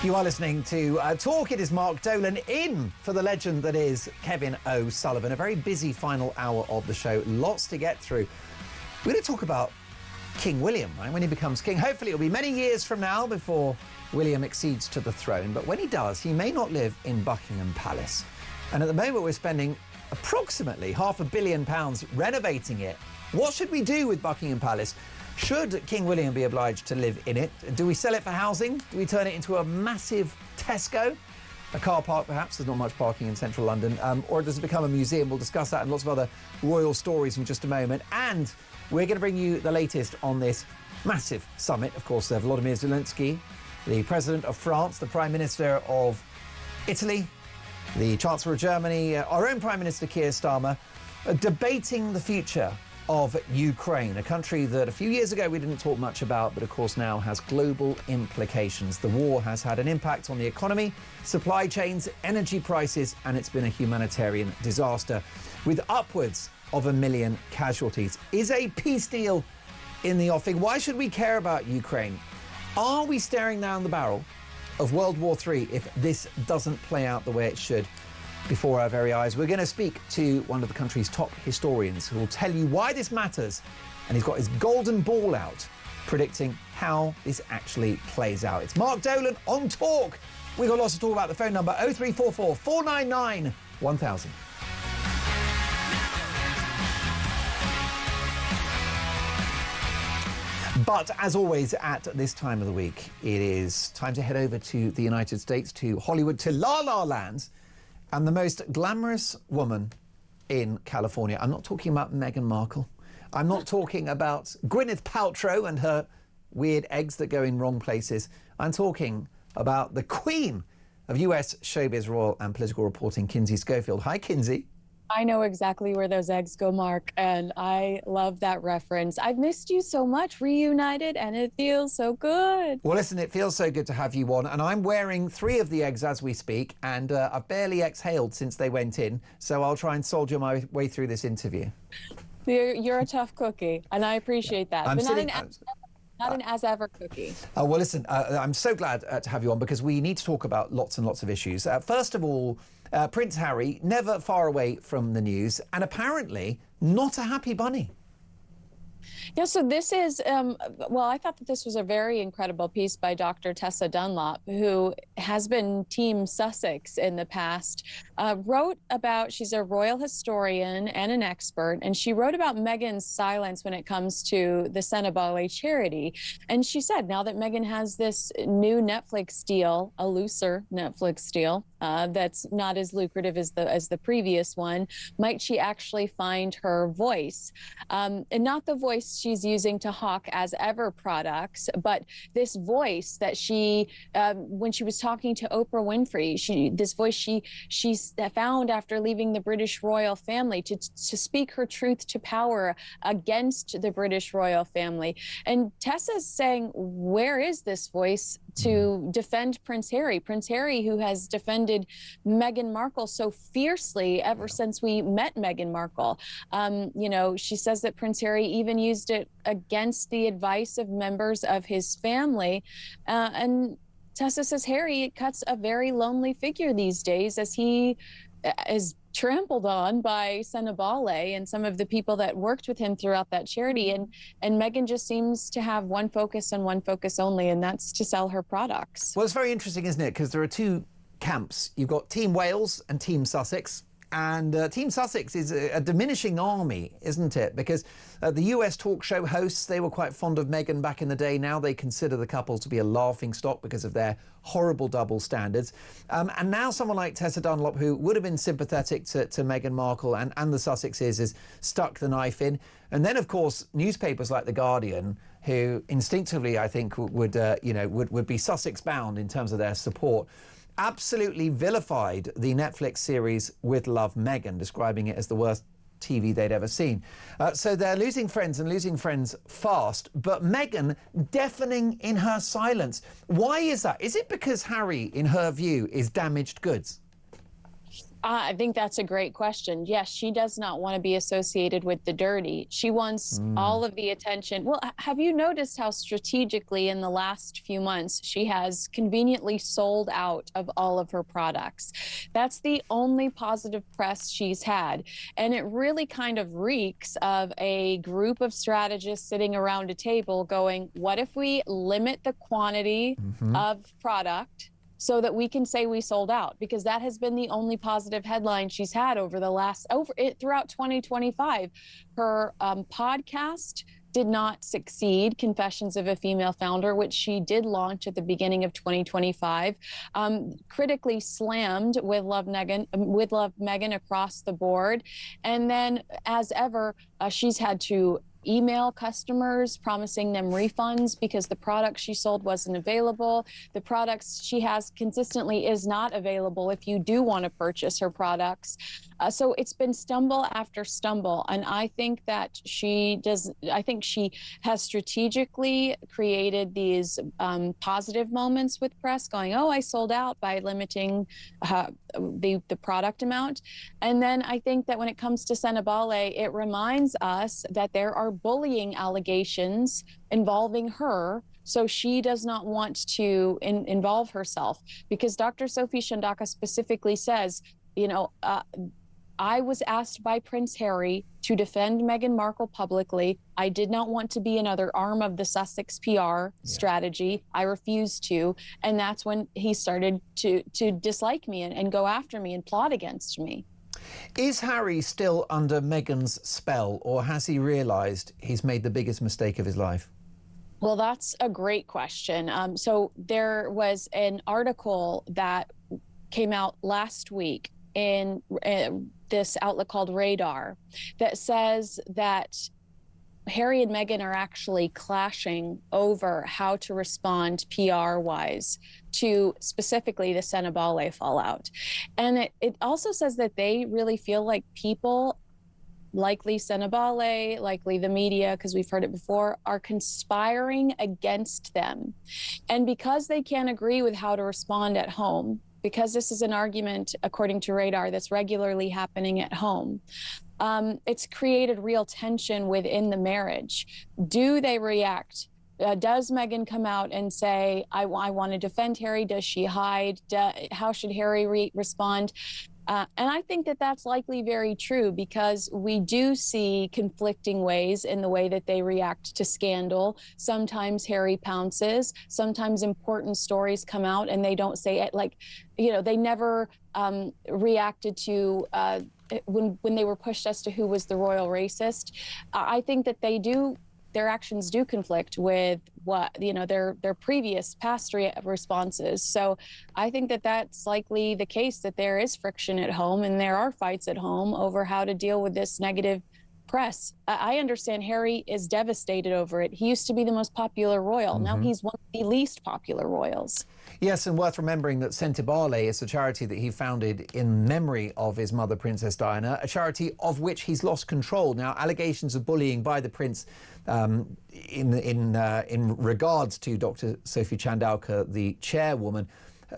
You are listening to Talk. It is Mark Dolan in for the legend that is Kevin O'Sullivan. A very busy final hour of the show. Lots to get through. We're going to talk about King William, right? When he becomes king. Hopefully it'll be many years from now before William accedes to the throne. But when he does, he may not live in Buckingham Palace. And at the moment we're spending approximately £500 million renovating it. What should we do with Buckingham Palace? Should King William be obliged to live in it? Do we sell it for housing? Do we turn it into a massive Tesco? A car park, perhaps? There's not much parking in central London. Or does it become a museum? We'll discuss that and lots of other royal stories in just a moment. And we're going to bring you the latest on this massive summit. Of course, Volodymyr Zelensky, the President of France, the Prime Minister of Italy, the Chancellor of Germany, our own Prime Minister Keir Starmer, debating the future of Ukraine, a country that a few years ago we didn't talk much about, but of course now has global implications. The war has had an impact on the economy, supply chains, energy prices, and it's been a humanitarian disaster with upwards of 1 million casualties. Is a peace deal in the offing? Why should we care about Ukraine? Are we staring down the barrel of World War III if this doesn't play out the way it should before our very eyes? We're going to speak to one of the country's top historians who will tell you why this matters, and he's got his golden ball out predicting how this actually plays out. It's Mark Dolan on Talk. We've got lots to talk about. The phone number 0344 499 1000. But as always at this time of the week, it is time to head over to the United States, to Hollywood, to La La Land, and the most glamorous woman in California. I'm not talking about Meghan Markle. I'm not talking about Gwyneth Paltrow and her weird eggs that go in wrong places. I'm talking about the queen of US showbiz, royal and political reporting, Kinsey Schofield. Hi, Kinsey. I know exactly where those eggs go, Mark, and I love that reference. I've missed you so much, reunited, and it feels so good. Well, listen, it feels so good to have you on, and I'm wearing 3 of the eggs as we speak, and I've barely exhaled since they went in, so I'll try and soldier my way through this interview. You're a tough cookie, and I appreciate that. I'm but sitting, not an as-ever cookie. Well, listen, I'm so glad to have you on because we need to talk about lots and lots of issues. First of all, Prince Harry, never far away from the news, and apparently not a happy bunny. Yeah, so this is, well, I thought that this was a very incredible piece by Dr. Tessa Dunlop, who has been Team Sussex in the past, wrote about, she's a royal historian and an expert, and she wrote about Meghan's silence when it comes to the Sennabale charity. And she said, now that Meghan has this new Netflix deal, a looser Netflix deal, that's not as lucrative as the previous one, might she actually find her voice? And not the voice she's using to hawk as ever products, but this voice that she, when she was talking to Oprah Winfrey, this voice she found after leaving the British royal family to speak her truth to power against the British royal family. And Tessa's saying, where is this voice to defend Prince Harry? Prince Harry, who has defended Meghan Markle so fiercely ever since we met Meghan Markle. You know, she says that Prince Harry even used it against the advice of members of his family. And Tessa says Harry cuts a very lonely figure these days as he is trampled on by Sennabale and some of the people that worked with him throughout that charity. And Meghan just seems to have one focus and one focus only, and that's to sell her products. Well, it's very interesting, isn't it? Because there are 2 camps. You've got Team Wales and Team Sussex. And Team Sussex is a diminishing army, isn't it? Because the US talk show hosts, they were quite fond of Meghan back in the day. Now they consider the couple to be a laughingstock because of their horrible double standards. And now someone like Tessa Dunlop, who would have been sympathetic to Meghan Markle and the Sussexes, has stuck the knife in. And then, of course, newspapers like The Guardian, who instinctively, I think, would be Sussex bound in terms of their support, absolutely vilified the Netflix series With Love, Meghan, describing it as the worst TV they'd ever seen. So they're losing friends and losing friends fast, but Meghan deafening in her silence. Why is that? Is it because Harry, in her view, is damaged goods? I think that's a great question. Yes, she does not want to be associated with the dirty. She wants all of the attention. Well, have you noticed how strategically in the last few months she has conveniently sold out of all of her products? That's the only positive press she's had. And it really kind of reeks of a group of strategists sitting around a table going, what if we limit the quantity of product so that we can say we sold out? Because that has been the only positive headline she's had over the last, throughout 2025. Her podcast did not succeed, Confessions of a Female Founder, which she did launch at the beginning of 2025. Critically slammed with Love Meghan across the board. And then, as ever, she's had to email customers promising them refunds because the product she sold wasn't available. The products she has consistently is not available if you do want to purchase her products. So it's been stumble after stumble. And I think that she has strategically created these positive moments with press going, oh, I sold out, by limiting the product amount. And then I think that when it comes to Senabale, it reminds us that there are bullying allegations involving her. So she does not want to involve herself, because Dr. Sophie Shandaka specifically says, I was asked by Prince Harry to defend Meghan Markle publicly. I did not want to be another arm of the Sussex PR strategy. I refused to. And that's when he started to dislike me and go after me and plot against me. Is Harry still under Meghan's spell, or has he realised he's made the biggest mistake of his life? Well, that's a great question. So there was an article that came out last week in this outlet called Radar that says that Harry and Meghan are actually clashing over how to respond PR-wise to specifically the Senabale fallout. And it also says that they really feel like people, likely Senabale, likely the media, because we've heard it before, are conspiring against them. And because they can't agree with how to respond at home, because this is an argument, according to Radar, that's regularly happening at home, it's created real tension within the marriage. Do they react? Does Meghan come out and say, I want to defend Harry? Does she hide? How should Harry respond? And I think that that's likely very true, because we do see conflicting ways in the way that they react to scandal. Sometimes Harry pounces, sometimes important stories come out and they don't say it. Like, they never reacted to when they were pushed as to who was the royal racist. I think that their actions do conflict with what, their previous past responses. So I think that that's likely the case, that there is friction at home and there are fights at home over how to deal with this negative press. I understand Harry is devastated over it. He used to be the most popular royal. Now he's one of the least popular royals. Yes, and worth remembering that Senabale is a charity that he founded in memory of his mother, Princess Diana, a charity of which he's lost control. Now, allegations of bullying by the prince in regards to Dr. Sophie Chandauka, the chairwoman,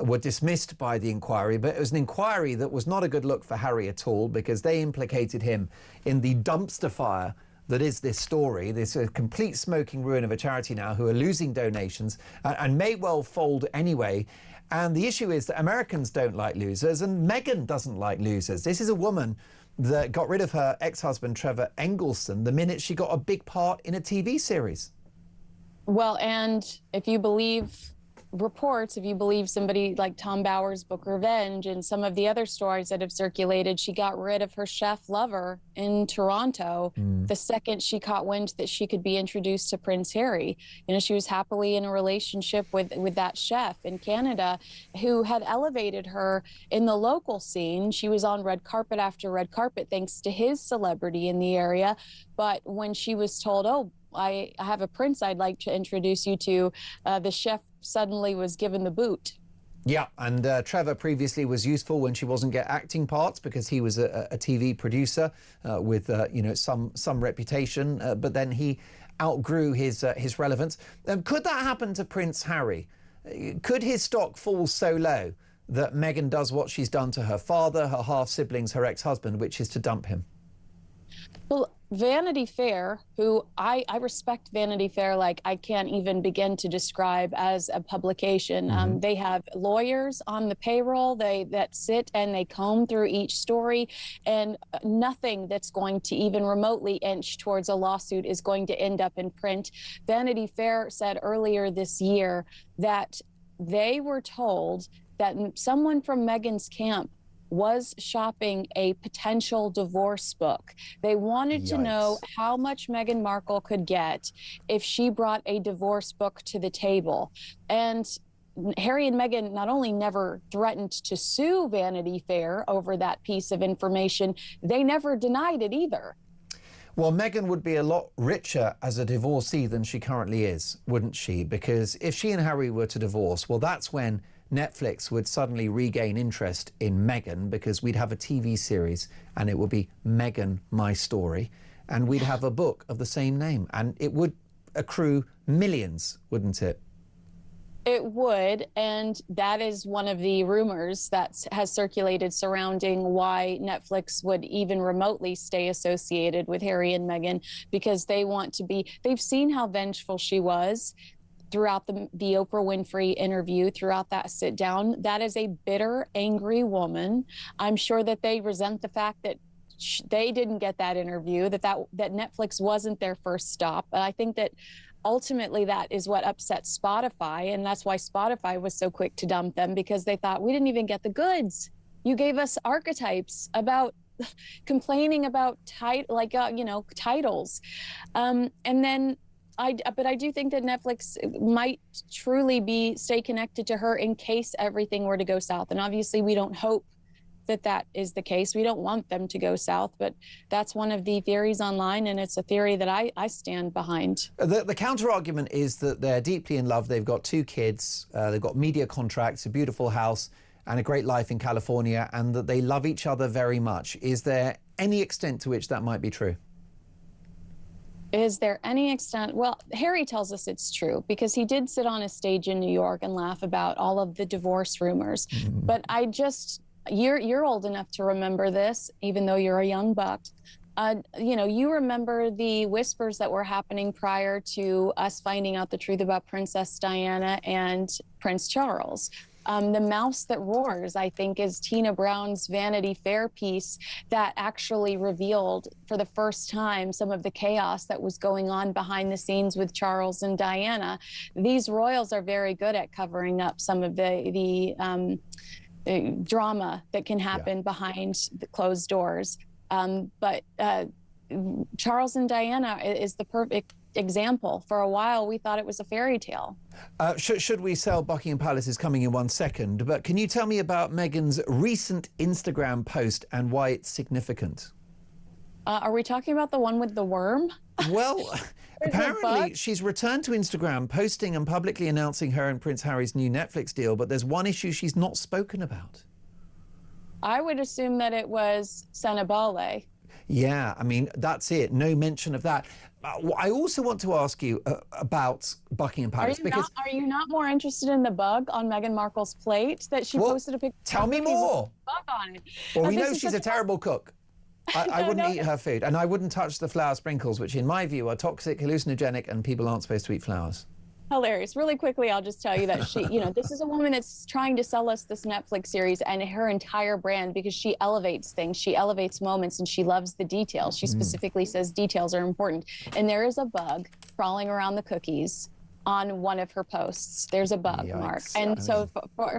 were dismissed by the inquiry, but it was an inquiry that was not a good look for Harry at all, because they implicated him in the dumpster fire that is this story, this complete smoking ruin of a charity now who are losing donations and may well fold anyway. And the issue is that Americans don't like losers, and Meghan doesn't like losers. This is a woman that got rid of her ex-husband, Trevor Engelson, the minute she got a big part in a TV series. Well, and if you believe reports, if you believe somebody like Tom Bauer's book Revenge and some of the other stories that have circulated, she got rid of her chef lover in Toronto the second she caught wind that she could be introduced to Prince Harry. You know, she was happily in a relationship with that chef in Canada who had elevated her in the local scene. She was on red carpet after red carpet thanks to his celebrity in the area. But when she was told, oh, I have a prince I'd like to introduce you to, the chef suddenly was given the boot. Yeah, and Trevor previously was useful when she wasn't getting acting parts because he was a TV producer with you know, some reputation, but then he outgrew his relevance. Could that happen to Prince Harry? Could his stock fall so low that Meghan does what she's done to her father, her half-siblings, her ex-husband, which is to dump him? Well, Vanity Fair, who I respect Vanity Fair like I can't even begin to describe as a publication. They have lawyers on the payroll that sit and they comb through each story, and nothing that's going to even remotely inch towards a lawsuit is going to end up in print. Vanity Fair said earlier this year that they were told that someone from Meghan's camp was shopping a potential divorce book. They wanted to know how much Meghan Markle could get if she brought a divorce book to the table. And Harry and Meghan not only never threatened to sue Vanity Fair over that piece of information, they never denied it either. Well, Meghan would be a lot richer as a divorcee than she currently is, wouldn't she? Because if she and Harry were to divorce, well, that's when Netflix would suddenly regain interest in Meghan, because we'd have a TV series and it would be Meghan, My Story, and we'd have a book of the same name, and it would accrue millions, wouldn't it? It would, and that is one of the rumors that has circulated surrounding why Netflix would even remotely stay associated with Harry and Meghan, because they want to be, they've seen how vengeful she was throughout the Oprah Winfrey interview, throughout that sit down. That is a bitter, angry woman. I'm sure that they resent the fact that they didn't get that interview, that Netflix wasn't their first stop. And I think that ultimately that is what upset Spotify, and that's why Spotify was so quick to dump them, because they thought, we didn't even get the goods. You gave us archetypes about complaining about titles, and then but I do think that Netflix might truly stay connected to her in case everything were to go south. And obviously we don't hope that is the case. We don't want them to go south, but that's one of the theories online, and it's a theory that I stand behind. The counter-argument is that they're deeply in love. They've got 2 kids, they've got media contracts, a beautiful house and a great life in California, and that they love each other very much. Is there any extent to which that might be true? Is there any extent? Well, Harry tells us it's true, because he did sit on a stage in New York and laugh about all of the divorce rumors. But you're old enough to remember this, even though you're a young buck. You remember the whispers that were happening prior to us finding out the truth about Princess Diana and Prince Charles. The Mouse That Roars, I think, is Tina Brown's Vanity Fair piece that actually revealed for the first time some of the chaos that was going on behind the scenes with Charles and Diana. These royals are very good at covering up some of the drama that can happen behind the closed doors. But Charles and Diana is the perfect example. For a while, we thought it was a fairy tale. Should we sell Buckingham Palace is coming in 1 second, but can you tell me about Meghan's recent Instagram post and why it's significant? Are we talking about the one with the worm? Well, apparently she's returned to Instagram, posting and publicly announcing her and Prince Harry's new Netflix deal, but there's one issue she's not spoken about. I would assume that it was Senabale. Yeah, I mean, that's it. No mention of that. I also want to ask you about Buckingham Palace. Are you not more interested in the bug on Meghan Markle's plate that she posted a picture? Tell me more. Bug on it. Well, we know she's a terrible cook. I wouldn't eat her food, and I wouldn't touch the flower sprinkles, which in my view are toxic, hallucinogenic, and people aren't supposed to eat flowers. Hilarious. Really quickly, I'll just tell you that she, this is a woman that's trying to sell us this Netflix series and her entire brand, because she elevates things, she elevates moments, and she loves the details. She specifically says details are important. And there is a bug crawling around the cookies on one of her posts. There's a bug, Yikes. Mark. And so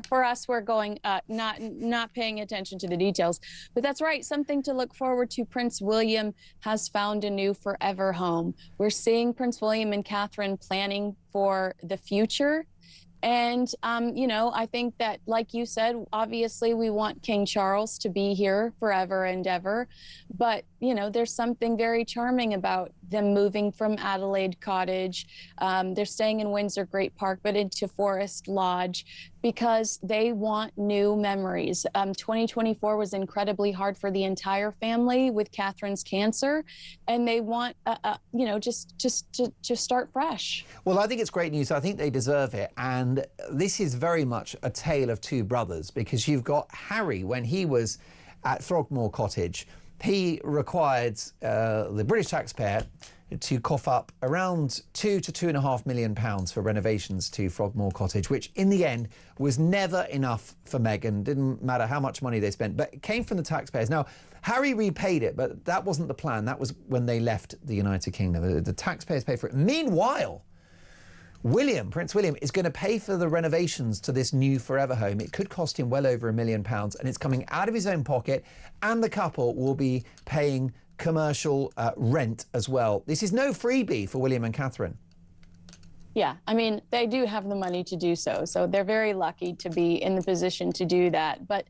for us, we're going not paying attention to the details. But that's right, something to look forward to. Prince William has found a new forever home. We're seeing Prince William and Catherine planning for the future. And, you know, I think that, like you said, obviously we want King Charles to be here forever and ever. But, you know, there's something very charming about them moving from Adelaide Cottage. They're staying in Windsor Great Park, but into Forest Lodge, because they want new memories. 2024 was incredibly hard for the entire family with Catherine's cancer, and they want, you know, just to start fresh. Well, I think it's great news. I think they deserve it. And this is very much a tale of two brothers, because you've got Harry, when he was at Frogmore Cottage, he required the British taxpayer to cough up around £2 to £2.5 million for renovations to Frogmore Cottage, which in the end was never enough for Meghan. Didn't matter how much money they spent, but it came from the taxpayers. Now, Harry repaid it, but that wasn't the plan. That was when they left the United Kingdom. The taxpayers paid for it. Meanwhile, Prince William, is going to pay for the renovations to this new forever home. It could cost him well over £1 million, and it's coming out of his own pocket, and the couple will be paying commercial rent as well. This is no freebie for William and Catherine. Yeah, I mean, they do have the money to do so, so they're very lucky to be in the position to do that. But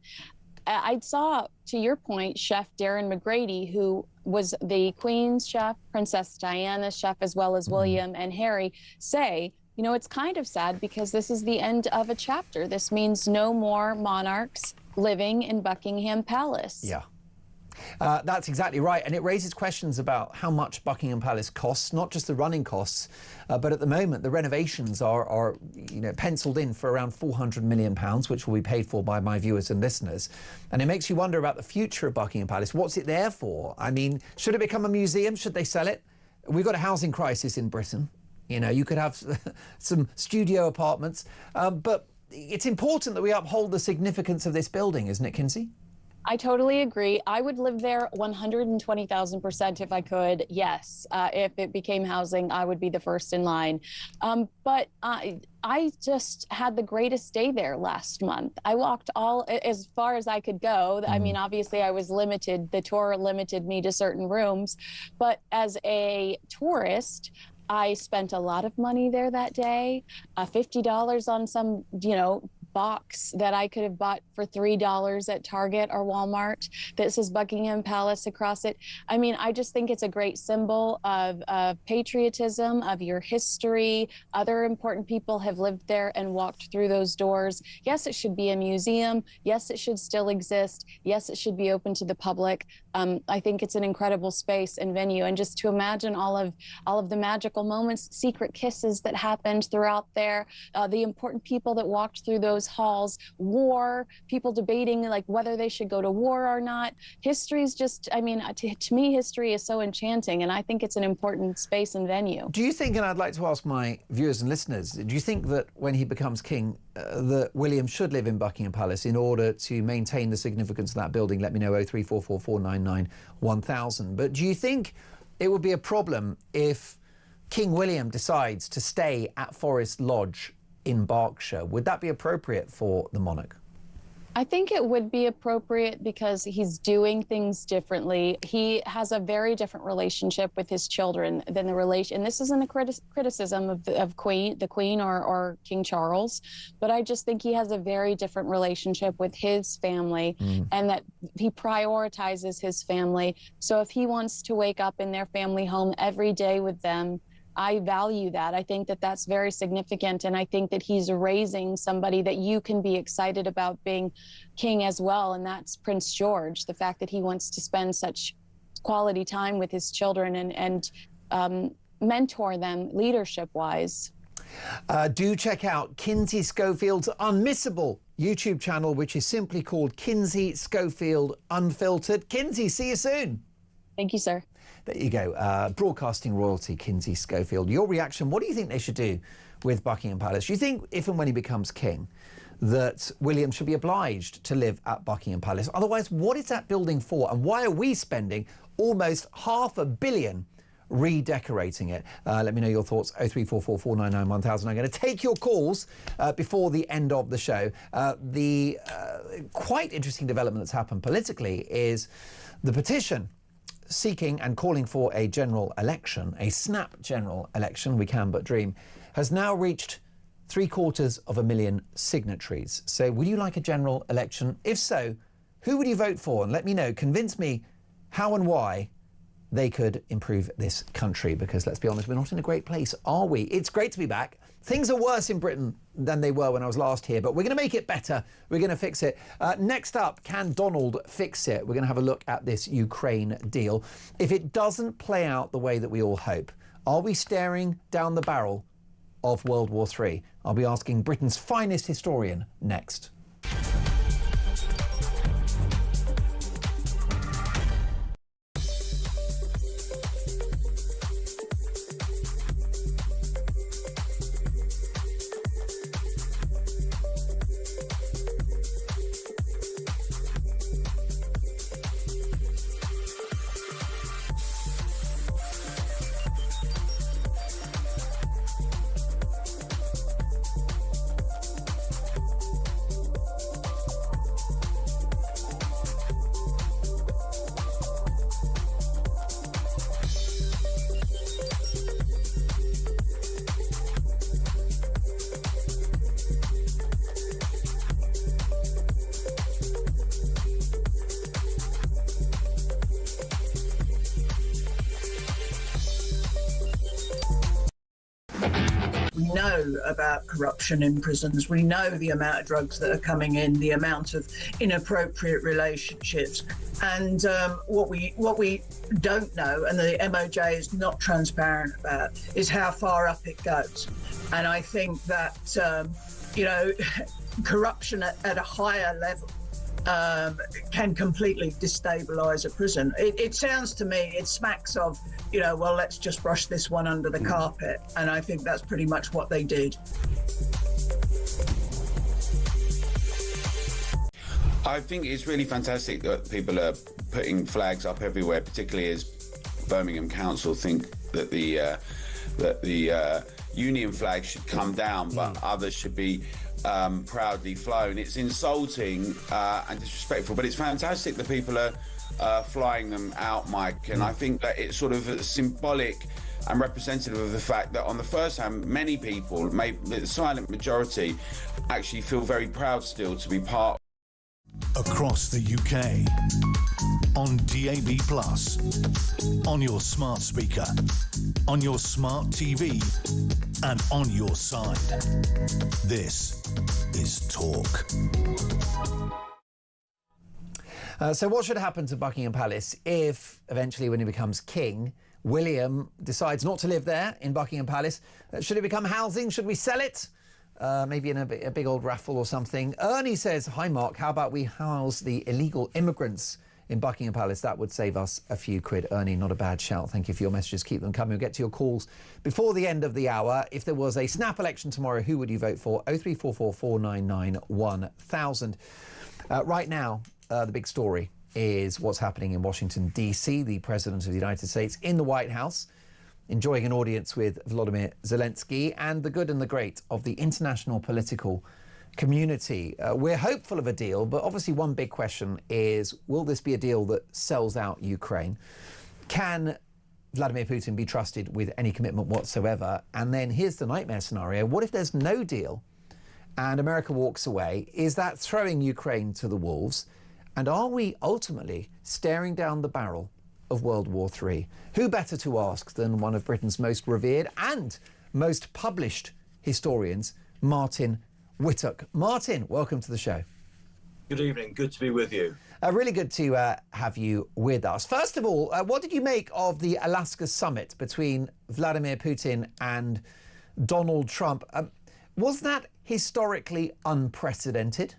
I saw, to your point, Chef Darren McGrady, who was the Queen's chef, Princess Diana's chef, as well as William and Harry, say, you know, it's kind of sad because this is the end of a chapter. This means no more monarchs living in Buckingham Palace. Yeah. That's exactly right. And it raises questions about how much Buckingham Palace costs, not just the running costs, but at the moment the renovations are you know, penciled in for around £400 million, which will be paid for by my viewers and listeners. And it makes you wonder about the future of Buckingham Palace. What's it there for? I mean, should it become a museum? Should they sell it? We've got a housing crisis in Britain. You know, you could have some studio apartments, but it's important that we uphold the significance of this building, isn't it, Kinsey? I totally agree. I would live there 120,000% if I could. Yes, if it became housing, I would be the first in line. But I just had the greatest day there last month. I walked as far as I could go. I mean, obviously I was limited. The tour limited me to certain rooms. But as a tourist, I spent a lot of money there that day, $50 on some, you know, box that I could have bought for $3 at Target or Walmart that says Buckingham Palace across it. I mean, I just think it's a great symbol of patriotism, of your history. Other important people have lived there and walked through those doors. Yes, it should be a museum. Yes, it should still exist. Yes, it should be open to the public. I think it's an incredible space and venue. And just to imagine all of the magical moments, secret kisses that happened throughout there, the important people that walked through those halls, war, people debating like whether they should go to war or not. History is just, I mean, to me, history is so enchanting, and I think it's an important space and venue. Do you think, and I'd like to ask my viewers and listeners, do you think that when he becomes king, that William should live in Buckingham Palace in order to maintain the significance of that building? Let me know, 0344 499 1000. But do you think it would be a problem if King William decides to stay at Forest Lodge in Berkshire? Would that be appropriate for the monarch? I think it would be appropriate because he's doing things differently. He has a very different relationship with his children than the relation. And this isn't a criticism of the Queen or King Charles, but I just think he has a very different relationship with his family, and that he prioritizes his family. So if he wants to wake up in their family home every day with them, I value that. I think that that's very significant. And I think that he's raising somebody that you can be excited about being king as well. And that's Prince George, the fact that he wants to spend such quality time with his children and mentor them leadership-wise. Do check out Kinsey Schofield's unmissable YouTube channel, which is simply called Kinsey Schofield Unfiltered. Kinsey, see you soon. Thank you, sir. There you go. Broadcasting royalty, Kinsey Schofield. Your reaction, what do you think they should do with Buckingham Palace? Do you think if and when he becomes king that William should be obliged to live at Buckingham Palace? Otherwise, what is that building for? And why are we spending almost £500 million redecorating it. Let me know your thoughts. 0344 499 1000. I'm going to take your calls before the end of the show. The quite interesting development that's happened politically is the petition seeking and calling for a general election, a snap general election, we can but dream, has now reached 750,000 signatories. So would you like a general election? If so, who would you vote for? And let me know, convince me how and why they could improve this country, because let's be honest, we're not in a great place, are we? It's great to be back. Things are worse in Britain than they were when I was last here, but we're going to make it better. We're going to fix it. Next up, can Donald fix it? We're going to have a look at this Ukraine deal. If it doesn't play out the way that we all hope, are we staring down the barrel of World War III? I'll be asking Britain's finest historian next. Know about corruption in prisons. We know the amount of drugs that are coming in, the amount of inappropriate relationships, and what we don't know, and the MOJ is not transparent about, is how far up it goes. And I think that corruption at a higher level can completely destabilise a prison. It sounds to me, it smacks of, well, let's just brush this one under the carpet. And I think that's pretty much what they did. I think it's really fantastic that people are putting flags up everywhere, particularly as Birmingham Council think that the Union flag should come down, but others should be proudly flown. It's insulting and disrespectful, but it's fantastic that people are flying them out, Mike, and I think that it's sort of symbolic and representative of the fact that on the first hand, many people, maybe the silent majority, actually feel very proud still to be part. Across the UK, on DAB+, on your smart speaker, on your smart TV, and on your side. This is Talk. So what should happen to Buckingham Palace if eventually, when he becomes king, William decides not to live there in Buckingham Palace? Should it become housing? Should we sell it? Maybe in a big old raffle or something. Ernie says, hi Mark, how about we house the illegal immigrants in Buckingham Palace? That would save us a few quid. Ernie, not a bad shout. Thank you for your messages. Keep them coming. We'll get to your calls before the end of the hour. If there was a snap election tomorrow, who would you vote for? 0344 499 1000. Right now, the big story is what's happening in Washington, D.C. The President of the United States in the White House, enjoying an audience with Volodymyr Zelensky and the good and the great of the international political community. We're hopeful of a deal, but obviously one big question is, will this be a deal that sells out Ukraine? Can Vladimir Putin be trusted with any commitment whatsoever? And then here's the nightmare scenario. What if there's no deal and America walks away? Is that throwing Ukraine to the wolves? And are we ultimately staring down the barrel of World War III? Who better to ask than one of Britain's most revered and most published historians, Martin Whittock. Martin, welcome to the show. Good evening. Good to be with you. Really good to have you with us. First of all, what did you make of the Alaska summit between Vladimir Putin and Donald Trump? Was that historically unprecedented?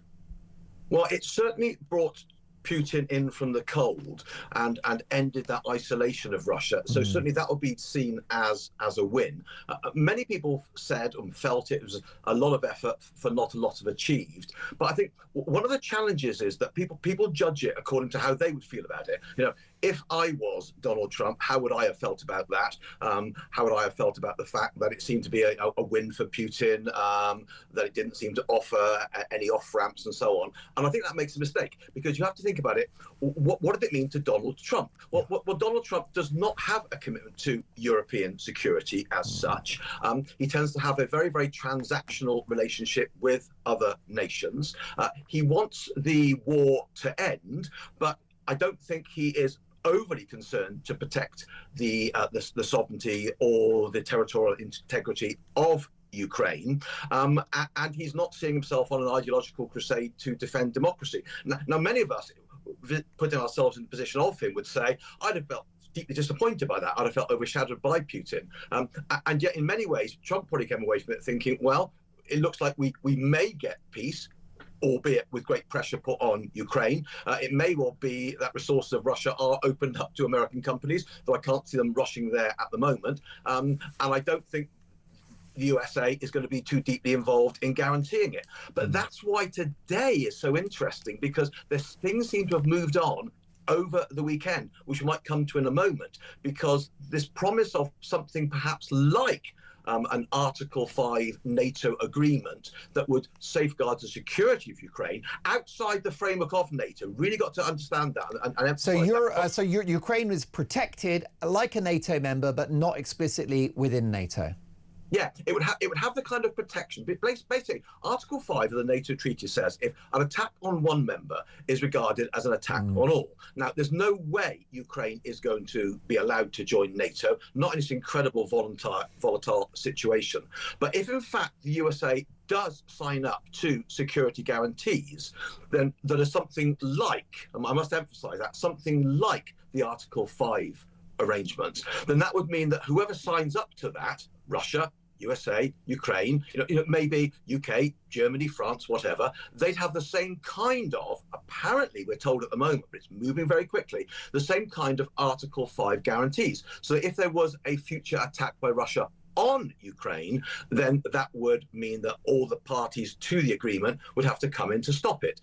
Well, it certainly brought Putin in from the cold and ended that isolation of Russia. So certainly that would be seen as a win. Many people said and felt it was a lot of effort for not a lot of achieved. But I think one of the challenges is that people judge it according to how they would feel about it. if I was Donald Trump, how would I have felt about that? How would I have felt about the fact that it seemed to be a win for Putin, that it didn't seem to offer any off-ramps and so on? And I think that makes a mistake, because you have to think about it. What did it mean to Donald Trump? Well, Donald Trump does not have a commitment to European security as such. He tends to have a very, very transactional relationship with other nations. He wants the war to end, but I don't think he is overly concerned to protect the sovereignty or the territorial integrity of Ukraine, and he's not seeing himself on an ideological crusade to defend democracy. Now, many of us, putting ourselves in the position of him, would say, I'd have felt deeply disappointed by that. I'd have felt overshadowed by Putin. And yet, in many ways, Trump probably came away from it thinking, well, it looks like we may get peace, albeit with great pressure put on Ukraine. It may well be that resources of Russia are opened up to American companies, though I can't see them rushing there at the moment. And I don't think the USA is going to be too deeply involved in guaranteeing it. But that's why today is so interesting, because things seem to have moved on over the weekend, which we might come to in a moment, because this promise of something perhaps like an Article 5 NATO agreement that would safeguard the security of Ukraine outside the framework of NATO. Really got to understand that. And so Ukraine is protected like a NATO member, but not explicitly within NATO. Yeah, it would have the kind of protection. Basically, Article 5 of the NATO treaty says if an attack on one member is regarded as an attack on all. Now, there's no way Ukraine is going to be allowed to join NATO, not in this incredible volatile situation. But if, in fact, the USA does sign up to security guarantees, then there is something like, and I must emphasize that, something like the Article 5 arrangements, then that would mean that whoever signs up to that, Russia, USA, Ukraine, maybe UK, Germany, France, whatever, they'd have the same kind of, apparently we're told at the moment, but it's moving very quickly, the same kind of Article 5 guarantees. So if there was a future attack by Russia on Ukraine, then that would mean that all the parties to the agreement would have to come in to stop it.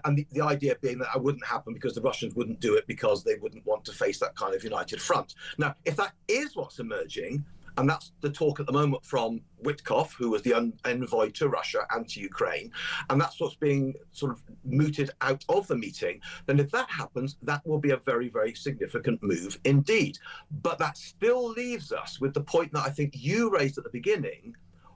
And the idea being that it wouldn't happen because the Russians wouldn't do it because they wouldn't want to face that kind of united front. Now, if that is what's emerging, and that's the talk at the moment from Witkoff, who was the envoy to Russia and to Ukraine, and that's what's being sort of mooted out of the meeting, then if that happens, that will be a very, very significant move indeed. But that still leaves us with the point that I think you raised at the beginning.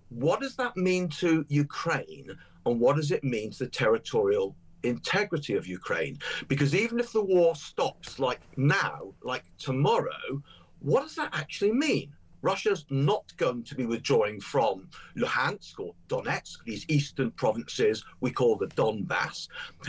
What does that mean to Ukraine, and what does it mean to the territorial integrity of Ukraine? Because even if the war stops like now, like tomorrow, what does that actually mean? Russia's not going to be withdrawing from Luhansk or Donetsk, these eastern provinces we call the Donbass.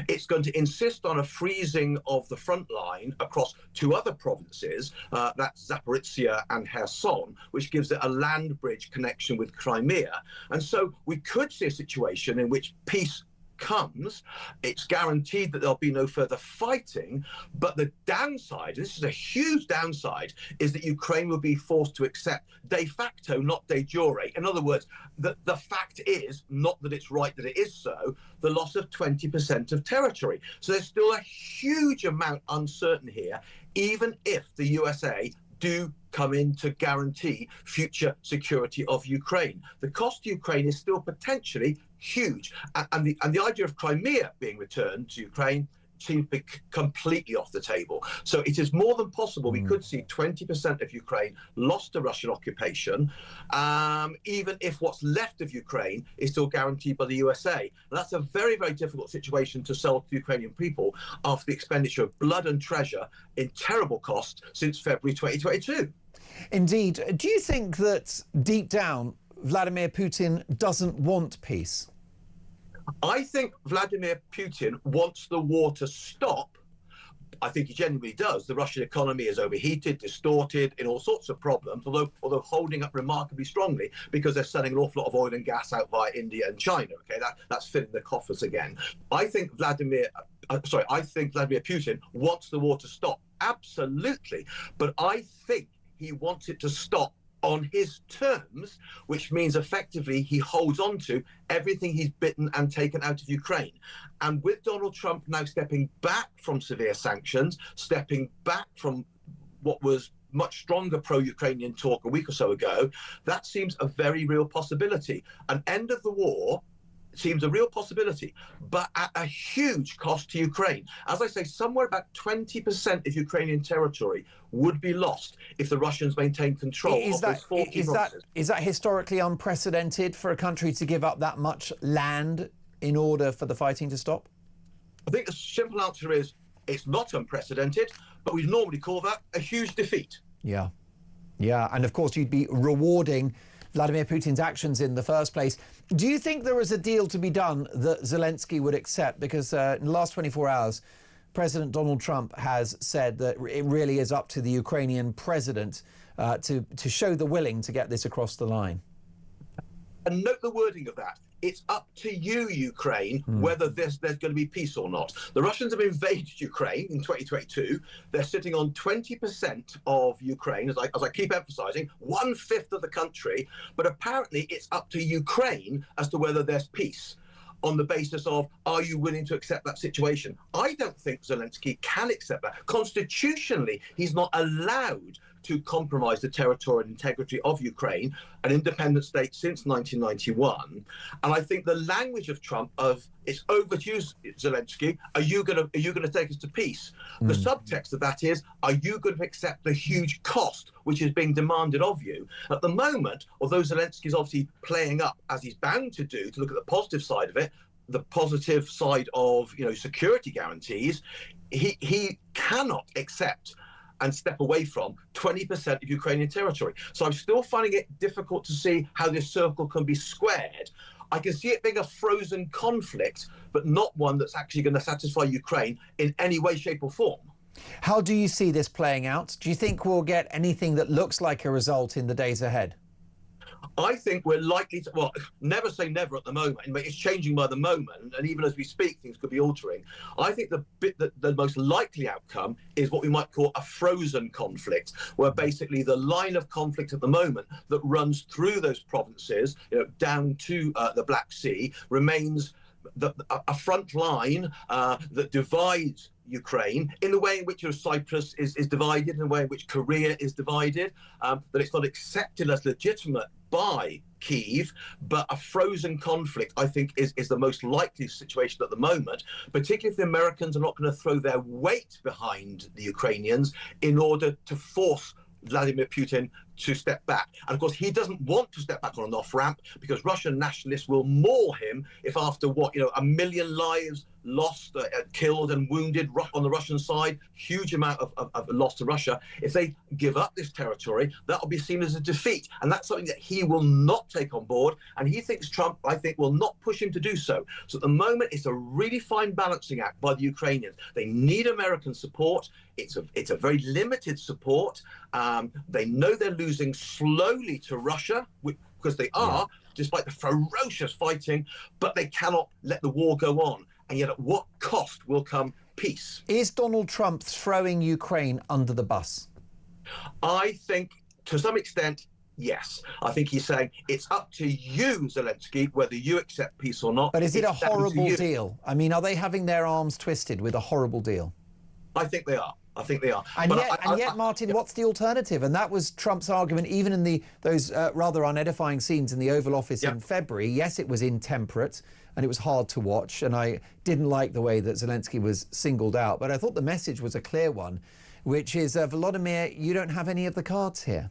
It's going to insist on a freezing of the front line across two other provinces, that's Zaporizhia and Kherson, which gives it a land bridge connection with Crimea. And so we could see a situation in which peace comes, it's guaranteed that there'll be no further fighting, but the downside, and this is a huge downside, is that Ukraine will be forced to accept de facto, not de jure. In other words, the fact is, not that it's right that it is so, the loss of 20% of territory. So there's still a huge amount uncertain here, even if the USA do come in to guarantee future security of Ukraine. The cost to Ukraine is still potentially huge. And the idea of Crimea being returned to Ukraine seems to be completely off the table. So it is more than possible we could see 20% of Ukraine lost to Russian occupation, even if what's left of Ukraine is still guaranteed by the USA. And that's a very, very difficult situation to sell to the Ukrainian people after the expenditure of blood and treasure in terrible cost since February 2022. Indeed. Do you think that deep down, Vladimir Putin doesn't want peace? I think Vladimir Putin wants the war to stop. I think he genuinely does. The Russian economy is overheated, distorted, in all sorts of problems, although holding up remarkably strongly because they're selling an awful lot of oil and gas out via India and China. Okay, that's filling the coffers again. I think Vladimir Putin wants the war to stop. Absolutely. But I think he wants it to stop on his terms, which means effectively he holds on to everything he's bitten and taken out of Ukraine. And with Donald Trump now stepping back from severe sanctions, stepping back from what was much stronger pro-Ukrainian talk a week or so ago, that seems a very real possibility. An end of the war seems a real possibility, but at a huge cost to Ukraine. As I say, somewhere about 20% of Ukrainian territory would be lost if the Russians maintain control of those 40 provinces. Is that historically unprecedented for a country to give up that much land in order for the fighting to stop? I think the simple answer is it's not unprecedented, but we normally call that a huge defeat. Yeah. Yeah, and of course you'd be rewarding Vladimir Putin's actions in the first place. Do you think there is a deal to be done that Zelensky would accept? Because in the last 24 hours, President Donald Trump has said that it really is up to the Ukrainian president to show the willing to get this across the line. And note the wording of that. It's up to you, Ukraine, whether there's going to be peace or not. The Russians have invaded Ukraine in 2022. They're sitting on 20% of Ukraine, as I keep emphasizing, 1/5 of the country. But apparently it's up to Ukraine as to whether there's peace, on the basis of, are you willing to accept that situation? I don't think Zelensky can accept that. Constitutionally, he's not allowed to compromise the territorial integrity of Ukraine, an independent state since 1991. And I think the language of Trump of, it's over to you, Zelensky, are you going to take us to peace? The subtext of that is, are you going to accept the huge cost which is being demanded of you? At the moment, although Zelensky is obviously playing up, as he's bound to do, to look at the positive side of it, the positive side of, security guarantees, he cannot accept and step away from 20% of Ukrainian territory. So I'm still finding it difficult to see how this circle can be squared. I can see it being a frozen conflict, but not one that's actually going to satisfy Ukraine in any way, shape or form. How do you see this playing out? Do you think we'll get anything that looks like a result in the days ahead? I think we're likely to, well, never say never at the moment. It's changing by the moment, and even as we speak, things could be altering. I think the most likely outcome is what we might call a frozen conflict, where basically the line of conflict at the moment that runs through those provinces, down to the Black Sea, remains a front line that divides Ukraine in the way in which Cyprus is divided, in the way in which Korea is divided, that it's not accepted as legitimate by Kyiv, but a frozen conflict, I think, is the most likely situation at the moment, particularly if the Americans are not going to throw their weight behind the Ukrainians in order to force Vladimir Putin to step back. And of course, he doesn't want to step back on an off-ramp, because Russian nationalists will maul him if after 1 million lives lost, killed and wounded on the Russian side, huge amount of loss to Russia. If they give up this territory, that will be seen as a defeat. And that's something that he will not take on board. And he thinks Trump, I think, will not push him to do so. So at the moment, it's a really fine balancing act by the Ukrainians. They need American support. It's a very limited support. They know they're losing slowly to Russia, because they are, despite the ferocious fighting, but they cannot let the war go on. And yet at what cost will come peace? Is Donald Trump throwing Ukraine under the bus? I think, to some extent, yes. I think he's saying, it's up to you, Zelensky, whether you accept peace or not. But is it a horrible deal? I mean, are they having their arms twisted with a horrible deal? I think they are. I think they are. And yet, Martin, what's the alternative? And that was Trump's argument, even in those rather unedifying scenes in the Oval Office in February. Yes, it was intemperate and it was hard to watch. And I didn't like the way that Zelensky was singled out. But I thought the message was a clear one, which is, Volodymyr, you don't have any of the cards here.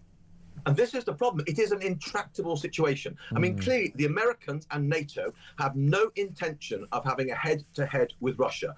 And this is the problem. It is an intractable situation. I mean, clearly, the Americans and NATO have no intention of having a head-to-head with Russia.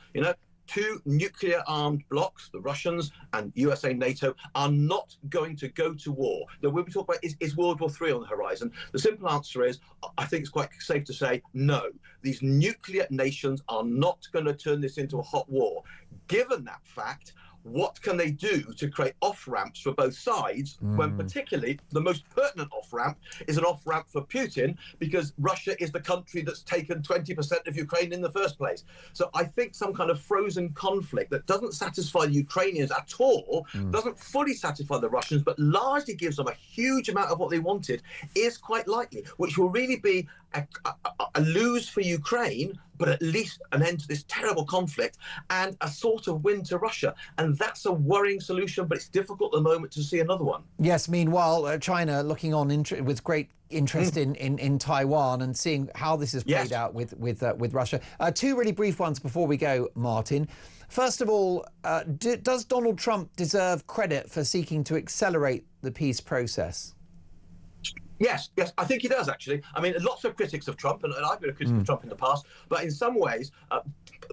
Two nuclear-armed blocs, the Russians and USA, NATO, are not going to go to war. Now, when we talk about is World War III on the horizon, the simple answer is, I think it's quite safe to say, no. These nuclear nations are not going to turn this into a hot war. Given that fact, what can they do to create off-ramps for both sides, when particularly the most pertinent off-ramp is an off-ramp for Putin, because Russia is the country that's taken 20% of Ukraine in the first place. So I think some kind of frozen conflict that doesn't satisfy the Ukrainians at all, doesn't fully satisfy the Russians, but largely gives them a huge amount of what they wanted, is quite likely, which will really be a lose for Ukraine, but at least an end to this terrible conflict and a sort of win to Russia. And that's a worrying solution, but it's difficult at the moment to see another one. Yes, meanwhile, China looking on with great interest in Taiwan and seeing how this has played out with Russia. Two really brief ones before we go, Martin. First of all, does Donald Trump deserve credit for seeking to accelerate the peace process? Yes, I think he does, actually. I mean, lots of critics of Trump, and I've been a critic of Trump in the past, but in some ways,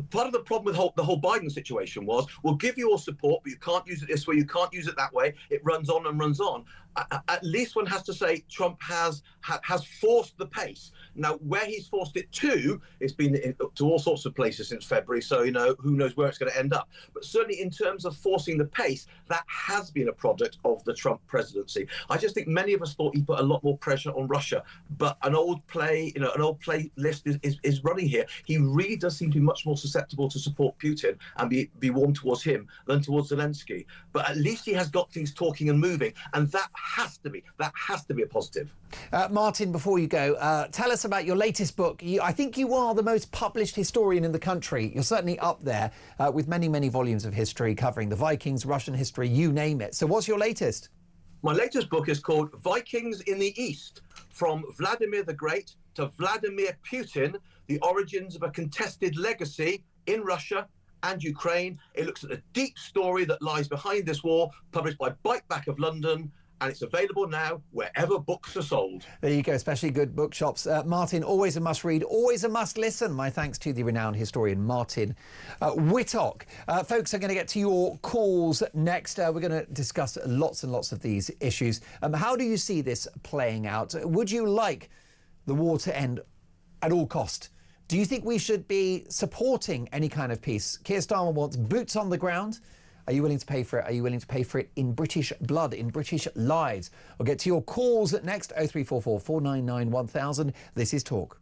part of the problem with the whole Biden situation was, we'll give you all support, but you can't use it this way, you can't use it that way. It runs on and runs on. At least one has to say Trump has forced the pace. Now, where he's forced it to, it's been to all sorts of places since February, so, you know, who knows where it's going to end up. But certainly in terms of forcing the pace, that has been a product of the Trump presidency. I just think many of us thought he put a lot more pressure on Russia, but an old playlist is running here. He really does seem to be much more susceptible to support Putin and be warm towards him than towards Zelensky. But at least he has got things talking and moving, and that has to be a positive. Martin, before you go, tell us about your latest book. I think you are the most published historian in the country. You're certainly up there with many, many volumes of history covering the Vikings, Russian history, you name it. So what's your latest? My latest book is called Vikings in the East, From Vladimir the Great to Vladimir Putin, The Origins of a Contested Legacy in Russia and Ukraine. It looks at the deep story that lies behind this war, published by Bite Back of London, and it's available now wherever books are sold. There you go, especially good bookshops. Martin, always a must-read, always a must-listen. My thanks to the renowned historian Martin Whittock. Folks, are going to get to your calls next. We're going to discuss lots and lots of these issues. How do you see this playing out? Would you like the war to end at all cost? Do you think we should be supporting any kind of peace? Keir Starmer wants boots on the ground. Are you willing to pay for it? Are you willing to pay for it in British blood, in British lives? We'll get to your calls next. 0344 499 1000. This is Talk.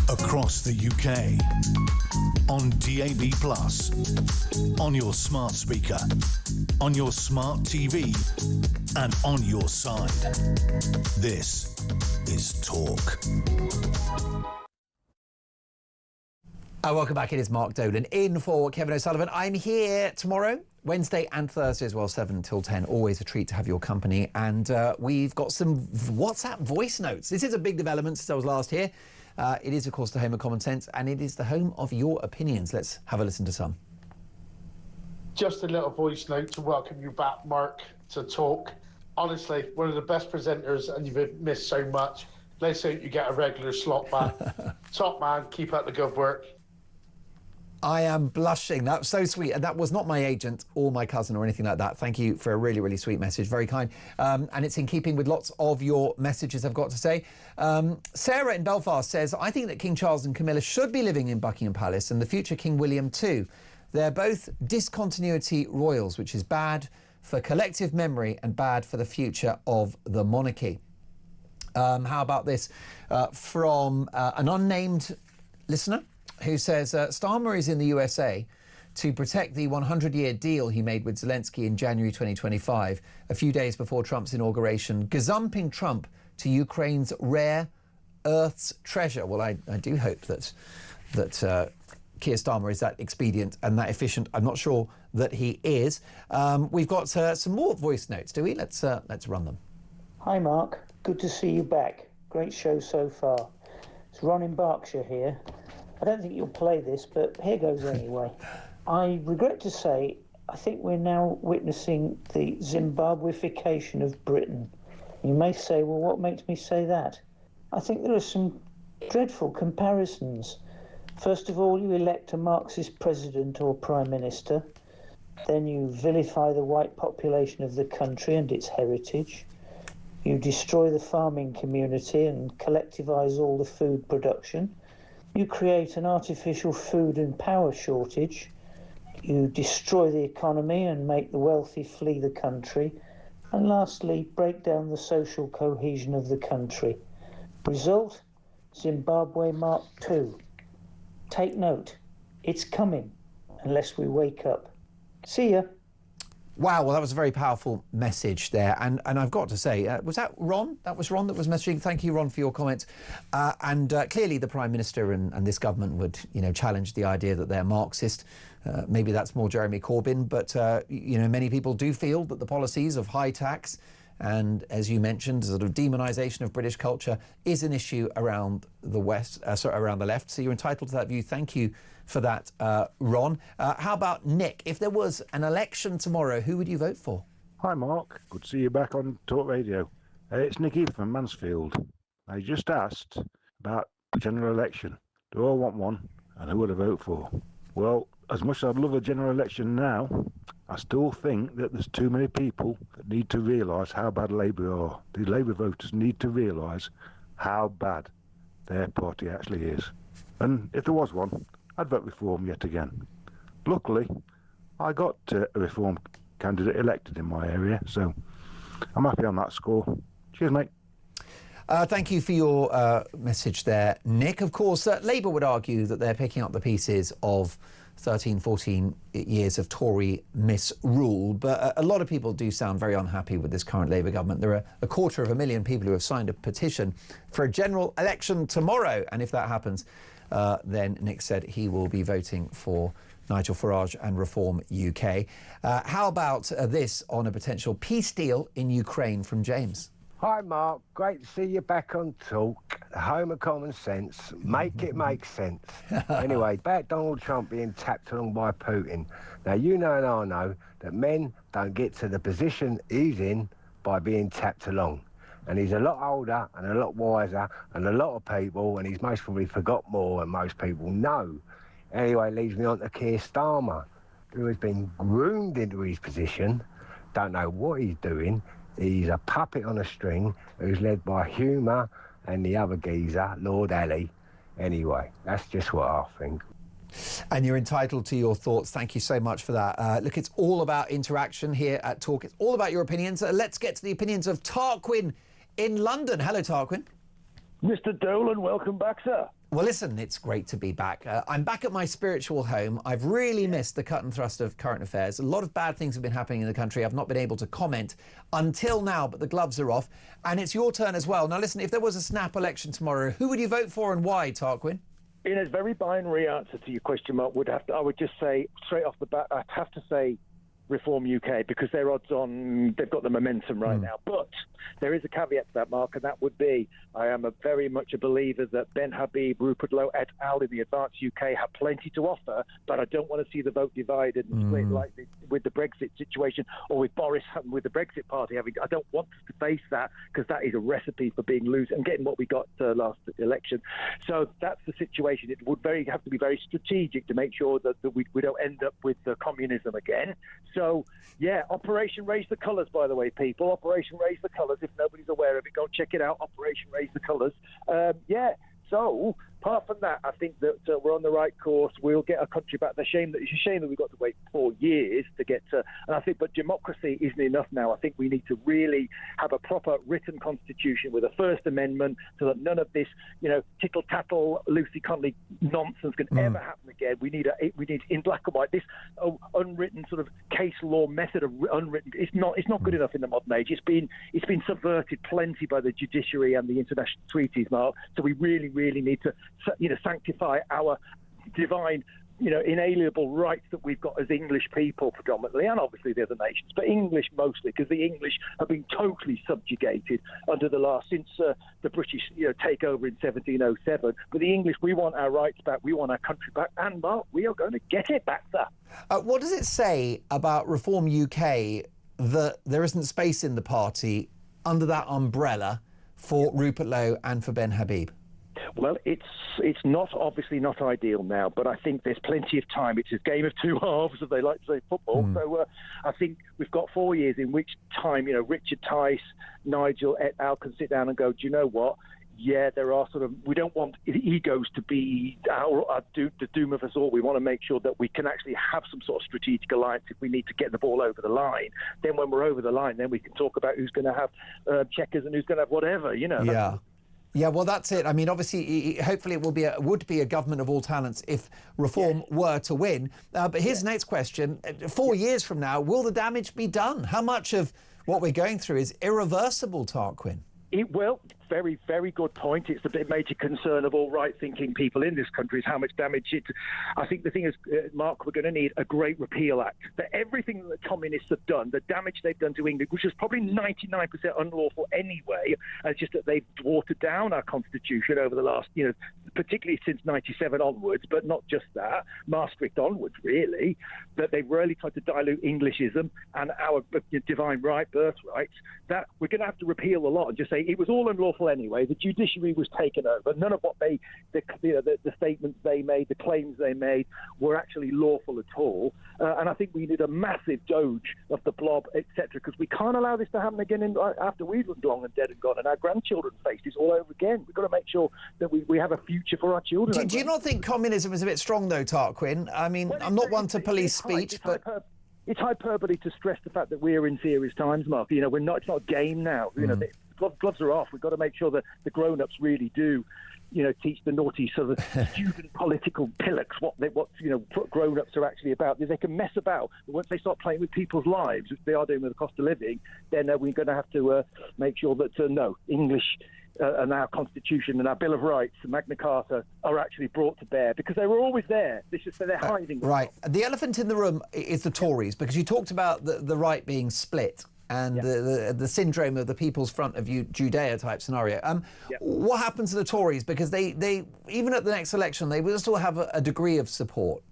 Across the UK, on DAB+, on your smart speaker, on your smart TV, and on your side. This is Talk. Welcome back. It is Mark Dolan in for Kevin O'Sullivan. I'm here tomorrow, Wednesday and Thursday as well, 7 till 10. Always a treat to have your company. And we've got some WhatsApp voice notes. This is a big development since I was last here. It is, of course, the home of common sense, and it is the home of your opinions. Let's have a listen to some. Just a little voice note to welcome you back, Mark, to Talk. Honestly, one of the best presenters, and you've missed so much. Let's hope you get a regular slot back. Top man, keep up the good work. I am blushing. That's so sweet. And that was not my agent or my cousin or anything like that. Thank you for a really, really sweet message. Very kind. And it's in keeping with lots of your messages, I've got to say. Sarah in Belfast says, I think that King Charles and Camilla should be living in Buckingham Palace and the future King William too. They're both discontinuity royals, which is bad for collective memory and bad for the future of the monarchy. How about this from an unnamed listener who says Starmer is in the USA to protect the 100-year deal he made with Zelensky in January 2025, a few days before Trump's inauguration, gazumping Trump to Ukraine's rare earth's treasure. Well, I do hope that Keir Starmer is that expedient and that efficient. I'm not sure that he is. We've got some more voice notes, do we? Let's run them. Hi, Mark. Good to see you back. Great show so far. It's Ron in Berkshire here. I don't think you'll play this, but here goes anyway. I regret to say, I think we're now witnessing the Zimbabweification of Britain. You may say, well, what makes me say that? I think there are some dreadful comparisons. First of all, you elect a Marxist president or prime minister. Then you vilify the white population of the country and its heritage. You destroy the farming community and collectivise all the food production. You create an artificial food and power shortage. You destroy the economy and make the wealthy flee the country. And lastly, break down the social cohesion of the country. Result, Zimbabwe Mark II. Take note, it's coming, unless we wake up. See ya. Wow, well, that was a very powerful message there. And I've got to say, was that Ron? That was Ron that was messaging. Thank you, Ron, for your comments. Clearly the Prime Minister and this government would, challenge the idea that they're Marxist. Maybe that's more Jeremy Corbyn. But, many people do feel that the policies of high tax and, as you mentioned, sort of demonisation of British culture is an issue around the around the left. So you're entitled to that view. Thank you for that, Ron. How about Nick? If there was an election tomorrow, who would you vote for? Hi, Mark. Good to see you back on Talk Radio. It's Nicky from Mansfield. I just asked about the general election. Do I want one, and who would I vote for? Well, as much as I'd love a general election now, I still think that there's too many people that need to realise how bad Labour are. The Labour voters need to realise how bad their party actually is. And if there was one, I'd vote Reform yet again. Luckily, I got a Reform candidate elected in my area, so I'm happy on that score. Cheers, mate. Thank you for your message there, Nick. Of course, Labour would argue that they're picking up the pieces of 13, 14 years of Tory misrule, but a lot of people do sound very unhappy with this current Labour government. There are 250,000 people who have signed a petition for a general election tomorrow, and if that happens, then Nick said he will be voting for Nigel Farage and Reform UK. How about this on a potential peace deal in Ukraine from James? Hi, Mark. Great to see you back on Talk, the home of common sense. Make it make sense. Anyway, about Donald Trump being tapped along by Putin. Now, you know and I know that men don't get to the position he's in by being tapped along. And he's a lot older and a lot wiser and a lot of people, and he's most probably forgot more than most people know. Anyway, leads me on to Keir Starmer, who has been groomed into his position, don't know what he's doing. He's a puppet on a string who's led by Humour and the other geezer, Lord Ali. Anyway, that's just what I think. And you're entitled to your thoughts. Thank you so much for that. Look, it's all about interaction here at Talk. It's all about your opinions. Let's get to the opinions of Tarquin in London. Hello, Tarquin. Mr. Dolan, welcome back, sir. Well, listen, it's great to be back. I'm back at my spiritual home. I've really missed the cut and thrust of current affairs. A lot of bad things have been happening in the country. I've not been able to comment until now, but the gloves are off. And it's your turn as well. Now, listen, if there was a snap election tomorrow, who would you vote for and why, Tarquin? In a very binary answer to your question, Mark, I would just say, straight off the bat, I'd have to say Reform UK, because they're odds on, they've got the momentum right now. But there is a caveat to that, Mark, and that would be, I am very much a believer that Ben Habib, Rupert Lowe et al. In the advanced UK have plenty to offer, but I don't want to see the vote divided and split like with the Brexit situation, or with Boris with the Brexit party. I don't want to face that, because that is a recipe for being loose and getting what we got last election. So that's the situation. It would have to be very strategic to make sure that we don't end up with communism again. So, yeah, Operation Raise the Colours, by the way, people. Operation Raise the Colours. If nobody's aware of it, go check it out. Operation Raise the Colours. So apart from that, I think that we're on the right course. We'll get our country back. It's a shame that we've got to wait 4 years to get to. And I think, but democracy isn't enough now. I think we need to really have a proper written constitution with a First Amendment, so that none of this, tittle tattle, loosey conley nonsense can ever happen again. We need in black and white. This unwritten sort of case law method of unwritten. It's not good enough in the modern age. It's been subverted plenty by the judiciary and the international treaties, Mark. So we really, really need to, sanctify our divine, inalienable rights that we've got as English people predominantly, and obviously the other nations, but English mostly, because the English have been totally subjugated since the British, takeover in 1707. But the English, we want our rights back, we want our country back, and Mark, we are going to get it back, sir. What does it say about Reform UK that there isn't space in the party under that umbrella for Rupert Lowe and for Ben Habib? Well, it's obviously not ideal now, but I think there's plenty of time. It's a game of two halves, as they like to say, football. So I think we've got 4 years in which time, Richard Tice, Nigel et al. Can sit down and go, do you know what? Yeah, there are we don't want egos to be the doom of us all. We want to make sure that we can actually have some sort of strategic alliance if we need to get the ball over the line. Then when we're over the line, then we can talk about who's going to have checkers and who's going to have whatever, Yeah. Yeah, well, that's it. I mean, obviously, hopefully it would be a government of all talents if Reform were to win. But here's the next question. 4 years from now, will the damage be done? How much of what we're going through is irreversible, Tarquin? Very, very good point. It's a major concern of all right-thinking people in this country is how much damage it... I think the thing is, Mark, we're going to need a Great Repeal Act. That everything that the communists have done, the damage they've done to England, which is probably 99% unlawful anyway, it's just that they've watered down our constitution over the last, particularly since 97 onwards, but not just that, Maastricht onwards, really, that they've really tried to dilute Englishism and our divine right, birthrights, that we're going to have to repeal the lot and just say it was all unlawful anyway. The judiciary was taken over. None of what the statements they made, the claims they made, were actually lawful at all. And I think we need a massive doge of the blob, etc., because we can't allow this to happen again after we've long and dead and gone, and our grandchildren face this all over again. We've got to make sure that we have a future for our children. Do you not think communism is a bit strong, though, Tarquin? I mean, I'm not one to police speech, but... It's hyperbole to stress the fact that we're in serious times, Mark. We're not. It's not a game now. The gloves are off. We've got to make sure that the grown-ups really do, teach the naughty sort of student political pillocks what grown-ups are actually about. They can mess about, but once they start playing with people's lives, which they are doing with the cost of living, then we're going to have to make sure that English. And our Constitution and our Bill of Rights and Magna Carta are actually brought to bear, because they were always there. It's just that they're hiding. Right. The elephant in the room is the Tories, because you talked about the right being split and the syndrome of the People's Front of Judea type scenario. What happens to the Tories? Because they even at the next election, they will still have a degree of support,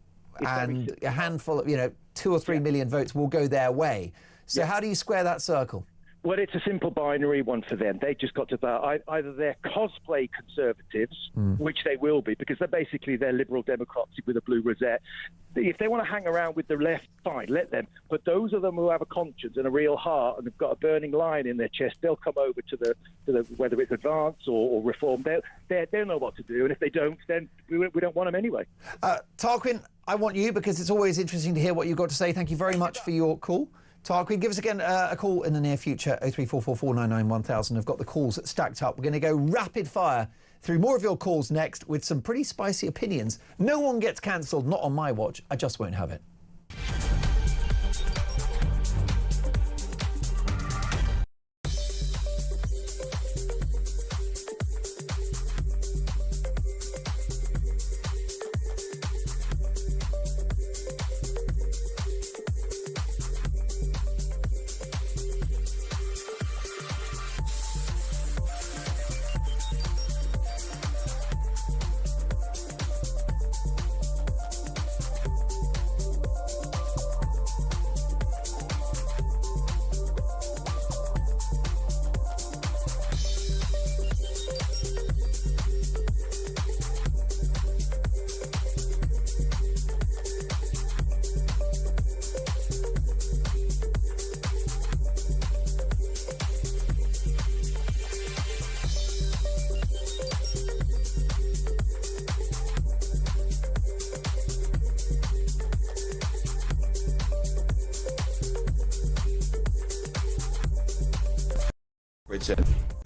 and a handful of 2 or 3 million votes will go their way. So how do you square that circle? Well, it's a simple binary one for them. They just got to either they're cosplay conservatives, which they will be, because they're liberal Democrats with a blue rosette. If they want to hang around with the left, fine, let them. But those of them who have a conscience and a real heart and have got a burning lion in their chest, they'll come over to the whether it's Advance or Reform. They'll know what to do. And if they don't, then we don't want them anyway. Tarquin, I want you, because it's always interesting to hear what you've got to say. Thank you very much for your call. Tarquin, give us again a call in the near future, 03444991000. I've got the calls stacked up. We're going to go rapid fire through more of your calls next with some pretty spicy opinions. No one gets cancelled, not on my watch. I just won't have it.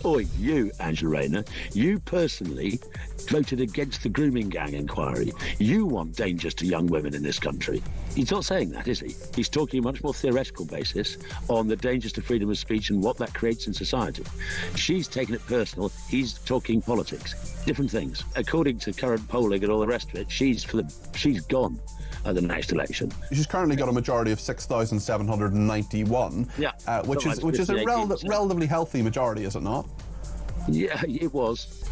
Oi, you, Angela Rayner, you personally voted against the grooming gang inquiry. You want dangers to young women in this country. He's not saying that, is he? He's talking a much more theoretical basis on the dangers to freedom of speech and what that creates in society. She's taken it personal. He's talking politics. Different things. According to current polling and all the rest of it, she's gone at the next election. She's currently got a majority of 6,791, which is a relatively healthy majority, is it not? Yeah, it was.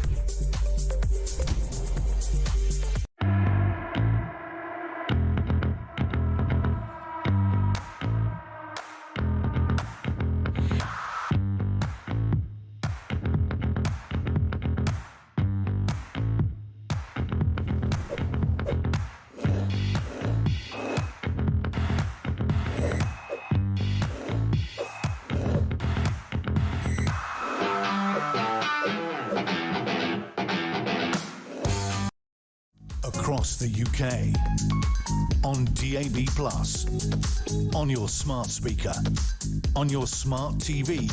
Across the UK, on DAB+, on your smart speaker, on your smart TV,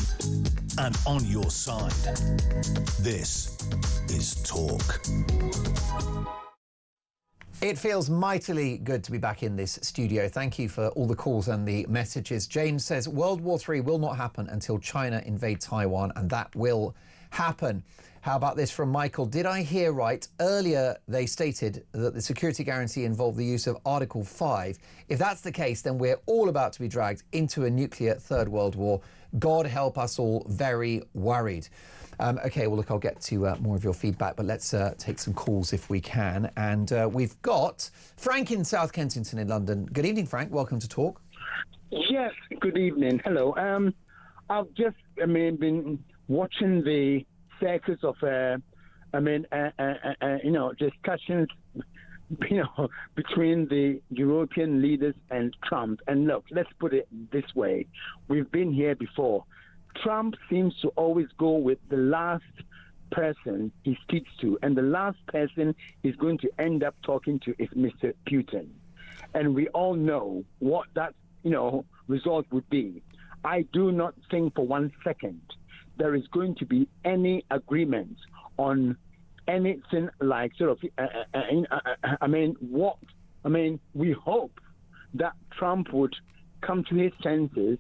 and on your side. This is Talk. It feels mightily good to be back in this studio. Thank you for all the calls and the messages. James says World War III will not happen until China invades Taiwan, and that will happen. How about this from Michael? Did I hear right? Earlier, they stated that the security guarantee involved the use of Article 5. If that's the case, then we're all about to be dragged into a nuclear third world war. God help us all, very worried. OK, well, look, I'll get to more of your feedback, but let's take some calls if we can. And we've got Frank in South Kensington in London. Good evening, Frank. Welcome to Talk. Yes, good evening. Hello. I've just, been watching the circus of, discussions, between the European leaders and Trump. And look, let's put it this way. We've been here before. Trump seems to always go with the last person he speaks to, and the last person he's going to end up talking to is Mr. Putin. And we all know what that, result would be. I do not think for 1 second there is going to be any agreement on anything like we hope that Trump would come to his senses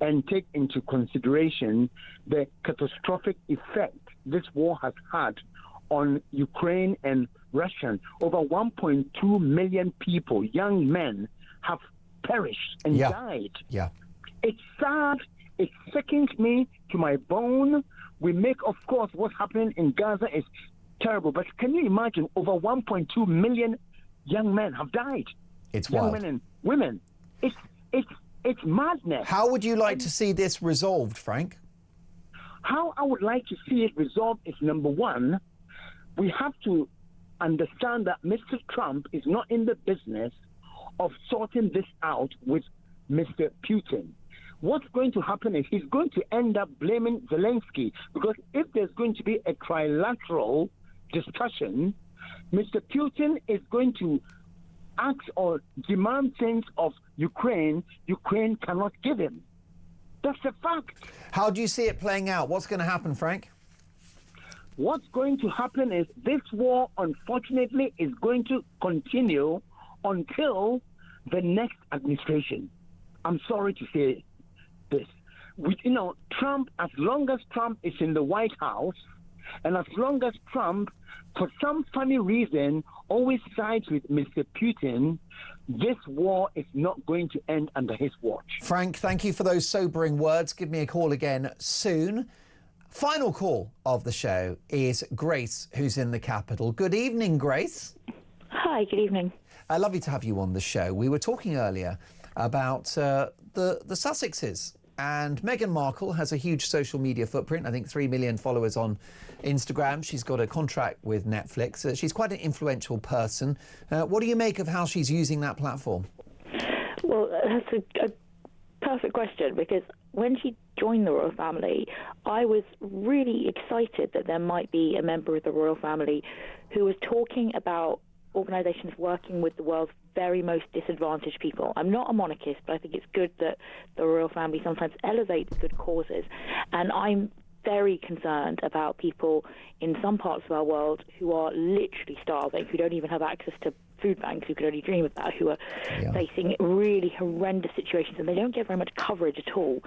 and take into consideration the catastrophic effect this war has had on Ukraine and Russia. Over 1.2 million people, young men, have perished and died. Yeah. It's sad. It sickens me to my bone. We make, of course, what's happening in Gaza is terrible. But can you imagine over 1.2 million young men have died? It's young wild. men and women. It's madness. How would you like to see this resolved, Frank? How I would like to see it resolved is, number one, we have to understand that Mr. Trump is not in the business of sorting this out with Mr. Putin. What's going to happen is he's going to end up blaming Zelensky, because if there's going to be a trilateral discussion, Mr. Putin is going to ask or demand things of Ukraine cannot give him. That's a fact. How do you see it playing out? What's going to happen, Frank? What's going to happen is this war, unfortunately, is going to continue until the next administration. I'm sorry to say this. Trump, as long as Trump is in the White House, and as long as Trump, for some funny reason, always sides with Mr. Putin, this war is not going to end under his watch. Frank, thank you for those sobering words. Give me a call again soon. Final call of the show is Grace, who's in the capital. Good evening, Grace. Hi, good evening. Lovely to have you on the show. We were talking earlier about the Sussexes. And Meghan Markle has a huge social media footprint, I think 3 million followers on Instagram. She's got a contract with Netflix. She's quite an influential person. What do you make of how she's using that platform? Well, that's a perfect question, because when she joined the royal family, I was really excited that there might be a member of the royal family who was talking about organisations working with the world's very most disadvantaged people. I'm not a monarchist, but I think it's good that the royal family sometimes elevates good causes. And I'm very concerned about people in some parts of our world who are literally starving, who don't even have access to food banks, who could only dream of that, who are facing really horrendous situations, and they don't get very much coverage at all.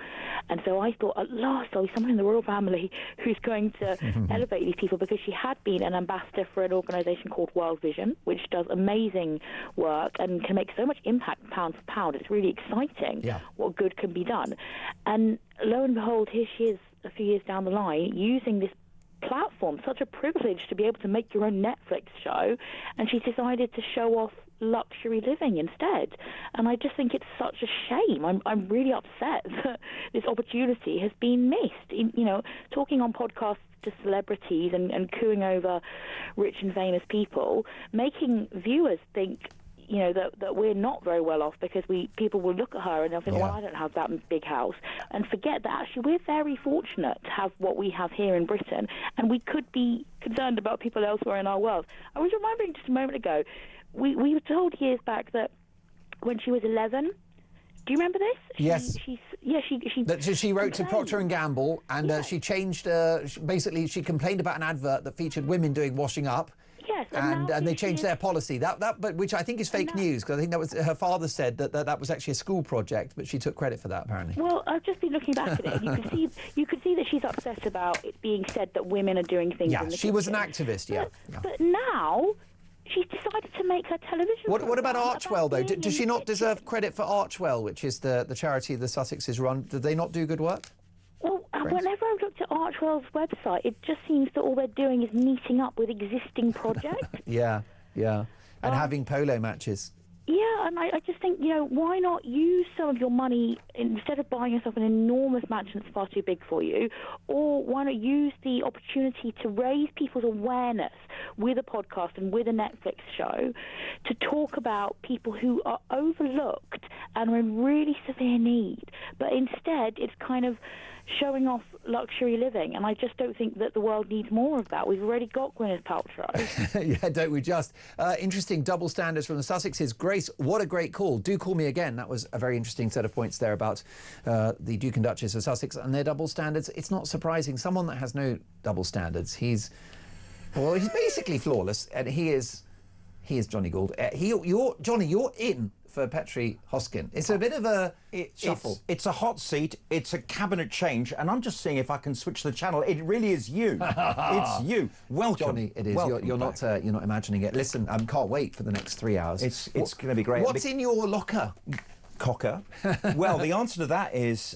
And so I thought, at last, there'll be someone in the royal family who's going to elevate these people, because she had been an ambassador for an organisation called World Vision, which does amazing work and can make so much impact pound for pound. It's really exciting what good can be done. And lo and behold, here she is a few years down the line using this platform, such a privilege to be able to make your own Netflix show, and she's decided to show off luxury living instead. And I just think it's such a shame. I'm really upset that this opportunity has been missed. You know, talking on podcasts to celebrities and cooing over rich and famous people, making viewers think, you know, that we're not very well off, because people will look at her and they'll think, well, I don't have that big house, and forget that actually we're very fortunate to have what we have here in Britain, and we could be concerned about people elsewhere in our world. I was remembering just a moment ago, we were told years back that when she was 11, do you remember this? Yes. She wrote to Procter & Gamble, and she changed, basically she complained about an advert that featured women doing washing up. Yes, and they changed their policy. But which I think is fake news, because I think that was, her father said that was actually a school project, but she took credit for that apparently. Well, I've just been looking back at it. You could see that she's upset about it being said that women are doing things. Yeah, in the she was an activist. But now she's decided to make her television. What about Archewell though? Does she not deserve credit for Archewell, which is the charity the Sussexes run? Do they not do good work? Well, whenever I've looked at Archewell's website, it just seems that all they're doing is meeting up with existing projects. Yeah, and having polo matches. Yeah, and I just think, you know, why not use some of your money instead of buying yourself an enormous mansion that's far too big for you, or why not use the opportunity to raise people's awareness with a podcast and with a Netflix show to talk about people who are overlooked and are in really severe need, but instead it's kind of showing off luxury living, and I just don't think that the world needs more of that. We've already got Gwyneth Paltrow. Yeah, don't we just? Interesting double standards from the Sussexes. Grace, what a great call. Do call me again. That was a very interesting set of points there about the Duke and Duchess of Sussex and their double standards. It's not surprising. Someone that has no double standards, he's basically flawless, and he is Johnny Gould. Johnny, you're in for Petri Hoskin. It's a bit of a shuffle. It's a hot seat. It's a cabinet change, and I'm just seeing if I can switch the channel. It really is you. It's you. Welcome, Johnny. It is. You're not imagining it. Listen, I can't wait for the next 3 hours. It's going to be great. What's in your locker? Cocker. Well, the answer to that is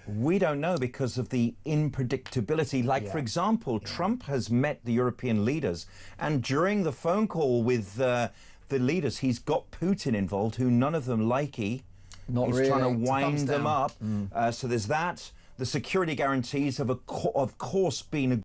we don't know, because of the unpredictability. For example, Trump has met the European leaders, and during the phone call with the leaders, he's got Putin involved, who none of them likey. He's trying to wind them up. So there's that. The security guarantees have, of course, been